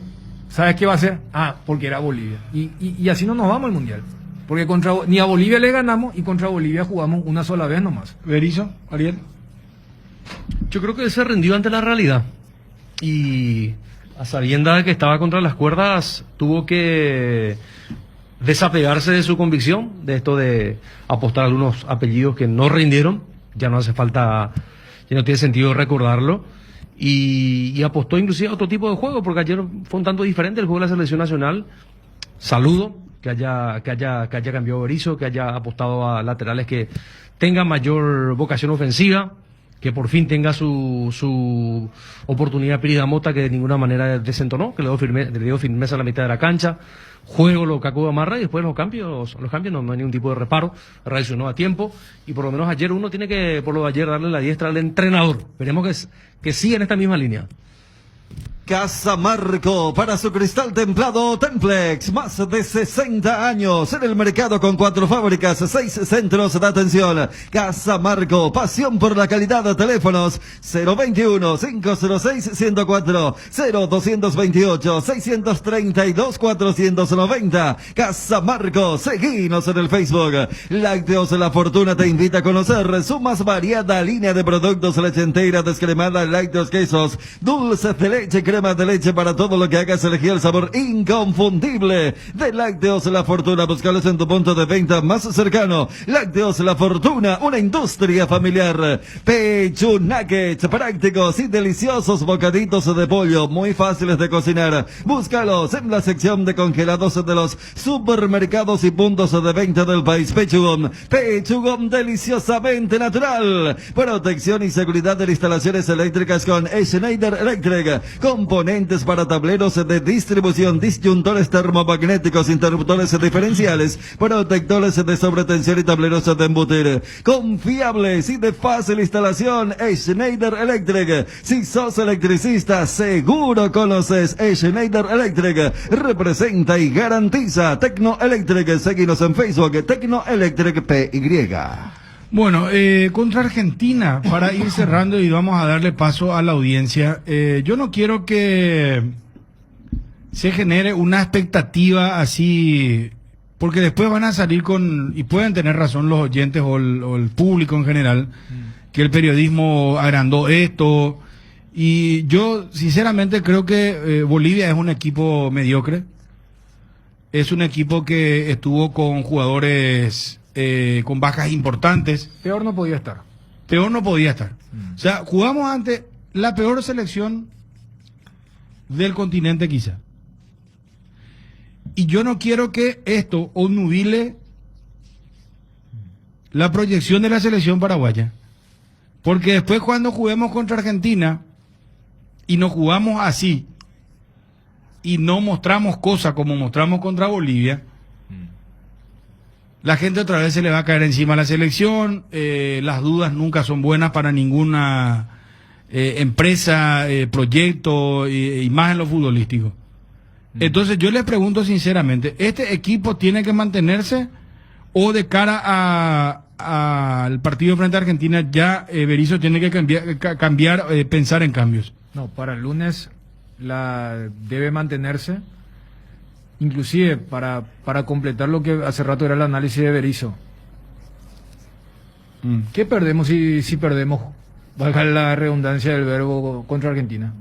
[SPEAKER 4] ¿sabes qué va a ser? Porque era Bolivia. Y así no nos vamos al Mundial. Porque ni a Bolivia le ganamos y contra Bolivia jugamos una sola vez nomás.
[SPEAKER 17] Berizzo, Ariel.
[SPEAKER 2] Yo creo que él se rindió ante la realidad. Y a sabiendas de que estaba contra las cuerdas, tuvo que desapegarse de su convicción, de esto de apostar a algunos apellidos que no rindieron. Ya no hace falta, ya no tiene sentido recordarlo. Y apostó inclusive a otro tipo de juego, porque ayer fue un tanto diferente el juego de la selección nacional. Saludo que haya cambiado Berizzo, que haya apostado a laterales que tengan mayor vocación ofensiva, que por fin tenga su oportunidad Pérez Mota, que de ninguna manera desentonó, que le dio firmeza a la mitad de la cancha. Juego lo Cacu amarra y después los cambios no hay ningún tipo de reparo, reaccionó a tiempo y por lo menos ayer uno tiene que, por lo de ayer, darle la diestra al entrenador. Esperemos que siga en esta misma línea.
[SPEAKER 6] Casamarco, para su cristal templado Templex, más de 60 años en el mercado con 4 fábricas, 6 centros de atención. Casamarco, pasión por la calidad. Teléfonos 021-506-104, 0228-632-490. Casamarco, seguinos en el Facebook. Lácteos La Fortuna te invita a conocer su más variada línea de productos: leche entera, descremada, lácteos, quesos, dulces de leche, crema de leche, para todo lo que hagas elegir el sabor inconfundible de Lácteos La Fortuna. Búscalos en tu punto de venta más cercano. Lácteos La Fortuna, una industria familiar. Pechu Nuggets, prácticos y deliciosos bocaditos de pollo, muy fáciles de cocinar. Búscalos en la sección de congelados de los supermercados y puntos de venta del país. Pechugón deliciosamente natural. Protección y seguridad de instalaciones eléctricas con Schneider Electric. Componentes para tableros de distribución, disyuntores termomagnéticos, interruptores diferenciales, protectores de sobretensión y tableros de embutir. Confiables y de fácil instalación, Schneider Electric. Si sos electricista, seguro conoces Schneider Electric. Representa y garantiza Tecno Electric. Seguinos en Facebook, Tecno Electric PY.
[SPEAKER 17] Bueno, contra Argentina, para ir cerrando y vamos a darle paso a la audiencia, yo no quiero que se genere una expectativa así, porque después van a salir y pueden tener razón los oyentes o el público en general, que el periodismo agrandó esto, y yo sinceramente creo que Bolivia es un equipo mediocre, es un equipo que estuvo con jugadores con bajas importantes.
[SPEAKER 4] Peor no podía estar.
[SPEAKER 17] O sea, jugamos ante la peor selección del continente quizá. Y yo no quiero que esto obnubile la proyección de la selección paraguaya. Porque después cuando juguemos contra Argentina y nos jugamos así y no mostramos cosas como mostramos contra Bolivia, la gente otra vez se le va a caer encima a la selección. Las dudas nunca son buenas para ninguna empresa, proyecto y más en lo futbolístico. Entonces yo les pregunto sinceramente, ¿este equipo tiene que mantenerse o de cara al partido frente a Argentina ya Berizzo tiene que cambiar pensar en cambios?
[SPEAKER 4] No, para el lunes debe mantenerse. Inclusive, para completar lo que hace rato era el análisis de Berizzo. ¿Qué perdemos si perdemos, valga la redundancia del verbo, contra Argentina?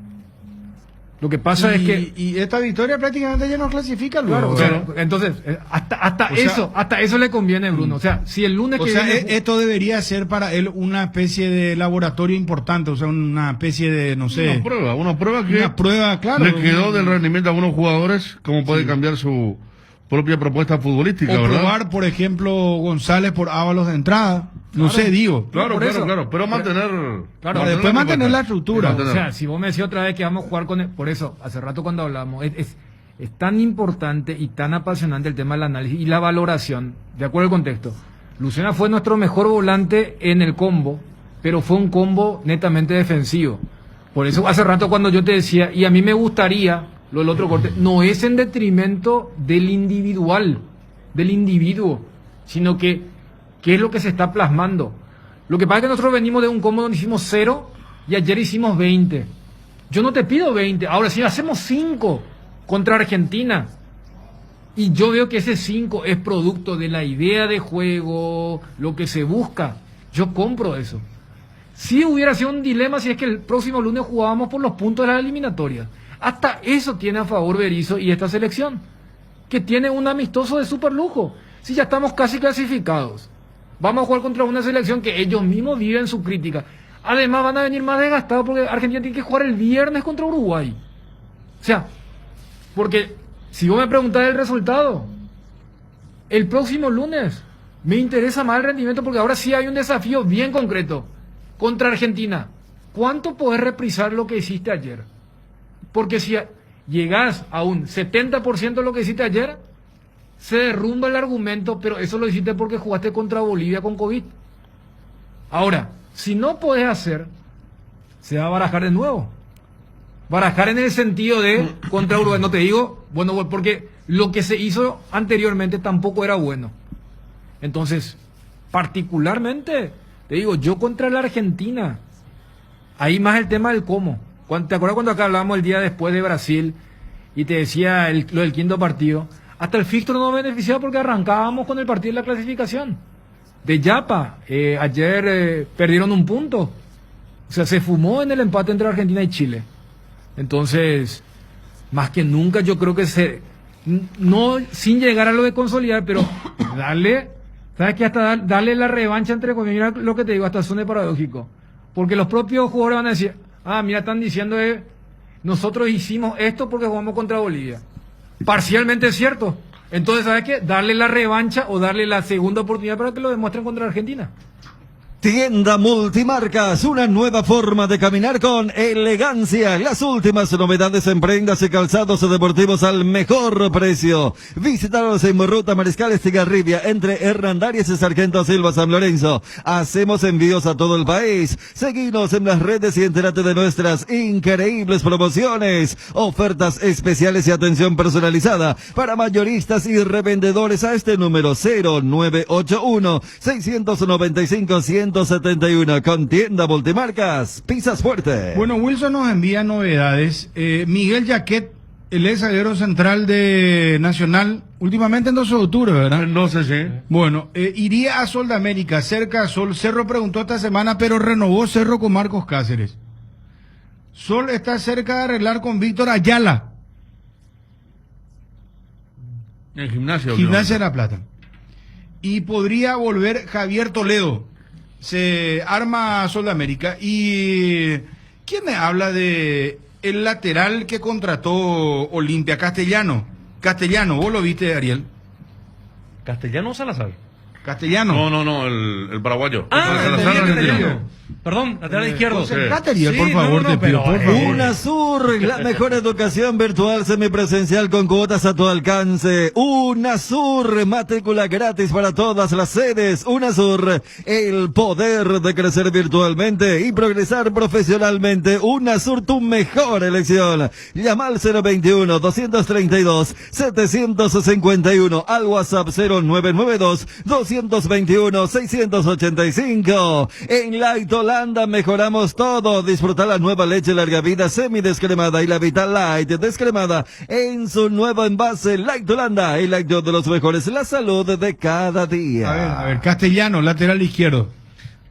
[SPEAKER 4] Lo que pasa es que...
[SPEAKER 17] Y esta victoria prácticamente ya nos clasifica luego.
[SPEAKER 4] Claro, entonces, hasta eso le conviene, Bruno. O sea, si el lunes
[SPEAKER 17] esto debería ser para él una especie de laboratorio importante, o sea, una especie de, no sé...
[SPEAKER 1] Una prueba que
[SPEAKER 17] claro,
[SPEAKER 1] le quedó del rendimiento a algunos jugadores, cómo puede cambiar su propia propuesta futbolística,
[SPEAKER 17] o
[SPEAKER 1] ¿verdad?
[SPEAKER 17] probar, por ejemplo, González por Ábalos de entrada. No sé, digo.
[SPEAKER 1] Claro, pero mantener...
[SPEAKER 17] después mantener la estructura.
[SPEAKER 4] O sea, si vos me decís otra vez que vamos a jugar con... Por eso, hace rato cuando hablamos, es tan importante y tan apasionante el tema del análisis y la valoración, de acuerdo al contexto. Lucena fue nuestro mejor volante en el combo, pero fue un combo netamente defensivo. Por eso, hace rato cuando yo te decía, y a mí me gustaría, el otro corte, no es en detrimento del individual, del individuo, sino que ¿qué es lo que se está plasmando? Lo que pasa es que nosotros venimos de un combo donde hicimos 0 y ayer hicimos 20. Yo no te pido 20. Ahora, si hacemos 5 contra Argentina, y yo veo que ese 5 es producto de la idea de juego, lo que se busca, yo compro eso. Si hubiera sido un dilema si es que el próximo lunes jugábamos por los puntos de la eliminatoria. Hasta eso tiene a favor Berizzo y esta selección, que tiene un amistoso de super lujo. Si ya estamos casi clasificados, vamos a jugar contra una selección que ellos mismos viven su crítica. Además van a venir más desgastados porque Argentina tiene que jugar el viernes contra Uruguay. O sea, porque si vos me preguntás el resultado, el próximo lunes me interesa más el rendimiento porque ahora sí hay un desafío bien concreto contra Argentina. ¿Cuánto podés reprisar lo que hiciste ayer? Porque si llegás a un 70% de lo que hiciste ayer, se derrumba el argumento, pero eso lo hiciste porque jugaste contra Bolivia con COVID. Ahora, si no podés hacer, se va a barajar de nuevo. Barajar en el sentido de contra Uruguay, no te digo, bueno, porque lo que se hizo anteriormente tampoco era bueno. Entonces, particularmente, te digo, yo contra la Argentina, ahí más el tema del cómo. ¿Te acuerdas cuando acá hablábamos el día después de Brasil y te decía lo del quinto partido? Hasta el fixture no beneficiaba porque arrancábamos con el partido de la clasificación. De Yapa, ayer perdieron un punto. O sea, se fumó en el empate entre Argentina y Chile. Entonces, más que nunca yo creo que no sin llegar a lo de consolidar, pero darle, ¿sabes qué? Hasta darle la revancha entre comillas, lo que te digo, hasta suene paradójico. Porque los propios jugadores van a decir, mira, están diciendo nosotros hicimos esto porque jugamos contra Bolivia. Parcialmente es cierto. Entonces, ¿sabes qué? Darle la revancha o darle la segunda oportunidad para que lo demuestren contra Argentina.
[SPEAKER 6] Tienda Multimarcas, una nueva forma de caminar con elegancia. Las últimas novedades en prendas y calzados deportivos al mejor precio. Visítanos en Ruta Mariscal Estigarribia, entre Hernandarias y Sargento Silva San Lorenzo. Hacemos envíos a todo el país. Seguinos en las redes y entérate de nuestras increíbles promociones, ofertas especiales y atención personalizada para mayoristas y revendedores a este número 0981 695 171 con Tienda Multimarcas, Pisas Fuerte.
[SPEAKER 17] Bueno, Wilson nos envía novedades. Miguel Jaquet, el ex zaguero central de Nacional, últimamente en 12 de octubre, ¿verdad?
[SPEAKER 1] No sé, sí.
[SPEAKER 17] Bueno, iría a Sol de América, cerca a Sol. Cerro preguntó esta semana, pero renovó Cerro con Marcos Cáceres. Sol está cerca de arreglar con Víctor Ayala.
[SPEAKER 1] En Gimnasia.
[SPEAKER 17] Gimnasia de La Plata. Y podría volver Javier Toledo. Se arma Sol de América. ¿Y quién me habla de el lateral que contrató Olimpia? Castellano, ¿vos lo viste, Ariel?
[SPEAKER 2] ¿Castellano o Salazar?
[SPEAKER 17] Castellano.
[SPEAKER 1] No, el paraguayo.
[SPEAKER 2] Perdón, lateral izquierdo.
[SPEAKER 17] Ariel, por favor, te pido, por favor.
[SPEAKER 6] UNASUR, la mejor educación virtual semipresencial con cuotas a tu alcance. UNASUR, matrícula gratis para todas las sedes. UNASUR, el poder de crecer virtualmente y progresar profesionalmente. UNASUR, tu mejor elección. Llama al 021-232-751, al WhatsApp 0992-221-685. En Light Holanda mejoramos todo. Disfruta la nueva leche larga vida semidescremada y la Vital Light descremada en su nuevo envase. Light Holanda, el Light de los mejores, la salud de cada día.
[SPEAKER 17] A ver, Castellano, lateral izquierdo.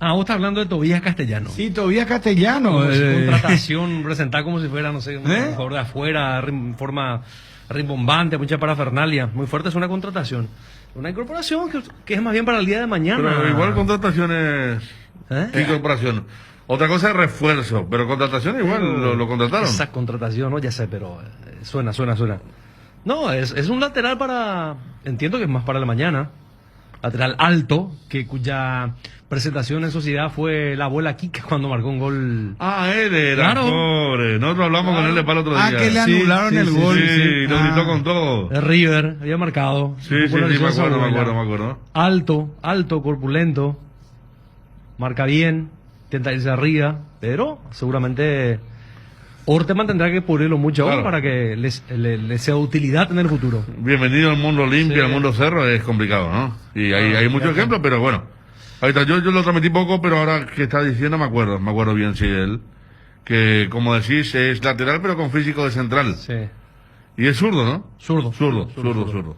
[SPEAKER 2] Vos estás hablando de Tobías Castellano.
[SPEAKER 17] Sí, Tobías Castellano.
[SPEAKER 2] Contratación presentada como si fuera, no sé, un jugador de afuera, en forma rimbombante, mucha parafernalia. Muy fuerte es una contratación. Una incorporación que es más bien para el día de mañana.
[SPEAKER 1] Pero igual contrataciones... Incorporación. Otra cosa es refuerzo, pero contratación igual lo contrataron.
[SPEAKER 2] Esa contratación, no, ya sé, pero suena. No, es un lateral para, entiendo que es más para la mañana. Lateral alto, cuya presentación en sociedad fue la abuela Kika cuando marcó un gol.
[SPEAKER 1] Él era,
[SPEAKER 2] claro.
[SPEAKER 1] Pobre. Nosotros hablamos con él de palo otro día.
[SPEAKER 17] Que le anularon el gol.
[SPEAKER 1] Sí, lo gritó con todo.
[SPEAKER 2] De River, había marcado.
[SPEAKER 1] Sí, me acuerdo.
[SPEAKER 2] Alto, corpulento. Marca bien, intenta irse arriba, pero seguramente Orteman tendrá que pulirlo mucho aún para que les sea de utilidad en el futuro.
[SPEAKER 1] Bienvenido al mundo Olimpia, al mundo Cerro, es complicado, ¿no? Y hay muchos ejemplos, pero bueno. Ahí está, yo lo transmití poco, pero ahora que está diciendo me acuerdo bien, sí, de él. Que, como decís, es lateral, pero con físico de central.
[SPEAKER 2] Sí.
[SPEAKER 1] Y es zurdo, ¿no?
[SPEAKER 2] Zurdo.
[SPEAKER 1] Zurdo.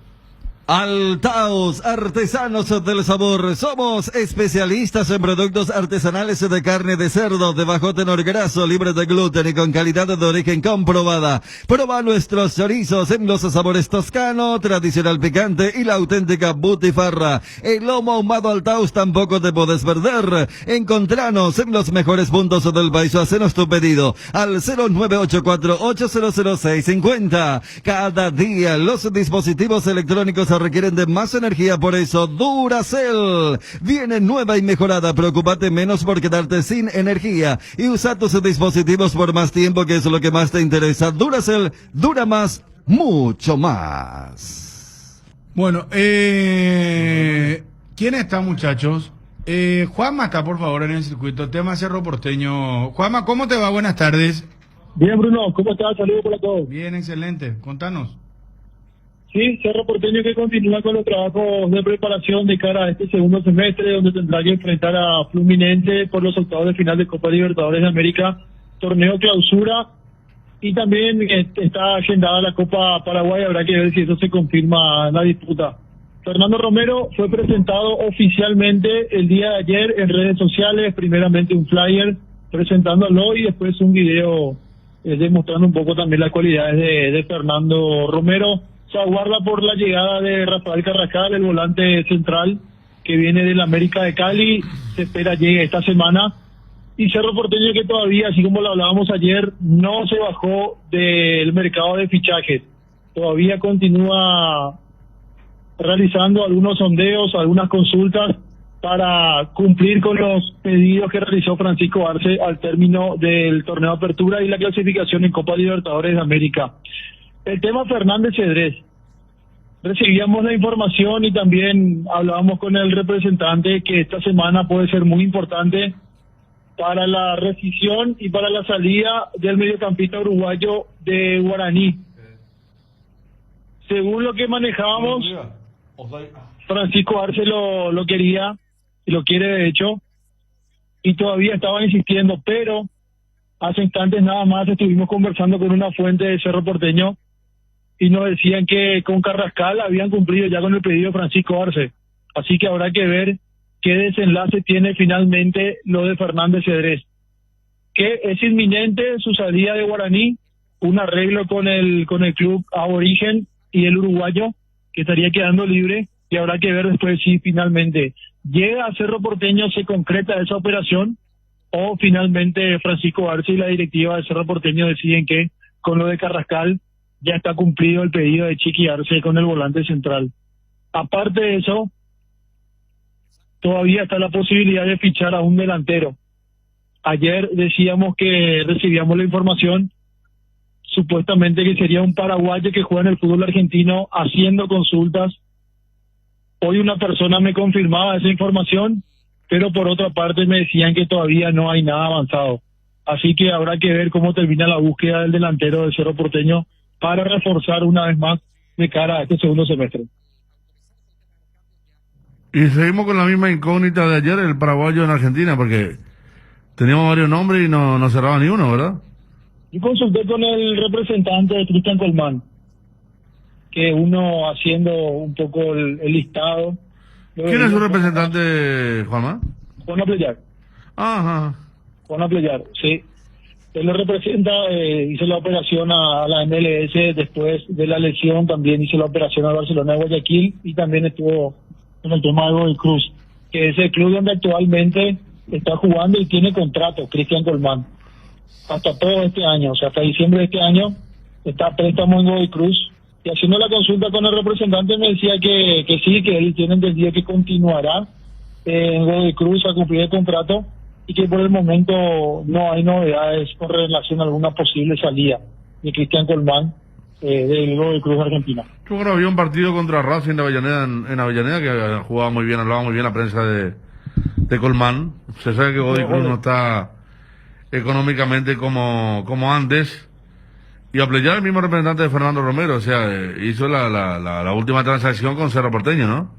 [SPEAKER 6] Altaos, artesanos del sabor. Somos especialistas en productos artesanales de carne de cerdo, de bajo tenor graso, libre de gluten y con calidad de origen comprobada. Prueba nuestros chorizos en los sabores toscano, tradicional picante y la auténtica butifarra. El lomo ahumado Altaos tampoco te puedes perder. Encontranos en los mejores puntos del país o hacenos tu pedido al 0984-800-650. Cada día los dispositivos electrónicos requieren de más energía, por eso Duracell viene nueva y mejorada. Preocúpate menos por quedarte sin energía y usa tus dispositivos por más tiempo, que es lo que más te interesa. Duracell dura más, mucho más.
[SPEAKER 17] Bueno, ¿quién está, muchachos? Juanma está, por favor, en el circuito. Tema Cerro Porteño. Juanma, ¿cómo te va? Buenas tardes.
[SPEAKER 18] Bien, Bruno, ¿cómo estás? Saludos para todos.
[SPEAKER 17] Bien, excelente. Contanos.
[SPEAKER 18] Sí, Cerro Porteño que continúa con los trabajos de preparación de cara a este segundo semestre, donde tendrá que enfrentar a Fluminense por los octavos de final de Copa Libertadores de América, torneo clausura, y también está agendada la Copa Paraguay. Habrá que ver si eso se confirma en la disputa. Fernando Romero fue presentado oficialmente el día de ayer en redes sociales, primeramente un flyer presentándolo y después un video demostrando un poco también las cualidades de Fernando Romero. Se aguarda por la llegada de Rafael Carrascal, el volante central que viene del América de Cali. Se espera llegue esta semana. Y Cerro Porteño que todavía, así como lo hablábamos ayer, no se bajó del mercado de fichajes. Todavía continúa realizando algunos sondeos, algunas consultas para cumplir con los pedidos que realizó Francisco Arce al término del torneo de apertura y la clasificación en Copa Libertadores de América. El tema Fernández Cedrés. Recibíamos la información y también hablábamos con el representante que esta semana puede ser muy importante para la rescisión y para la salida del mediocampista uruguayo de Guaraní. Según lo que manejábamos, Francisco Arce lo quería y lo quiere de hecho, y todavía estaba insistiendo, pero hace instantes nada más estuvimos conversando con una fuente de Cerro Porteño y nos decían que con Carrascal habían cumplido ya con el pedido de Francisco Arce. Así que habrá que ver qué desenlace tiene finalmente lo de Fernández Cedrés. Que es inminente su salida de Guaraní, un arreglo con el club aborigen y el uruguayo, que estaría quedando libre, y habrá que ver después si finalmente llega a Cerro Porteño, se concreta esa operación, o finalmente Francisco Arce y la directiva de Cerro Porteño deciden que con lo de Carrascal ya está cumplido el pedido de Chiqui Arce con el volante central. Aparte de eso, todavía está la posibilidad de fichar a un delantero. Ayer decíamos que recibíamos la información, supuestamente que sería un paraguayo que juega en el fútbol argentino haciendo consultas. Hoy una persona me confirmaba esa información, pero por otra parte me decían que todavía no hay nada avanzado. Así que habrá que ver cómo termina la búsqueda del delantero de Cerro Porteño para reforzar una vez más de cara a este segundo semestre.
[SPEAKER 1] Y seguimos con la misma incógnita de ayer, el paraguayo en Argentina, porque teníamos varios nombres y no cerraba ni uno, ¿verdad?
[SPEAKER 18] Yo consulté con el representante de Cristian Colmán, que uno haciendo un poco el listado.
[SPEAKER 1] ¿Quién es su representante, Juanma?
[SPEAKER 18] Juan Aplayar.
[SPEAKER 1] Ajá.
[SPEAKER 18] Juan Aplayar, sí. Él lo representa, hizo la operación a la MLS después de la lesión, también hizo la operación a Barcelona de Guayaquil y también estuvo en el tema de Godoy Cruz, que es el club donde actualmente está jugando y tiene contrato, Cristian Colmán, hasta todo este año, o sea, hasta diciembre de este año está a préstamo en Godoy Cruz. Y haciendo la consulta con el representante me decía que sí, que él tiene entendido que continuará en Godoy Cruz a cumplir el contrato y que por el momento no hay novedades con relación a alguna posible salida de Cristian Colmán del Godoy Cruz Argentina.
[SPEAKER 1] Yo creo que había un partido contra Racing de Avellaneda en Avellaneda que jugaba muy bien, hablaba muy bien la prensa de Colmán. Se sabe que Godoy Cruz no está económicamente como antes. Y Aplayar, el mismo representante de Fernando Romero, o sea, hizo la última transacción con Cerro Porteño, ¿no?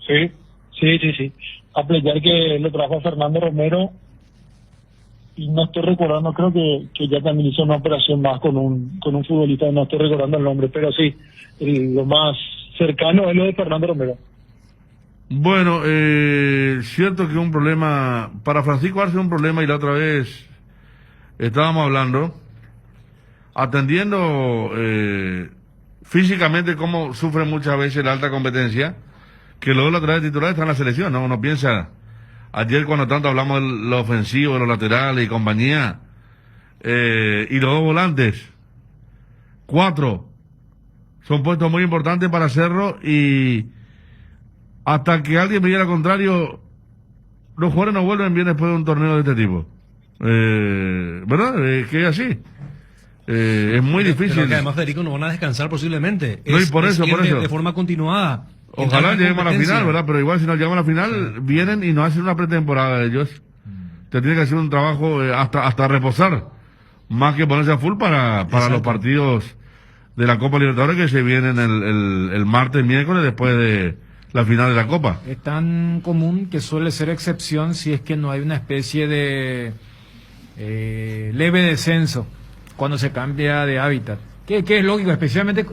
[SPEAKER 18] Sí. a pelear, que lo trajo a Fernando Romero, y no estoy recordando, creo que ya también hizo una operación más con un futbolista, no estoy recordando el nombre, pero sí, lo más cercano es lo de Fernando Romero.
[SPEAKER 1] Bueno, cierto que un problema, para Francisco Arce un problema, y la otra vez estábamos hablando, atendiendo físicamente cómo sufre muchas veces la alta competencia, que los dos laterales titulares están en la selección, ¿no? Uno piensa, ayer cuando tanto hablamos de lo ofensivo, de los laterales y compañía, y los dos volantes, 4, son puestos muy importantes para Cerro, y hasta que alguien me diga lo contrario, los jugadores no vuelven bien después de un torneo de este tipo. ¿Verdad? Que es así. Es muy difícil.
[SPEAKER 2] Pero que además, Federico, no van a descansar posiblemente.
[SPEAKER 1] No, y por eso.
[SPEAKER 2] De forma continuada.
[SPEAKER 1] Ojalá lleguemos a la final, ¿verdad? Pero igual si no llegamos a la final, vienen y no hacen una pretemporada ellos. Te tiene que hacer un trabajo hasta reposar, más que ponerse a full para los partidos de la Copa Libertadores que se vienen el martes, miércoles, después de la final de la Copa.
[SPEAKER 4] Es tan común que suele ser excepción si es que no hay una especie de leve descenso cuando se cambia de hábitat. Que es lógico, especialmente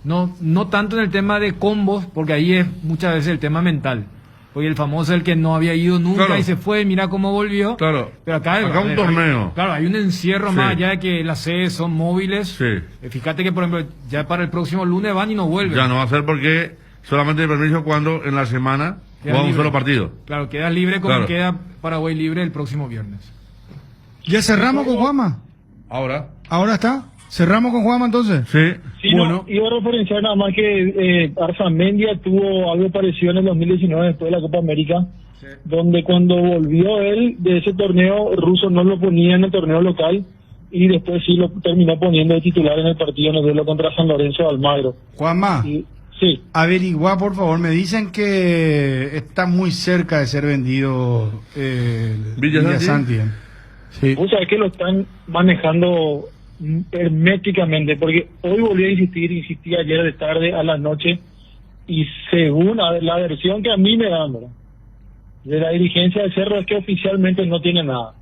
[SPEAKER 4] no tanto en el tema de combos, porque ahí es muchas veces el tema mental. Oye, el famoso, el que no había ido nunca, claro, y se fue, mira cómo volvió.
[SPEAKER 1] Claro.
[SPEAKER 4] Pero acá
[SPEAKER 1] un torneo.
[SPEAKER 4] Claro, hay un encierro, sí, más allá de que las sedes son móviles.
[SPEAKER 1] Sí.
[SPEAKER 4] Fíjate que, por ejemplo, ya para el próximo lunes van y no vuelven.
[SPEAKER 1] Ya no va a ser porque solamente hay permiso cuando en la semana juega un solo partido.
[SPEAKER 4] Claro, quedas libre como queda Paraguay libre el próximo viernes.
[SPEAKER 17] ¿Ya cerramos con Juanma? ¿Ahora está? ¿Cerramos con Juanma entonces?
[SPEAKER 1] Sí.
[SPEAKER 18] Sí, bueno, iba a referenciar nada más que Arzamendia tuvo algo parecido en el 2019 después de la Copa América, sí, donde cuando volvió él de ese torneo, Russo no lo ponía en el torneo local y después sí lo terminó poniendo de titular en el partido en el duelo contra San Lorenzo de Almagro.
[SPEAKER 17] Juanma,
[SPEAKER 18] sí,
[SPEAKER 17] averigua por favor, me dicen que está muy cerca de ser vendido Villasanti.
[SPEAKER 18] Sí. O sea, es que lo están manejando herméticamente, porque hoy volví a insistí ayer de tarde a la noche, y según la versión que a mí me dan, ¿verdad?, de la dirigencia de Cerro, es que oficialmente no tiene nada,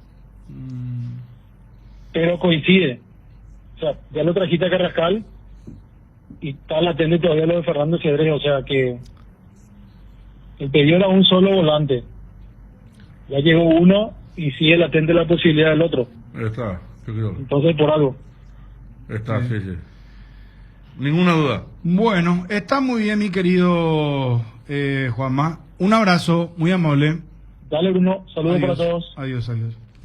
[SPEAKER 18] pero coincide, o sea, ya lo trajiste a Carrascal y está latente todavía lo de Fernando Cedrés, o sea que el pedido era un solo volante, ya llegó uno y sigue latente la posibilidad del otro.
[SPEAKER 1] Está, yo creo.
[SPEAKER 18] Entonces, por algo.
[SPEAKER 1] Está, sí. Ninguna duda.
[SPEAKER 17] Bueno, está muy bien, mi querido Juanma. Un abrazo, muy amable.
[SPEAKER 18] Dale, Bruno. Saludos para todos.
[SPEAKER 17] Adiós.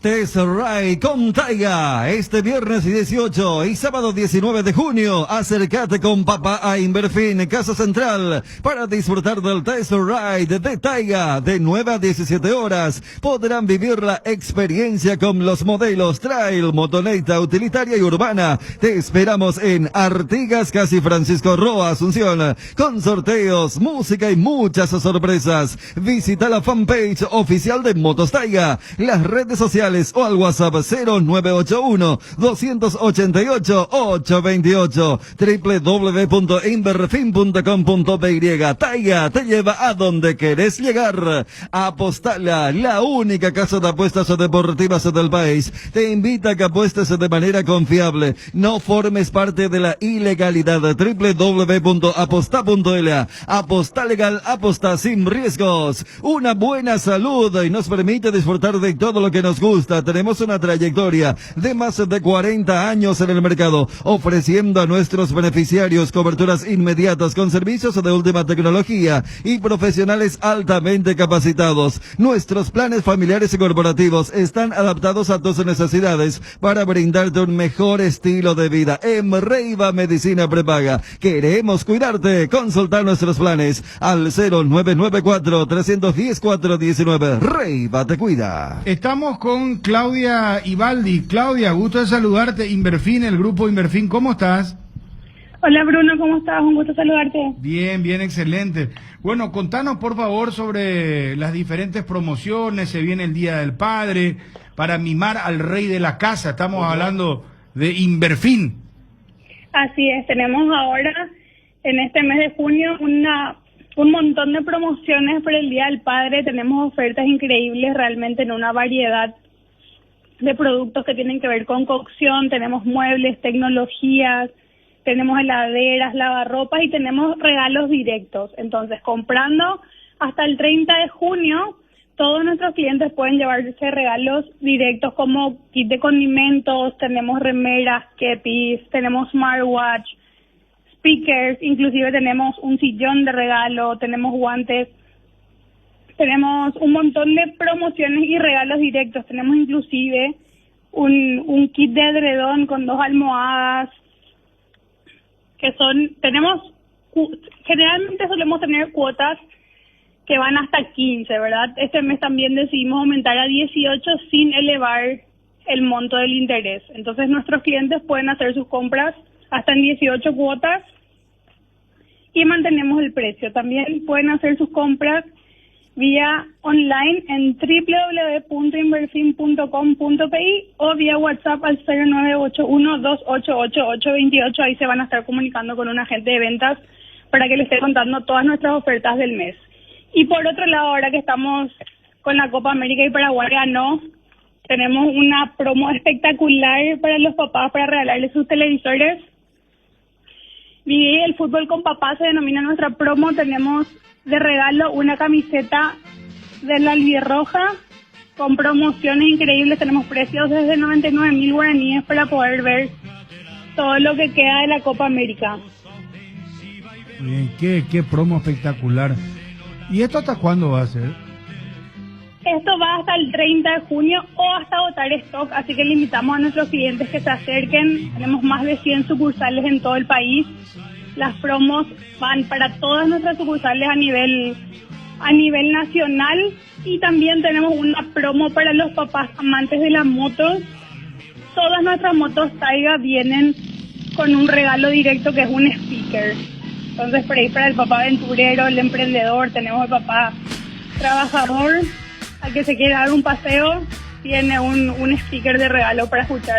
[SPEAKER 6] Tesray con Taiga, este viernes 18 y sábado 19 de junio, acércate con papá a Inverfin, Casa Central, para disfrutar del Test Ride de Taiga, de 9 a 17 horas. Podrán vivir la experiencia con los modelos Trail, Motoneta, Utilitaria y Urbana. Te esperamos en Artigas, Casi Francisco Roa, Asunción, con sorteos, música y muchas sorpresas. Visita la fanpage oficial de Motos Taiga, las redes sociales o al WhatsApp 0981-288-828, www.inverfin.com.py. Taiga te lleva a donde querés llegar. Apostala, la única casa de apuestas deportivas del país, te invita a que apuestes de manera confiable. No formes parte de la ilegalidad. www.aposta.la. Aposta legal, aposta sin riesgos. Una buena salud y nos permite disfrutar de todo lo que nos gusta. Tenemos una trayectoria de más de 40 años en el mercado, ofreciendo a nuestros beneficiarios coberturas inmediatas con servicios de última tecnología y profesionales altamente capacitados. Nuestros planes familiares y corporativos están adaptados a tus necesidades para brindarte un mejor estilo de vida. En Reiva Medicina Prepaga queremos cuidarte. Consultar nuestros planes al 0994-310-419. Reiva te cuida.
[SPEAKER 17] Estamos con Claudia Ibaldi. Claudia, gusto de saludarte. Inverfin, el grupo Inverfin, ¿cómo estás?
[SPEAKER 19] Hola Bruno, ¿cómo estás? Un gusto saludarte.
[SPEAKER 17] Bien, excelente. Bueno, contanos por favor sobre las diferentes promociones. Se viene el Día del Padre para mimar al rey de la casa. Estamos hablando de Inverfin.
[SPEAKER 19] Así es, tenemos ahora en este mes de junio una un montón de promociones por el Día del Padre. Tenemos ofertas increíbles realmente en una variedad de productos que tienen que ver con cocción. Tenemos muebles, tecnologías, tenemos heladeras, lavarropas y tenemos regalos directos. Entonces, comprando hasta el 30 de junio, todos nuestros clientes pueden llevarse regalos directos como kit de condimentos, tenemos remeras, kepis, tenemos smartwatch, speakers, inclusive tenemos un sillón de regalo, tenemos guantes, tenemos un montón de promociones y regalos directos. Tenemos inclusive un kit de edredón con 2 almohadas, generalmente solemos tener cuotas que van hasta 15, ¿verdad? Este mes también decidimos aumentar a 18 sin elevar el monto del interés. Entonces nuestros clientes pueden hacer sus compras hasta en 18 cuotas y mantenemos el precio. También pueden hacer sus compras vía online en www.inverfin.com.pi o vía WhatsApp al 0981-288828. Ahí se van a estar comunicando con un agente de ventas para que les esté contando todas nuestras ofertas del mes. Y por otro lado, ahora que estamos con la Copa América y Paraguay ganó, tenemos una promo espectacular para los papás para regalarles sus televisores. Vivir el fútbol con papá se denomina nuestra promo. Tenemos de regalo una camiseta de la albirroja con promociones increíbles. Tenemos precios desde 99.000 guaraníes para poder ver todo lo que queda de la Copa América.
[SPEAKER 17] Bien, qué promo espectacular. ¿Y esto hasta cuándo va a ser?
[SPEAKER 19] Esto va hasta el 30 de junio o hasta agotar stock, así que le invitamos a nuestros clientes que se acerquen. Tenemos más de 100 sucursales en todo el país. Las promos van para todas nuestras sucursales a nivel nacional, y también tenemos una promo para los papás amantes de las motos. Todas nuestras motos Taiga vienen con un regalo directo que es un speaker. Entonces, por ahí para el papá aventurero, el emprendedor, tenemos el papá trabajador, al que se quiere dar un paseo, tiene un speaker de regalo para escuchar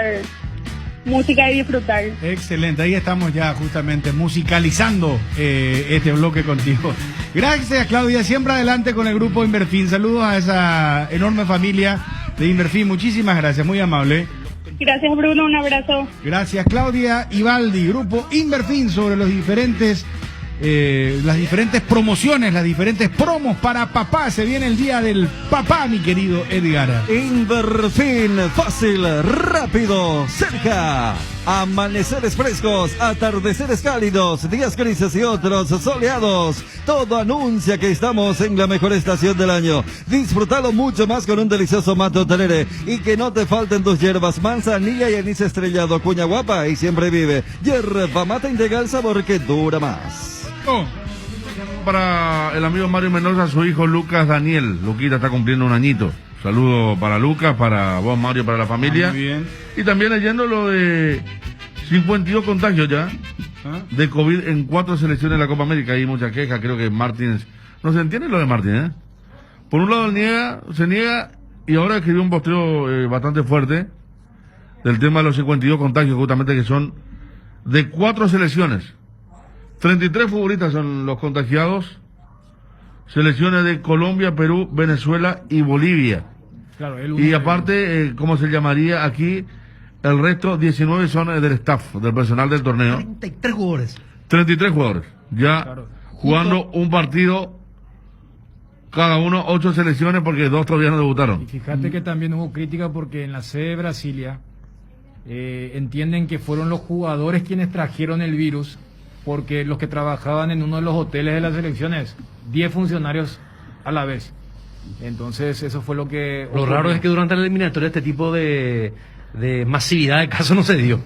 [SPEAKER 19] música y disfrutar.
[SPEAKER 17] Excelente, ahí estamos ya justamente musicalizando este bloque contigo. Gracias, Claudia, siempre adelante con el grupo Inverfin. Saludos a esa enorme familia de Inverfin, muchísimas gracias, muy amable.
[SPEAKER 19] Gracias, Bruno, un abrazo.
[SPEAKER 17] Gracias, Claudia Ibaldi, grupo Inverfin, sobre las diferentes promociones, las diferentes promos para papá. Se viene el día del papá, mi querido Edgar.
[SPEAKER 6] Inverfin, fácil, rápido, cerca. Amaneceres frescos, atardeceres cálidos, días grises y otros soleados. Todo anuncia que estamos en la mejor estación del año. Disfrutalo mucho más con un delicioso mate tereré. Y que no te falten tus hierbas, manzanilla y anís estrellado, cuña guapa y siempre vive. Hierba mate integral, sabor que dura más.
[SPEAKER 1] Para el amigo Mario Mendoza, su hijo Lucas Daniel. Luquita está cumpliendo un añito. Saludo para Lucas, para vos, Mario, para la familia.
[SPEAKER 17] Muy bien.
[SPEAKER 1] Y también leyendo lo de 52 contagios ya de COVID en 4 selecciones de la Copa América. Hay mucha queja, creo que Martínez... No se entiende lo de Martínez, ¿eh? Por un lado se niega, y ahora escribió un posteo bastante fuerte del tema de los 52 contagios, justamente, que son de 4 selecciones. 33 futbolistas son los contagiados. Selecciones de Colombia, Perú, Venezuela y Bolivia.
[SPEAKER 4] Claro,
[SPEAKER 1] y aparte, ¿cómo se llamaría aquí? El resto, 19 son del staff, del personal del torneo.
[SPEAKER 17] 33 jugadores.
[SPEAKER 1] 33 jugadores. Ya jugando un partido, cada uno 8 selecciones, porque 2 todavía no debutaron.
[SPEAKER 4] Y fíjate que también hubo crítica porque en la sede de Brasilia entienden que fueron los jugadores quienes trajeron el virus, porque los que trabajaban en uno de los hoteles de las selecciones, 10 funcionarios a la vez. Entonces eso fue lo que...
[SPEAKER 2] Lo raro es que durante la eliminatoria este tipo de masividad de casos no se dio.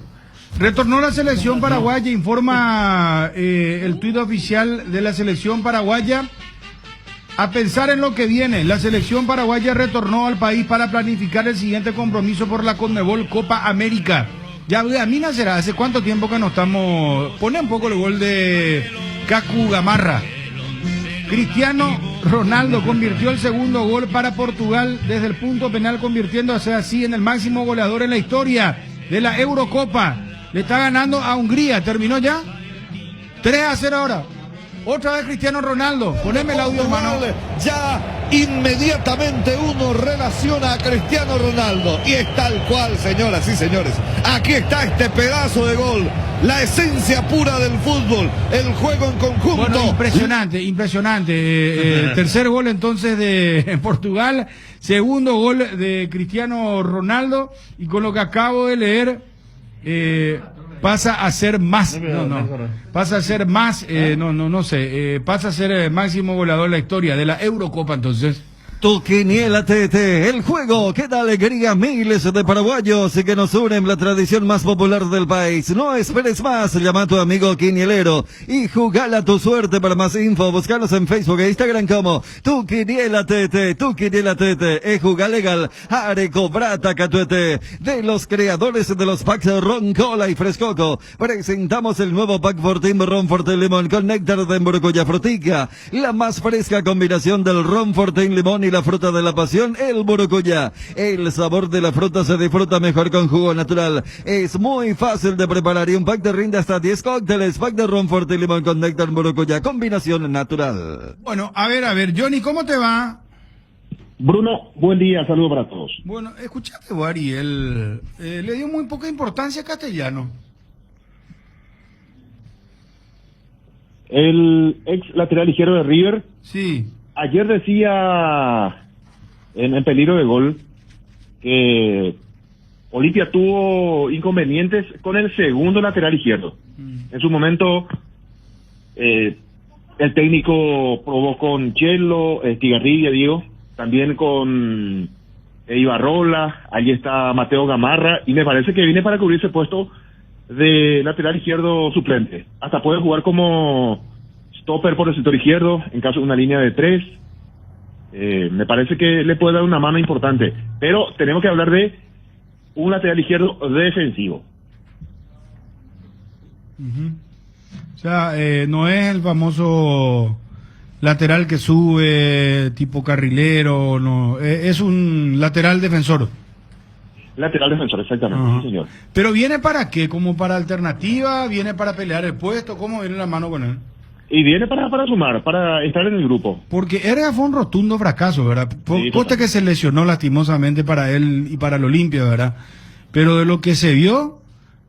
[SPEAKER 17] Retornó la selección paraguaya, informa el tuit oficial de la selección paraguaya. A pensar en lo que viene, la selección paraguaya retornó al país para planificar el siguiente compromiso por la Conmebol Copa América. Ya, a mí nacerá, ¿hace cuánto tiempo que no estamos? Pone un poco el gol de Cacu Gamarra. Cristiano Ronaldo convirtió el segundo gol para Portugal desde el punto penal, convirtiéndose así en el máximo goleador en la historia de la Eurocopa. Le está ganando a Hungría, ¿terminó ya? 3-0 ahora. Otra vez Cristiano Ronaldo. Poneme el audio, hermano.
[SPEAKER 20] Ya inmediatamente uno relaciona a Cristiano Ronaldo. Y es tal cual, señoras y señores. Aquí está este pedazo de gol. La esencia pura del fútbol. El juego en conjunto.
[SPEAKER 17] Bueno, impresionante, impresionante. Tercer gol entonces de Portugal. Segundo gol de Cristiano Ronaldo. Y con lo que acabo de leer, pasa a ser más. Pasa a ser más. Pasa a ser máximo goleador de la historia de la Eurocopa entonces.
[SPEAKER 6] Tu Quiniela TT, el juego que da alegría a miles de paraguayos y que nos unen la tradición más popular del país. No esperes más, llama a tu amigo quinielero y jugala tu suerte. Para más info, buscanos en Facebook e Instagram como Tu Quiniela TT, Tu Quiniela TT, jugar legal, Arecobrata Catuete. De los creadores de los packs Ron, Cola y Frescoco, presentamos el nuevo pack Fortín Ron Fortín Limón con néctar de Morocuya Frutica, la más fresca combinación del Ron Fortín Limón y la fruta de la pasión, el Morocuya. El sabor de la fruta se disfruta mejor con jugo natural. Es muy fácil de preparar y un pack te rinde hasta 10 cócteles. Pack de ron fuerte y limón con néctar Morocuya, combinación natural.
[SPEAKER 17] Bueno, a ver, Johnny, ¿cómo te va?
[SPEAKER 21] Bruno, buen día, saludos para todos.
[SPEAKER 17] Bueno, escuchaste, Ariel, le dio muy poca importancia a Castellano.
[SPEAKER 21] El ex lateral izquierdo de River.
[SPEAKER 17] Sí.
[SPEAKER 21] Ayer decía en peligro de gol que Olimpia tuvo inconvenientes con el segundo lateral izquierdo. En su momento el técnico probó con Chelo, Estigarribia, digo, también con Ibarrola, allí está Mateo Gamarra, y me parece que viene para cubrir ese puesto de lateral izquierdo suplente. Hasta puede jugar como stopper por el sector izquierdo, en caso de una línea de 3. Me parece que le puede dar una mano importante. Pero tenemos que hablar de un lateral izquierdo defensivo.
[SPEAKER 17] O sea, no es el famoso lateral que sube tipo carrilero, no, es un lateral defensor.
[SPEAKER 21] Lateral defensor, exactamente, sí, señor.
[SPEAKER 17] Pero ¿viene para qué? ¿Como para alternativa? ¿Viene para pelear el puesto? ¿Cómo viene la mano con él?
[SPEAKER 21] Y viene para sumar, para estar en el grupo.
[SPEAKER 17] Porque Herrera fue un rotundo fracaso, ¿verdad?
[SPEAKER 21] Sí,
[SPEAKER 17] Poste que se lesionó lastimosamente para él y para el Olimpia, ¿verdad? Pero de lo que se vio,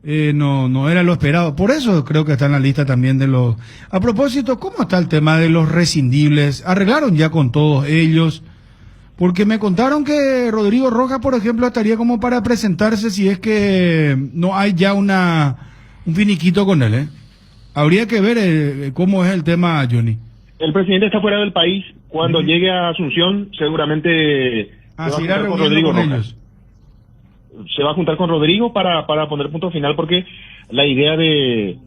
[SPEAKER 17] no era lo esperado. Por eso creo que está en la lista también de los... A propósito, ¿cómo está el tema de los rescindibles? ¿Arreglaron ya con todos ellos? Porque me contaron que Rodrigo Rojas, por ejemplo, estaría como para presentarse si es que no hay ya un finiquito con él, ¿eh? Habría que ver cómo es el tema, Johnny.
[SPEAKER 21] El presidente está fuera del país. Cuando llegue a Asunción, seguramente se va a juntar con Rodrigo Rojas. Se va a juntar con Rodrigo para poner punto final, porque la idea de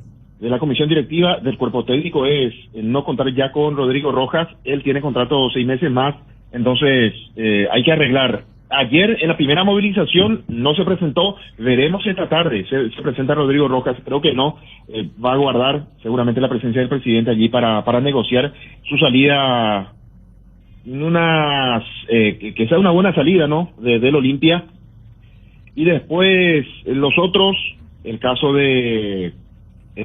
[SPEAKER 21] la comisión directiva del cuerpo técnico es no contar ya con Rodrigo Rojas. Él tiene contrato 6 meses más, entonces hay que arreglar. Ayer en la primera movilización no se presentó, veremos esta tarde, se presenta Rodrigo Rojas, creo que no, va a guardar seguramente la presencia del presidente allí para negociar su salida, que sea una buena salida, ¿no?, del Olimpia. Y después los otros, el caso de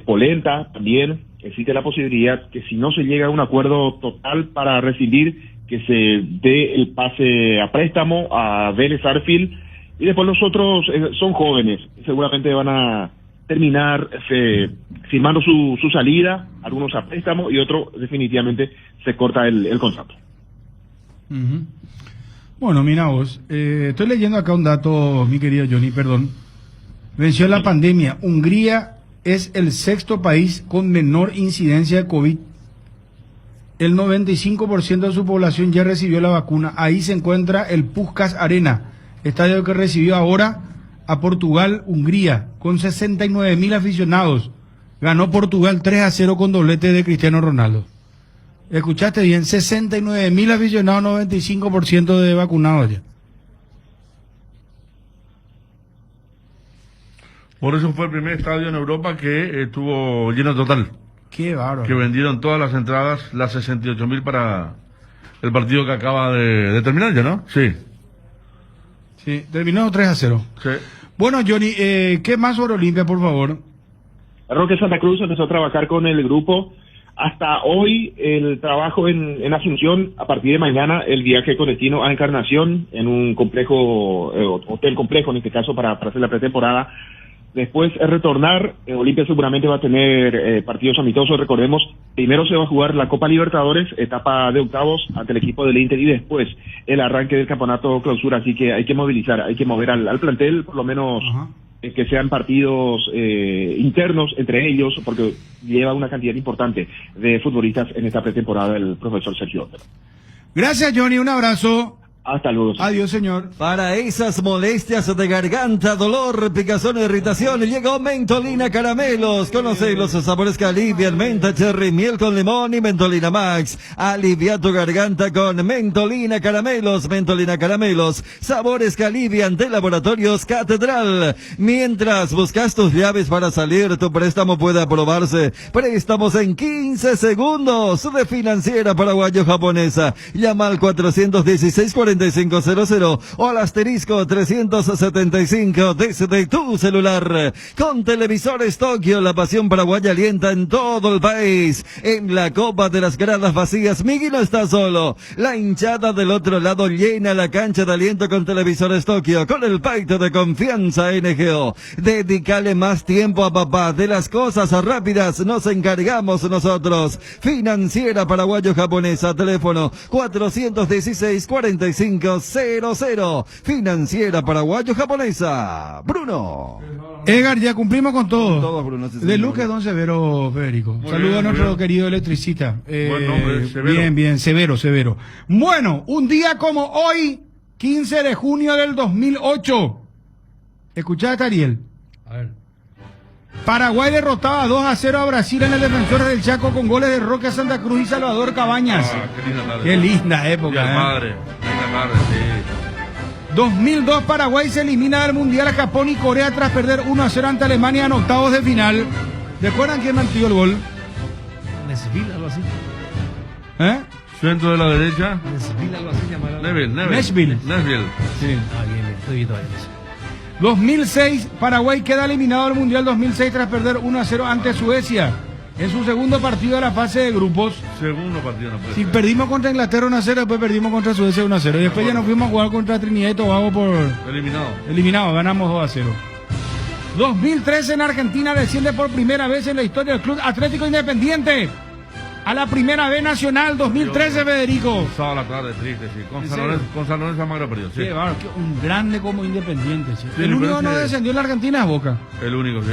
[SPEAKER 21] Polenta también, existe la posibilidad que si no se llega a un acuerdo total para rescindir, que se dé el pase a préstamo a Vélez Arfield, y después los otros son jóvenes, seguramente van a terminar firmando su salida, algunos a préstamo y otro definitivamente se corta el contrato.
[SPEAKER 17] Bueno, mira vos, estoy leyendo acá un dato, mi querido Johnny, perdón. Venció la pandemia. Hungría es el 6º país con menor incidencia de COVID. El 95% de su población ya recibió la vacuna. Ahí se encuentra el Puskás Arena, estadio que recibió ahora a Portugal, Hungría, con 69.000 aficionados. Ganó Portugal 3-0 con doblete de Cristiano Ronaldo. Escuchaste bien, 69.000 aficionados, 95% de vacunados ya.
[SPEAKER 1] Por eso fue el primer estadio en Europa que estuvo lleno total.
[SPEAKER 17] Qué bárbaro.
[SPEAKER 1] Que vendieron todas las entradas, las 68.000 para el partido que acaba de terminar ya, ¿no? Sí.
[SPEAKER 17] Sí, terminó 3-0.
[SPEAKER 1] Sí.
[SPEAKER 17] Bueno, Johnny, ¿qué más sobre Olimpia, por favor?
[SPEAKER 21] Roque Santa Cruz empezó a trabajar con el grupo. hasta hoy el trabajo en Asunción, a partir de mañana el viaje con destino a Encarnación en un complejo, hotel complejo en este caso para hacer la pretemporada. Después retornar, Olimpia seguramente va a tener partidos amistosos, recordemos, primero se va a jugar la Copa Libertadores, etapa de octavos ante el equipo del Inter y después el arranque del campeonato clausura, así que hay que movilizar, hay que mover al plantel, por lo menos que sean partidos internos entre ellos, porque lleva una cantidad importante de futbolistas en esta pretemporada el profesor Sergio.
[SPEAKER 17] Gracias, Johnny, un abrazo.
[SPEAKER 21] Hasta luego.
[SPEAKER 17] Adiós, señor.
[SPEAKER 6] Para esas molestias de garganta, dolor, picazón, irritación, llegó Mentolina Caramelos. Conoce los sabores que alivian: menta, cherry, miel con limón y Mentolina Max. Alivia tu garganta con Mentolina Caramelos. Mentolina Caramelos, sabores que alivian, de Laboratorios Catedral. Mientras buscas tus llaves para salir, tu préstamo puede aprobarse. Préstamos en 15 segundos de Financiera Paraguayo-Japonesa. Llama al 416-4500 o al asterisco 375 desde tu celular. Con Televisores Tokio, la pasión paraguaya alienta en todo el país. En la Copa de las Gradas Vacías, Migui no está solo. La hinchada del otro lado llena la cancha de aliento con Televisores Tokio, con el pacto de confianza NGO. Dedícale más tiempo a papá. De las cosas rápidas nos encargamos nosotros. Financiera Paraguayo-Japonesa, teléfono 416-4500. Financiera Paraguayo-Japonesa. Bruno.
[SPEAKER 17] Edgar, ya cumplimos con todo.
[SPEAKER 6] Todo, Bruno. Sí,
[SPEAKER 17] de Lucas Don Severo, Federico. Saludos a nuestro querido electricista.
[SPEAKER 1] Buen nombre, Severo.
[SPEAKER 17] Bien, Severo. Bueno, un día como hoy, 15 de junio del 2008. ¿Escuchaste, Ariel?
[SPEAKER 2] A ver.
[SPEAKER 17] Paraguay derrotaba 2-0 a Brasil en el Defensores del Chaco con goles de Roque Santa Cruz y Salvador Cabañas. Qué linda época.
[SPEAKER 1] Madre, sí.
[SPEAKER 17] 2002, Paraguay se elimina del Mundial a Japón y Corea tras perder 1-0 ante Alemania en octavos de final. ¿Recuerdan quién metió el gol?
[SPEAKER 2] Nesville, algo así.
[SPEAKER 1] Centro de la derecha.
[SPEAKER 2] Nesville, algo así llamará.
[SPEAKER 1] Nashville.
[SPEAKER 17] Sí.
[SPEAKER 2] Bien, estoy todavía.
[SPEAKER 17] 2006, Paraguay queda eliminado del Mundial 2006 tras perder 1-0 ante Suecia en su segundo partido de la fase de grupos.
[SPEAKER 1] Segundo partido, no puede
[SPEAKER 17] Si
[SPEAKER 1] ser.
[SPEAKER 17] perdimos contra Inglaterra 1-0, después perdimos contra Suecia 1-0. Y después ya nos fuimos a jugar contra Trinidad y Tobago por... Eliminado, ganamos 2-0. 2013, en Argentina desciende por primera vez en la historia del Club Atlético Independiente a la Primera B Nacional. 2013, Federico.
[SPEAKER 1] Sábado a la tarde, triste, sí. Con
[SPEAKER 17] ¿En
[SPEAKER 1] San
[SPEAKER 17] serio?
[SPEAKER 1] Lorenzo Almagro perdió, sí.
[SPEAKER 17] Qué bárbaro, un grande como Independiente. Sí.
[SPEAKER 1] Sí,
[SPEAKER 17] El único
[SPEAKER 1] pero
[SPEAKER 17] que no
[SPEAKER 1] ese-
[SPEAKER 17] descendió en la Argentina es Boca.
[SPEAKER 1] El único, sí.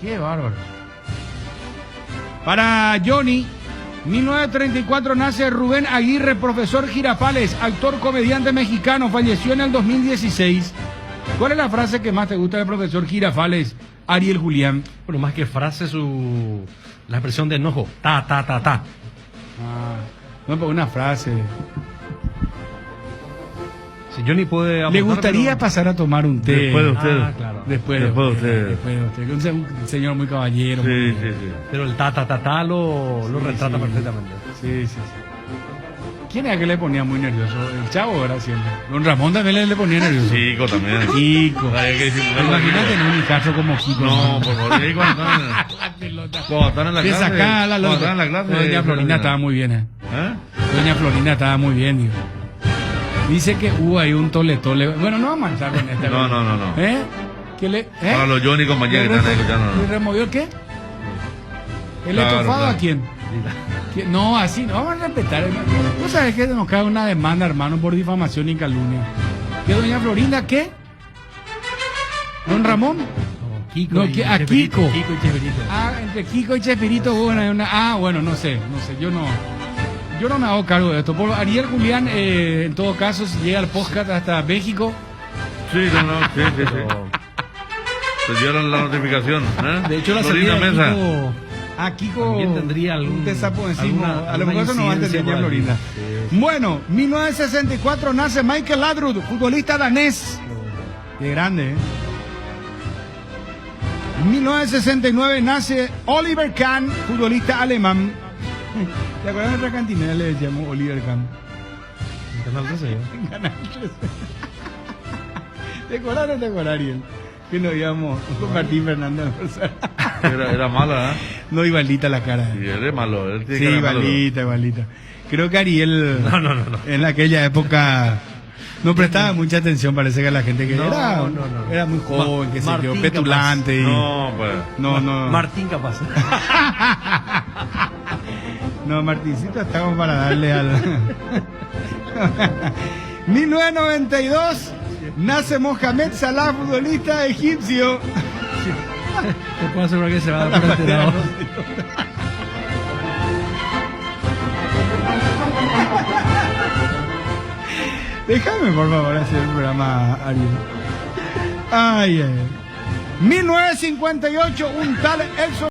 [SPEAKER 17] Qué bárbaro. Para Johnny, 1934 nace Rubén Aguirre, profesor Girafales, actor comediante mexicano, falleció en el 2016. ¿Cuál es la frase que más te gusta del profesor Girafales, Ariel Julián?
[SPEAKER 2] Bueno, más que frase, la expresión de enojo. Ta.
[SPEAKER 17] No, pero una frase.
[SPEAKER 2] Si Johnny puede
[SPEAKER 17] ¿Le
[SPEAKER 2] aportar,
[SPEAKER 17] gustaría
[SPEAKER 2] pero-
[SPEAKER 17] pasar a tomar un té?
[SPEAKER 1] Después de usted.
[SPEAKER 2] Ah, claro.
[SPEAKER 17] Después de usted. Un señor muy caballero.
[SPEAKER 1] Sí.
[SPEAKER 2] Pero el ta lo retrata perfectamente.
[SPEAKER 17] Sí. ¿Quién era que le ponía muy nervioso? El Chavo era siempre. Don Ramón también le ponía nervioso.
[SPEAKER 1] Kiko también.
[SPEAKER 17] Kiko.
[SPEAKER 1] Ay, que decir,
[SPEAKER 17] Imagínate en un hijazo como Kiko.
[SPEAKER 1] No, por favor. Y cuando están en la
[SPEAKER 17] Que
[SPEAKER 1] clase.
[SPEAKER 17] sacaba la
[SPEAKER 1] cuando están en la clase.
[SPEAKER 17] Doña Florinda estaba muy bien, Doña Florinda estaba muy bien, digo. Dice que hubo ahí un tole. Bueno, no vamos a manchar con esta.
[SPEAKER 1] No.
[SPEAKER 17] ¿Qué le,
[SPEAKER 1] Para los Johnny y compañía que están ahí escuchando.
[SPEAKER 17] ¿Le removió el qué? ¿El
[SPEAKER 1] Claro,
[SPEAKER 17] estofado
[SPEAKER 1] claro.
[SPEAKER 17] a quién? No, así no, vamos a respetar. ¿Vos sabés que nos cae una demanda, hermano, por difamación y calumnia? ¿Qué, doña Florinda, qué? ¿Don Ramón?
[SPEAKER 2] Kiko
[SPEAKER 17] No,
[SPEAKER 2] y
[SPEAKER 17] que- a
[SPEAKER 2] Chespirito.
[SPEAKER 17] Kiko.
[SPEAKER 2] Kiko y Chespirito.
[SPEAKER 17] Entre Kiko y Chespirito hubo bueno, no sé, yo no me hago cargo de esto. Por Ariel Julián, en todo caso, si llega el podcast hasta México.
[SPEAKER 1] Sí. Te dieron la notificación.
[SPEAKER 17] De hecho, la
[SPEAKER 1] Florinda
[SPEAKER 17] salida de
[SPEAKER 1] Mesa.
[SPEAKER 17] Kiko
[SPEAKER 2] También tendría
[SPEAKER 17] un desapo encima. A lo
[SPEAKER 2] alguna
[SPEAKER 17] mejor eso no va a entender
[SPEAKER 2] incidencia
[SPEAKER 17] doña
[SPEAKER 2] por ahí.
[SPEAKER 17] Florinda.
[SPEAKER 2] Sí.
[SPEAKER 17] Bueno, 1964 nace Michael Laudrup, futbolista danés. Qué grande, 1969 nace Oliver Kahn, futbolista alemán. ¿Te acuerdas de nuestra cantina? Le decíamos Oliver Kahn.
[SPEAKER 2] Canal 13,
[SPEAKER 17] Canal 13. ¿Te acuerdas o no te acuerdas, Ariel? Que nos íbamos con Martín Fernández a almorzar.
[SPEAKER 1] Era mala, ¿eh?
[SPEAKER 17] No, igualita la cara.
[SPEAKER 1] Sí, él es malo. Él tiene
[SPEAKER 17] Sí,
[SPEAKER 1] cara de malo.
[SPEAKER 17] igualita. Creo que Ariel
[SPEAKER 2] No.
[SPEAKER 17] en aquella época no prestaba mucha atención, parece que a la gente que era muy joven, qué sé yo,
[SPEAKER 2] Martín
[SPEAKER 17] petulante. Y...
[SPEAKER 1] No, pues.
[SPEAKER 17] No.
[SPEAKER 2] Martín capaz.
[SPEAKER 17] No, Martincito, estamos para darle al... 1992, nace Mohamed Salah, futbolista egipcio.
[SPEAKER 2] Te puedo asegurar que se va a dar por enterado.
[SPEAKER 17] Déjame, por favor, hacer el programa, Ariel. Ay. 1958, un tal Edson